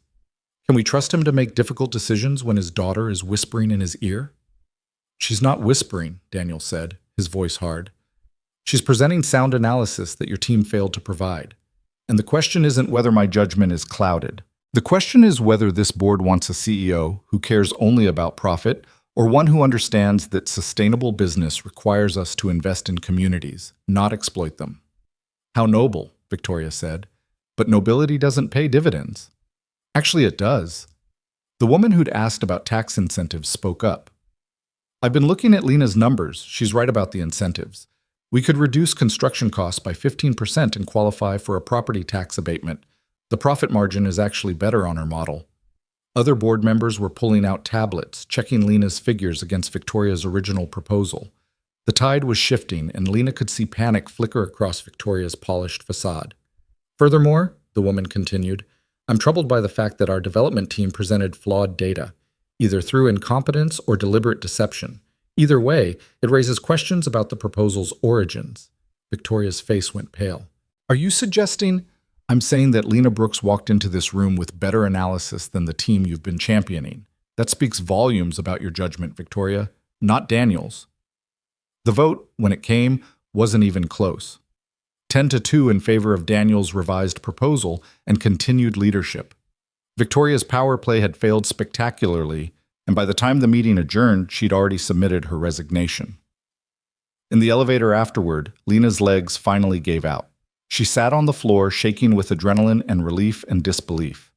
Can we trust him to make difficult decisions when his daughter is whispering in his ear?" "She's not whispering," Daniel said, his voice hard. "She's presenting sound analysis that your team failed to provide. And the question isn't whether my judgment is clouded. The question is whether this board wants a CEO who cares only about profit, or one who understands that sustainable business requires us to invest in communities, not exploit them." "How noble," Victoria said. "But nobility doesn't pay dividends." "Actually, it does." The woman who'd asked about tax incentives spoke up. "I've been looking at Lena's numbers. She's right about the incentives. We could reduce construction costs by 15% and qualify for a property tax abatement. The profit margin is actually better on our model. Other board members were pulling out tablets, checking Lena's figures against Victoria's original proposal. The tide was shifting, and Lena could see panic flicker across Victoria's polished facade. Furthermore, the woman continued, I'm troubled by the fact that our development team presented flawed data, either through incompetence or deliberate deception. Either way, it raises questions about the proposal's origins. Victoria's face went pale. Are you suggesting? I'm saying that Lena Brooks walked into this room with better analysis than the team you've been championing. That speaks volumes about your judgment, Victoria, not Daniel's. The vote, when it came, wasn't even close. 10-2 in favor of Daniel's revised proposal and continued leadership. Victoria's power play had failed spectacularly, and by the time the meeting adjourned, she'd already submitted her resignation. In the elevator afterward, Lena's legs finally gave out. She sat on the floor, shaking with adrenaline and relief and disbelief.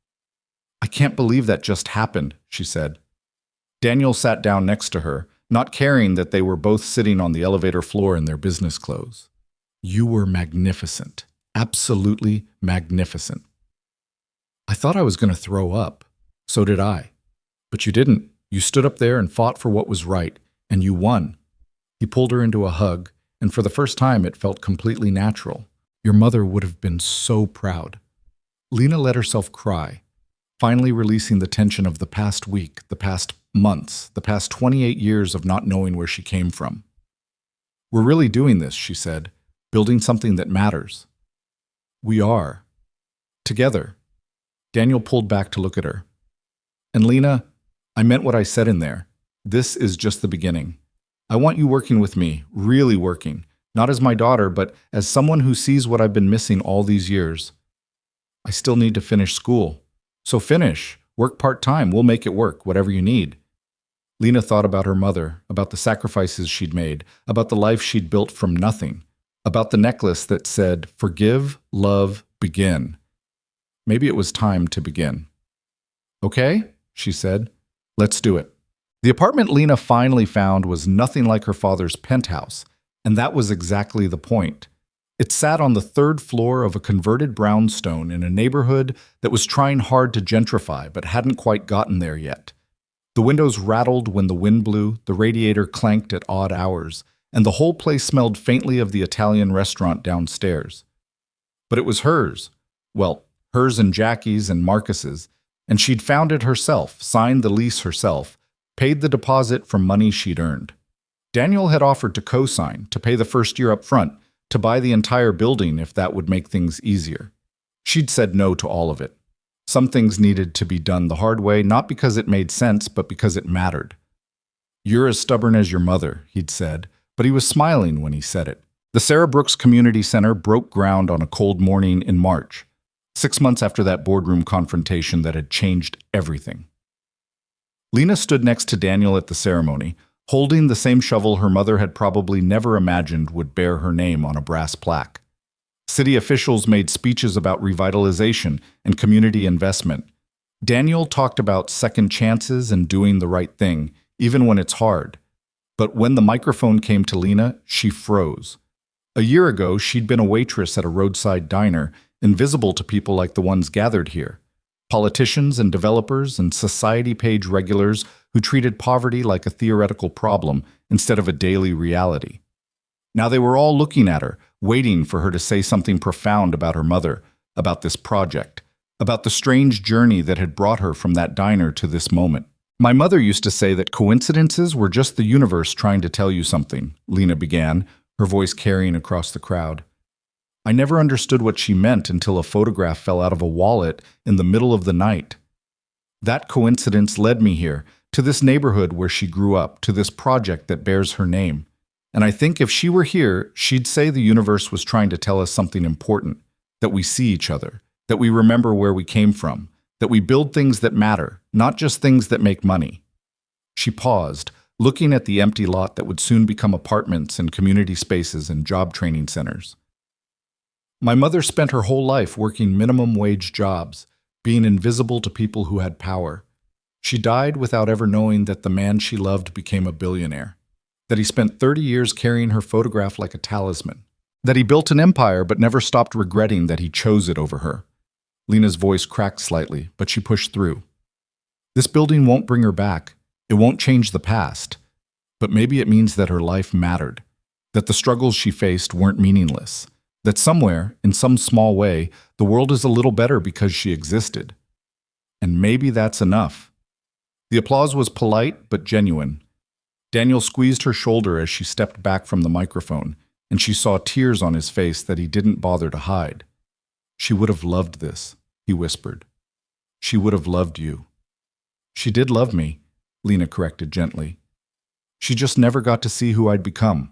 I can't believe that just happened, she said. Daniel sat down next to her, not caring that they were both sitting on the elevator floor in their business clothes. You were magnificent. Absolutely magnificent. I thought I was going to throw up. So did I. But you didn't. You stood up there and fought for what was right, and you won. He pulled her into a hug, and for the first time it felt completely natural. Your mother would have been so proud. Lena let herself cry, finally releasing the tension of the past week, the past months, the past 28 years of not knowing where she came from. We're really doing this, she said, building something that matters. We are. Together. Daniel pulled back to look at her. And Lena, I meant what I said in there. This is just the beginning. I want you working with me, really working. Not as my daughter, but as someone who sees what I've been missing all these years. I still need to finish school. So finish. Work part-time. We'll make it work, whatever you need. Lena thought about her mother, about the sacrifices she'd made, about the life she'd built from nothing, about the necklace that said, forgive, love, begin. Maybe it was time to begin. Okay, she said. Let's do it. The apartment Lena finally found was nothing like her father's penthouse, and that was exactly the point. It sat on the third floor of a converted brownstone in a neighborhood that was trying hard to gentrify but hadn't quite gotten there yet. The windows rattled when the wind blew, the radiator clanked at odd hours, and the whole place smelled faintly of the Italian restaurant downstairs. But it was hers. Well, hers and Jackie's and Marcus's, and she'd found it herself, signed the lease herself, paid the deposit from money she'd earned. Daniel had offered to co-sign, to pay the first year up front, to buy the entire building if that would make things easier. She'd said no to all of it. Some things needed to be done the hard way, not because it made sense, but because it mattered. You're as stubborn as your mother, he'd said, but he was smiling when he said it. The Sarah Brooks Community Center broke ground on a cold morning in March, 6 months after that boardroom confrontation that had changed everything. Lena stood next to Daniel at the ceremony, holding the same shovel her mother had probably never imagined would bear her name on a brass plaque. City officials made speeches about revitalization and community investment. Daniel talked about second chances and doing the right thing, even when it's hard. But when the microphone came to Lena, she froze. A year ago, she'd been a waitress at a roadside diner, invisible to people like the ones gathered here. Politicians and developers and society page regulars who treated poverty like a theoretical problem instead of a daily reality. Now they were all looking at her, waiting for her to say something profound about her mother, about this project, about the strange journey that had brought her from that diner to this moment. My mother used to say that coincidences were just the universe trying to tell you something, Lena began, her voice carrying across the crowd. I never understood what she meant until a photograph fell out of a wallet in the middle of the night. That coincidence led me here, to this neighborhood where she grew up, to this project that bears her name. And I think if she were here, she'd say the universe was trying to tell us something important, that we see each other, that we remember where we came from, that we build things that matter, not just things that make money. She paused, looking at the empty lot that would soon become apartments and community spaces and job training centers. My mother spent her whole life working minimum wage jobs, being invisible to people who had power. She died without ever knowing that the man she loved became a billionaire, that he spent 30 years carrying her photograph like a talisman, that he built an empire but never stopped regretting that he chose it over her. Lena's voice cracked slightly, but she pushed through. This building won't bring her back. It won't change the past. But maybe it means that her life mattered, that the struggles she faced weren't meaningless, that somewhere, in some small way, the world is a little better because she existed. And maybe that's enough. The applause was polite but genuine. Daniel squeezed her shoulder as she stepped back from the microphone, and she saw tears on his face that he didn't bother to hide. She would have loved this, he whispered. She would have loved you. She did love me, Lena corrected gently. She just never got to see who I'd become.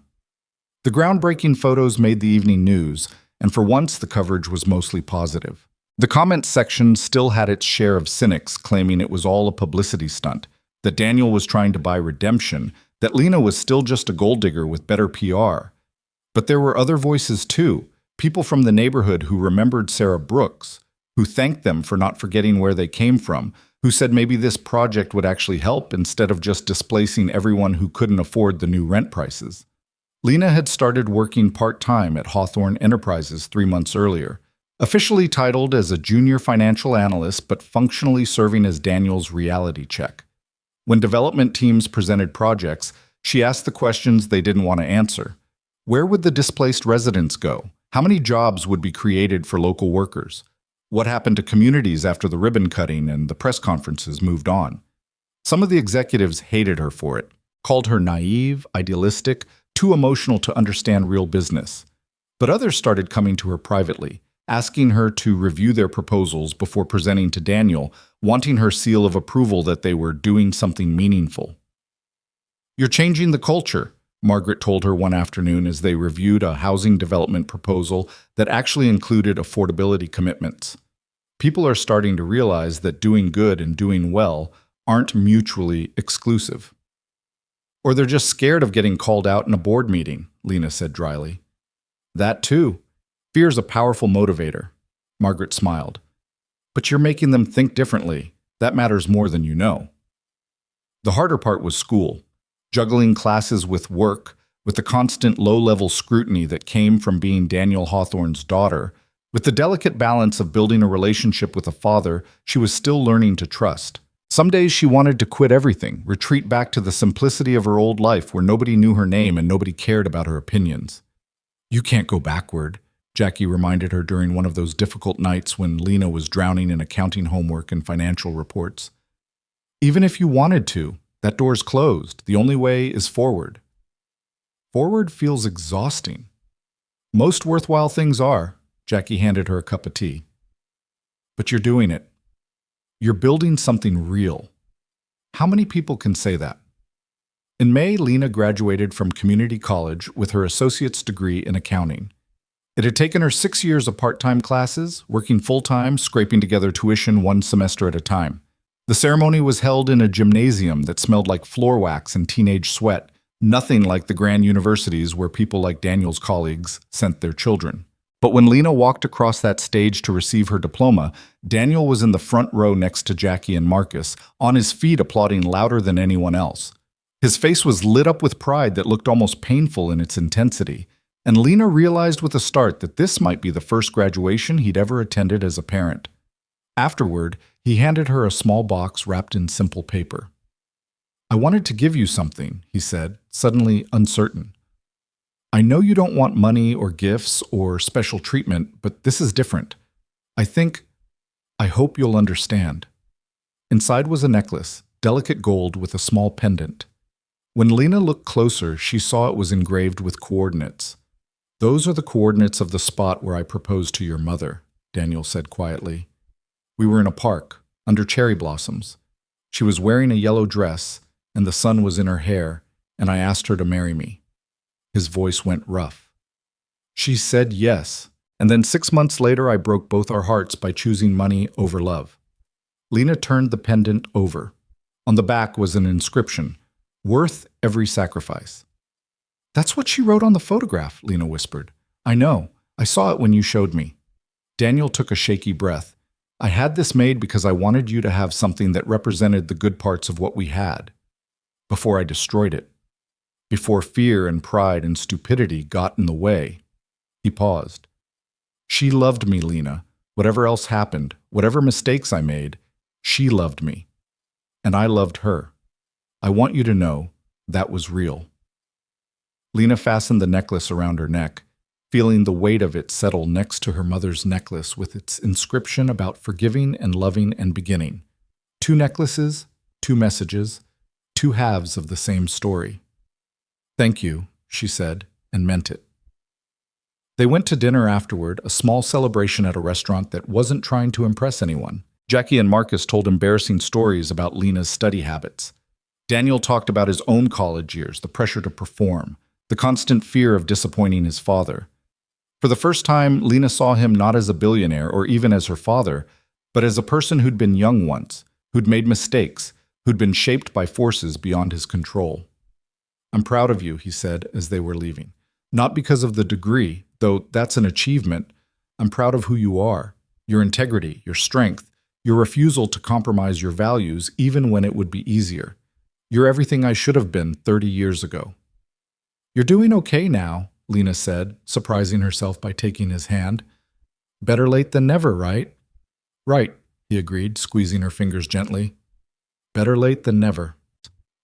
The groundbreaking photos made the evening news, and for once the coverage was mostly positive. The comments section still had its share of cynics claiming it was all a publicity stunt, that Daniel was trying to buy redemption, that Lena was still just a gold digger with better PR. But there were other voices too, people from the neighborhood who remembered Sarah Brooks, who thanked them for not forgetting where they came from, who said maybe this project would actually help instead of just displacing everyone who couldn't afford the new rent prices. Lena had started working part-time at Hawthorne Enterprises 3 months earlier, officially titled as a junior financial analyst but functionally serving as Daniel's reality check. When development teams presented projects, she asked the questions they didn't want to answer. Where would the displaced residents go? How many jobs would be created for local workers? What happened to communities after the ribbon cutting and the press conferences moved on? Some of the executives hated her for it, called her naive, idealistic, too emotional to understand real business. But others started coming to her privately, asking her to review their proposals before presenting to Daniel, wanting her seal of approval that they were doing something meaningful. "You're changing the culture," Margaret told her one afternoon as they reviewed a housing development proposal that actually included affordability commitments. People are starting to realize that doing good and doing well aren't mutually exclusive. Or they're just scared of getting called out in a board meeting, Lena said dryly. That too. Fear's a powerful motivator. Margaret smiled. But you're making them think differently. That matters more than you know. The harder part was school. Juggling classes with work, with the constant low-level scrutiny that came from being Daniel Hawthorne's daughter, with the delicate balance of building a relationship with a father she was still learning to trust. Some days she wanted to quit everything, retreat back to the simplicity of her old life where nobody knew her name and nobody cared about her opinions. "You can't go backward," Jackie reminded her during one of those difficult nights when Lena was drowning in accounting homework and financial reports. "Even if you wanted to, that door's closed. The only way is forward." Forward feels exhausting. Most worthwhile things are. Jackie handed her a cup of tea. But you're doing it. You're building something real. How many people can say that? In May, Lena graduated from community college with her associate's degree in accounting. It had taken her 6 years of part-time classes, working full-time, scraping together tuition one semester at a time. The ceremony was held in a gymnasium that smelled like floor wax and teenage sweat, nothing like the grand universities where people like Daniel's colleagues sent their children. But when Lena walked across that stage to receive her diploma, Daniel was in the front row next to Jackie and Marcus, on his feet applauding louder than anyone else. His face was lit up with pride that looked almost painful in its intensity, and Lena realized with a start that this might be the first graduation he'd ever attended as a parent. Afterward, he handed her a small box wrapped in simple paper. "I wanted to give you something," he said, suddenly uncertain. "I know you don't want money or gifts or special treatment, but this is different. I hope you'll understand." Inside was a necklace, delicate gold with a small pendant. When Lena looked closer, she saw it was engraved with coordinates. "Those are the coordinates of the spot where I proposed to your mother," Daniel said quietly. "We were in a park, under cherry blossoms. She was wearing a yellow dress, and the sun was in her hair, and I asked her to marry me." His voice went rough. "She said yes, and then 6 months later I broke both our hearts by choosing money over love." Lena turned the pendant over. On the back was an inscription, "Worth every sacrifice." "That's what she wrote on the photograph," Lena whispered. "I know. I saw it when you showed me." Daniel took a shaky breath. "I had this made because I wanted you to have something that represented the good parts of what we had. Before I destroyed it. Before fear and pride and stupidity got in the way." He paused. "She loved me, Lena. Whatever else happened, whatever mistakes I made, she loved me. And I loved her. I want you to know that was real. Lena fastened the necklace around her neck, feeling the weight of it settle next to her mother's necklace with its inscription about forgiving and loving and beginning. 2 necklaces, 2 messages, 2 halves of the same story. Thank you, she said, and meant it. They went to dinner afterward, a small celebration at a restaurant that wasn't trying to impress anyone. Jackie and Marcus told embarrassing stories about Lena's study habits. Daniel talked about his own college years, the pressure to perform, the constant fear of disappointing his father. For the first time, Lena saw him not as a billionaire or even as her father, but as a person who'd been young once, who'd made mistakes, who'd been shaped by forces beyond his control. I'm proud of you, he said as they were leaving. Not because of the degree, though that's an achievement. I'm proud of who you are, your integrity, your strength, your refusal to compromise your values even when it would be easier. You're everything I should have been 30 years ago. You're doing okay now, Lena said, surprising herself by taking his hand. Better late than never, right? Right, he agreed, squeezing her fingers gently. Better late than never.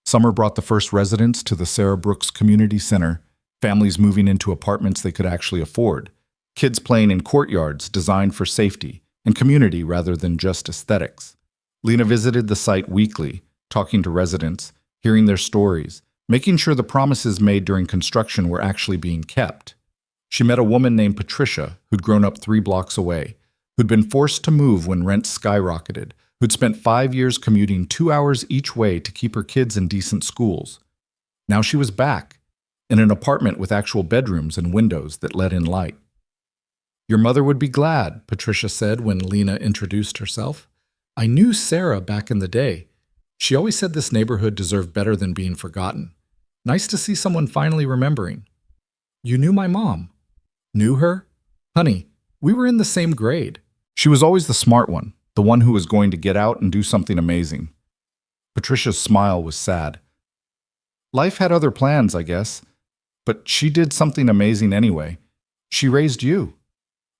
Summer brought the first residents to the Sarah Brooks Community Center, families moving into apartments they could actually afford, kids playing in courtyards designed for safety and community rather than just aesthetics. Lena visited the site weekly, talking to residents, hearing their stories, making sure the promises made during construction were actually being kept. She met a woman named Patricia who'd grown up 3 blocks away, who'd been forced to move when rents skyrocketed, who'd spent 5 years commuting 2 hours each way to keep her kids in decent schools. Now she was back, in an apartment with actual bedrooms and windows that let in light. Your mother would be glad, Patricia said when Lena introduced herself. I knew Sarah back in the day. She always said this neighborhood deserved better than being forgotten. Nice to see someone finally remembering. You knew my mom. Knew her? Honey, we were in the same grade. She was always the smart one, the one who was going to get out and do something amazing. Patricia's smile was sad. Life had other plans, I guess. But she did something amazing anyway. She raised you.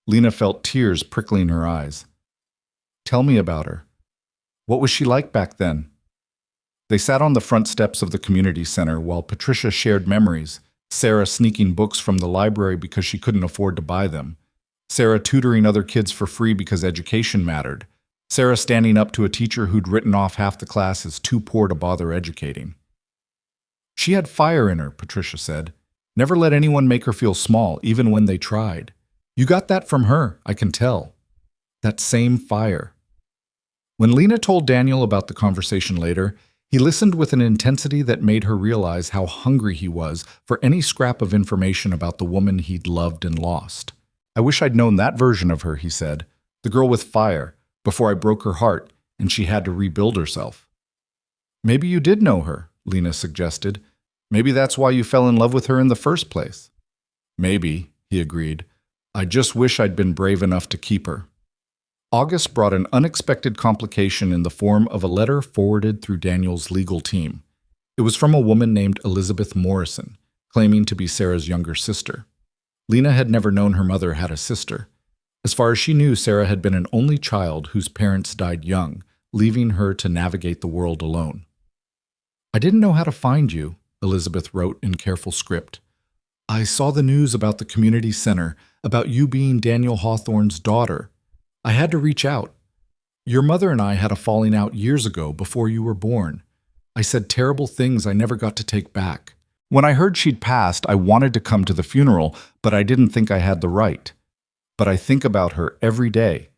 Lena felt tears prickling her eyes. Tell me about her. What was she like back then? They sat on the front steps of the community center while Patricia shared memories, Sarah sneaking books from the library because she couldn't afford to buy them, Sarah tutoring other kids for free because education mattered, Sarah standing up to a teacher who'd written off half the class as too poor to bother educating. She had fire in her, Patricia said. Never let anyone make her feel small, even when they tried. You got that from her, I can tell. That same fire. When Lena told Daniel about the conversation later, he listened with an intensity that made her realize how hungry he was for any scrap of information about the woman he'd loved and lost. I wish I'd known that version of her, he said. The girl with fire, before I broke her heart and she had to rebuild herself. Maybe you did know her, Lena suggested. Maybe that's why you fell in love with her in the first place. Maybe, he agreed. I just wish I'd been brave enough to keep her. August brought an unexpected complication in the form of a letter forwarded through Daniel's legal team. It was from a woman named Elizabeth Morrison, claiming to be Sarah's younger sister. Lena had never known her mother had a sister. As far as she knew, Sarah had been an only child whose parents died young, leaving her to navigate the world alone. I didn't know how to find you, Elizabeth wrote in careful script. I saw the news about the community center, about you being Daniel Hawthorne's daughter. I had to reach out. Your mother and I had a falling out years ago before you were born. I said terrible things I never got to take back. When I heard she'd passed, I wanted to come to the funeral, but I didn't think I had the right. But I think about her every day.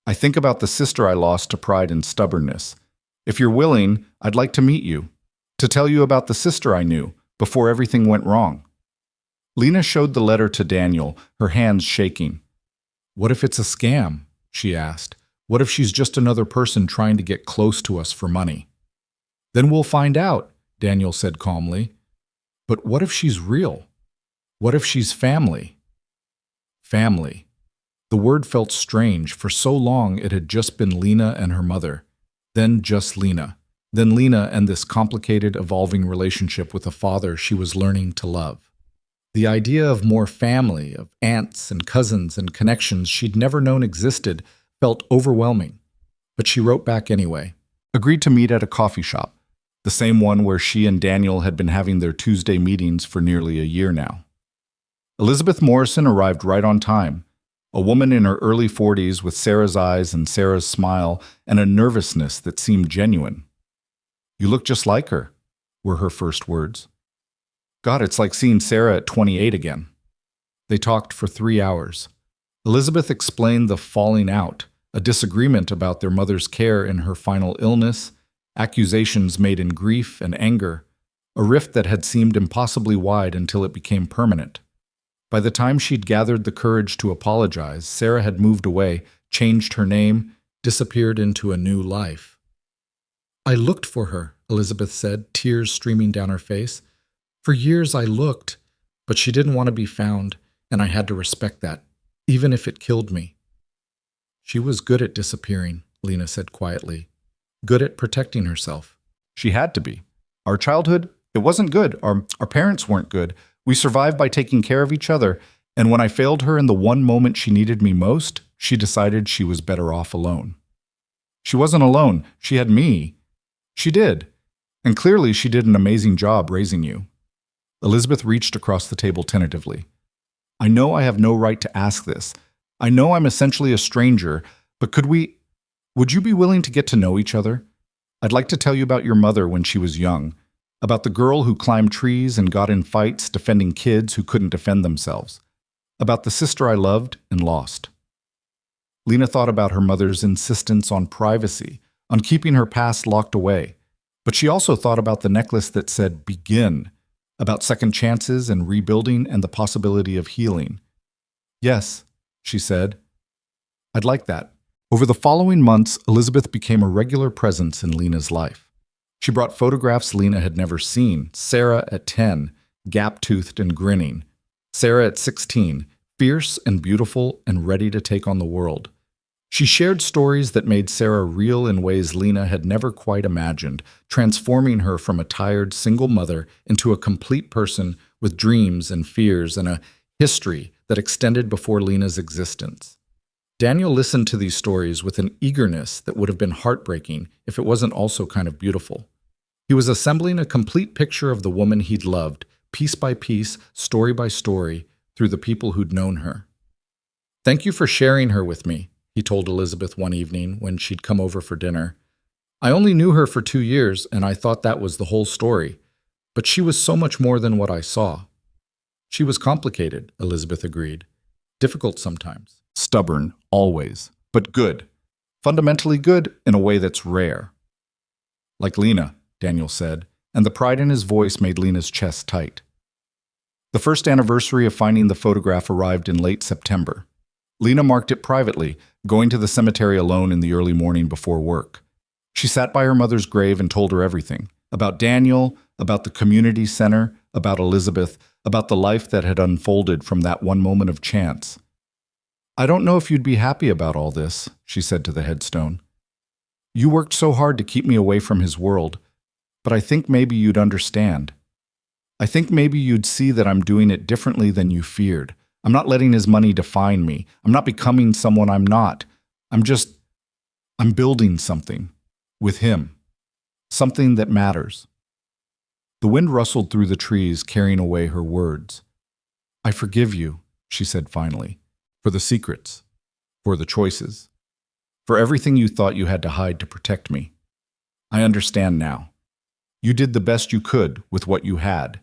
I think about the sister I lost to pride and stubbornness. If you're willing, I'd like to meet you, to tell you about the sister I knew before everything went wrong. Lena showed the letter to Daniel, her hands shaking. What if it's a scam? She asked. What if she's just another person trying to get close to us for money? Then we'll find out, Daniel said calmly. But what if she's real? What if she's family? Family. The word felt strange. For so long it had just been Lena and her mother. Then just Lena. Then Lena and this complicated, evolving relationship with a father she was learning to love. The idea of more family, of aunts and cousins and connections she'd never known existed, felt overwhelming. But she wrote back anyway, agreed to meet at a coffee shop, the same one where she and Daniel had been having their Tuesday meetings for nearly a year now. Elizabeth Morrison arrived right on time, a woman in her early 40s with Sarah's eyes and Sarah's smile and a nervousness that seemed genuine. "You look just like her," were her first words. "God, it's like seeing Sarah at 28 again." They talked for 3 hours. Elizabeth explained the falling out, a disagreement about their mother's care in her final illness, accusations made in grief and anger, a rift that had seemed impossibly wide until it became permanent. By the time she'd gathered the courage to apologize, Sarah had moved away, changed her name, disappeared into a new life. "I looked for her," Elizabeth said, tears streaming down her face. "For years I looked, but she didn't want to be found, and I had to respect that, even if it killed me." "She was good at disappearing," Lena said quietly. "Good at protecting herself." "She had to be. Our childhood, it wasn't good. Our parents weren't good. We survived by taking care of each other, and when I failed her in the one moment she needed me most, she decided she was better off alone." "She wasn't alone. She had me." "She did. And clearly she did an amazing job raising you." Elizabeth reached across the table tentatively. "I know I have no right to ask this. I know I'm essentially a stranger, but would you be willing to get to know each other? I'd like to tell you about your mother when she was young, about the girl who climbed trees and got in fights defending kids who couldn't defend themselves, about the sister I loved and lost." Lena thought about her mother's insistence on privacy, on keeping her past locked away, but she also thought about the necklace that said "begin," about second chances and rebuilding and the possibility of healing. "Yes," she said, "I'd like that." Over the following months, Elizabeth became a regular presence in Lena's life. She brought photographs Lena had never seen: Sarah at 10, gap-toothed and grinning; Sarah at 16, fierce and beautiful and ready to take on the world. She shared stories that made Sarah real in ways Lena had never quite imagined, transforming her from a tired single mother into a complete person with dreams and fears and a history that extended before Lena's existence. Daniel listened to these stories with an eagerness that would have been heartbreaking if it wasn't also kind of beautiful. He was assembling a complete picture of the woman he'd loved, piece by piece, story by story, through the people who'd known her. "Thank you for sharing her with me," he told Elizabeth one evening when she'd come over for dinner. "I only knew her for 2 years, and I thought that was the whole story. But she was so much more than what I saw." "She was complicated," Elizabeth agreed. "Difficult sometimes. Stubborn, always. But good. Fundamentally good in a way that's rare." "Like Lena," Daniel said, and the pride in his voice made Lena's chest tight. The first anniversary of finding the photograph arrived in late September. Lena marked it privately, going to the cemetery alone in the early morning before work. She sat by her mother's grave and told her everything: about Daniel, about the community center, about Elizabeth, about the life that had unfolded from that one moment of chance. "I don't know if you'd be happy about all this," she said to the headstone. "You worked so hard to keep me away from his world, but I think maybe you'd understand. I think maybe you'd see that I'm doing it differently than you feared. I'm not letting his money define me. I'm not becoming someone I'm not. I'm building something with him. Something that matters." The wind rustled through the trees, carrying away her words. "I forgive you," she said finally, "for the secrets, for the choices, for everything you thought you had to hide to protect me. I understand now. You did the best you could with what you had,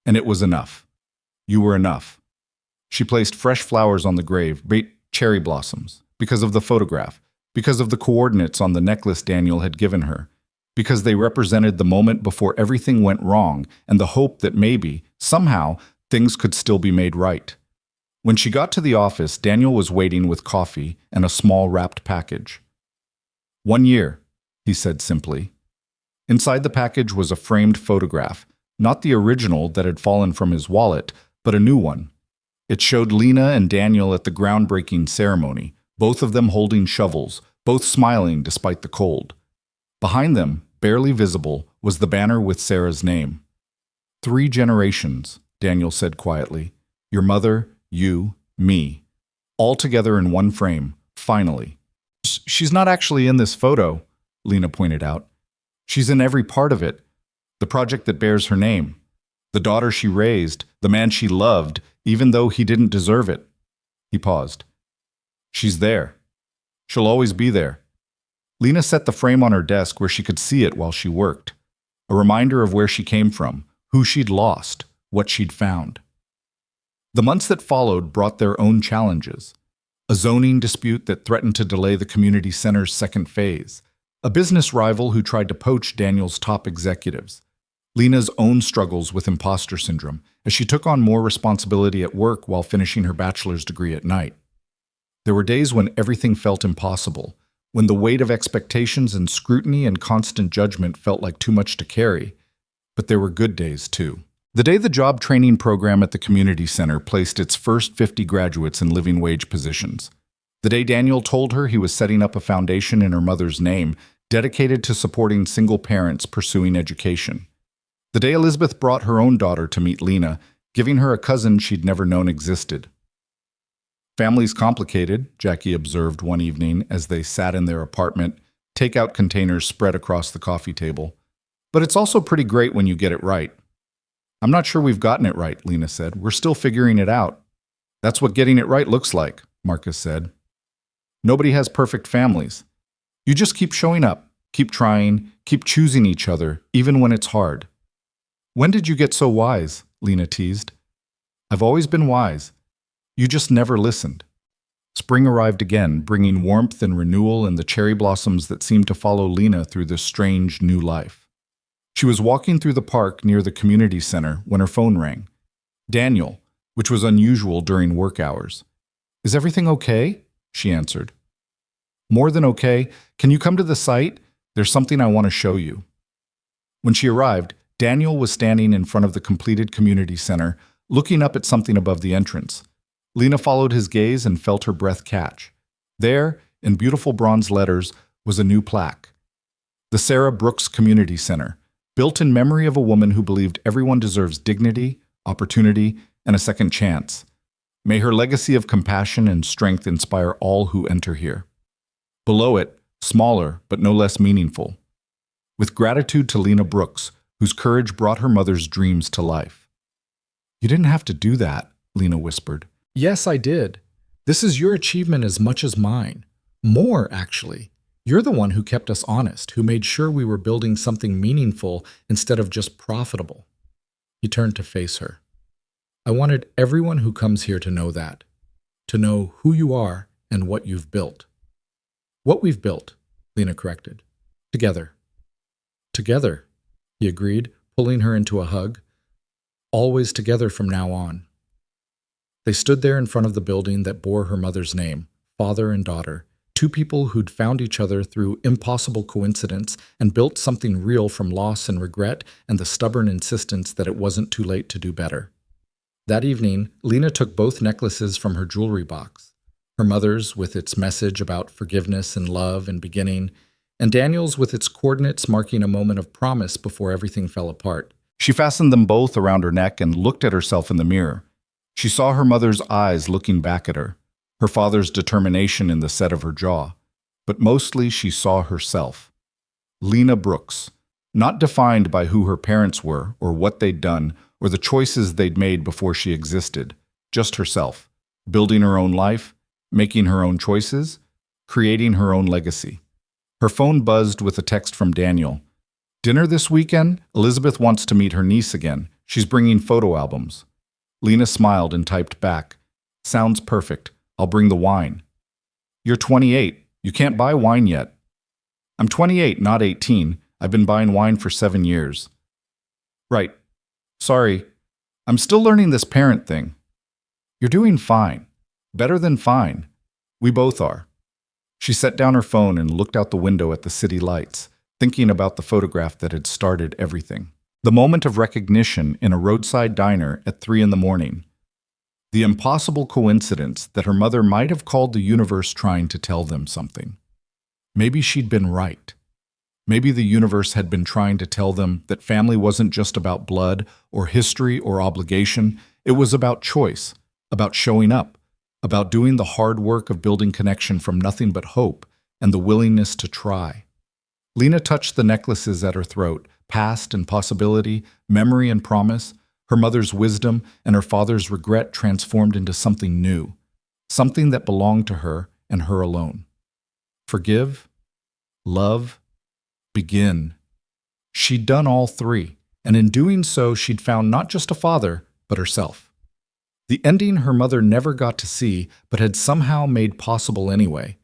and it was enough. You were enough." She placed fresh flowers on the grave, cherry blossoms, because of the photograph, because of the coordinates on the necklace Daniel had given her, because they represented the moment before everything went wrong and the hope that maybe, somehow, things could still be made right. When she got to the office, Daniel was waiting with coffee and a small wrapped package. "1 year," he said simply. Inside the package was a framed photograph, not the original that had fallen from his wallet, but a new one. It showed Lena and Daniel at the groundbreaking ceremony, both of them holding shovels, both smiling despite the cold. Behind them, barely visible, was the banner with Sarah's name. 3 generations, Daniel said quietly. Your mother, you, me. All together in one frame, finally. She's not actually in this photo, Lena pointed out. She's in every part of it. The project that bears her name. The daughter she raised, the man she loved, even though he didn't deserve it. He paused. She's there. She'll always be there. Lena set the frame on her desk where she could see it while she worked. A reminder of where she came from, who she'd lost, what she'd found. The months that followed brought their own challenges. A zoning dispute that threatened to delay the community center's second phase. A business rival who tried to poach Daniel's top executives. Lena's own struggles with imposter syndrome as she took on more responsibility at work while finishing her bachelor's degree at night. There were days when everything felt impossible, when the weight of expectations and scrutiny and constant judgment felt like too much to carry. But there were good days, too. The day the job training program at the community center placed its first 50 graduates in living wage positions. The day Daniel told her he was setting up a foundation in her mother's name, dedicated to supporting single parents pursuing education. The day Elizabeth brought her own daughter to meet Lena, giving her a cousin she'd never known existed. Family's complicated, Jackie observed one evening as they sat in their apartment, takeout containers spread across the coffee table. But it's also pretty great when you get it right. I'm not sure we've gotten it right, Lena said. We're still figuring it out. That's what getting it right looks like, Marcus said. Nobody has perfect families. You just keep showing up, keep trying, keep choosing each other, even when it's hard. When did you get so wise? Lena teased. I've always been wise. You just never listened. Spring arrived again, bringing warmth and renewal and the cherry blossoms that seemed to follow Lena through this strange new life. She was walking through the park near the community center when her phone rang. Daniel, which was unusual during work hours. Is everything okay? She answered. More than okay. Can you come to the site? There's something I want to show you. When she arrived, Daniel was standing in front of the completed community center, looking up at something above the entrance. Lena followed his gaze and felt her breath catch. There, in beautiful bronze letters, was a new plaque. The Sarah Brooks Community Center, built in memory of a woman who believed everyone deserves dignity, opportunity, and a second chance. May her legacy of compassion and strength inspire all who enter here. Below it, smaller but no less meaningful. With gratitude to Lena Brooks, whose courage brought her mother's dreams to life. You didn't have to do that, Lena whispered. Yes, I did. This is your achievement as much as mine. More, actually. You're the one who kept us honest, who made sure we were building something meaningful instead of just profitable. He turned to face her. I wanted everyone who comes here to know that. To know who you are and what you've built. What we've built, Lena corrected. Together. Together, he agreed, pulling her into a hug. Always together from now on. They stood there in front of the building that bore her mother's name, father and daughter, two people who'd found each other through impossible coincidence and built something real from loss and regret and the stubborn insistence that it wasn't too late to do better. That evening, Lena took both necklaces from her jewelry box, her mother's with its message about forgiveness and love and beginning, and Daniel's with its coordinates marking a moment of promise before everything fell apart. She fastened them both around her neck and looked at herself in the mirror. She saw her mother's eyes looking back at her, her father's determination in the set of her jaw, but mostly she saw herself. Lena Brooks, not defined by who her parents were or what they'd done or the choices they'd made before she existed, just herself, building her own life, making her own choices, creating her own legacy. Her phone buzzed with a text from Daniel. Dinner this weekend? Elizabeth wants to meet her niece again. She's bringing photo albums. Lena smiled and typed back. Sounds perfect. I'll bring the wine. You're 28. You can't buy wine yet. I'm 28, not 18. I've been buying wine for 7 years. Right. Sorry. I'm still learning this parent thing. You're doing fine. Better than fine. We both are. She set down her phone and looked out the window at the city lights, thinking about the photograph that had started everything. The moment of recognition in a roadside diner at 3 a.m. The impossible coincidence that her mother might have called the universe trying to tell them something. Maybe she'd been right. Maybe the universe had been trying to tell them that family wasn't just about blood or history or obligation. It was about choice, about showing up, about doing the hard work of building connection from nothing but hope, and the willingness to try. Lena touched the necklaces at her throat, past and possibility, memory and promise, her mother's wisdom and her father's regret transformed into something new, something that belonged to her and her alone. Forgive, love, begin. She'd done all three, and in doing so she'd found not just a father, but herself. The ending her mother never got to see, but had somehow made possible anyway,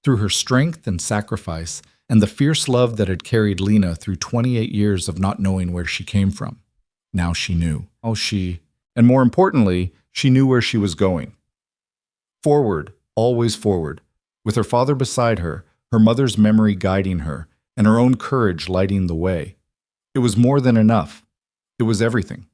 through her strength and sacrifice, and the fierce love that had carried Lena through 28 years of not knowing where she came from. Now she knew. And more importantly, she knew where she was going. Forward, always forward, with her father beside her, her mother's memory guiding her, and her own courage lighting the way. It was more than enough. It was everything.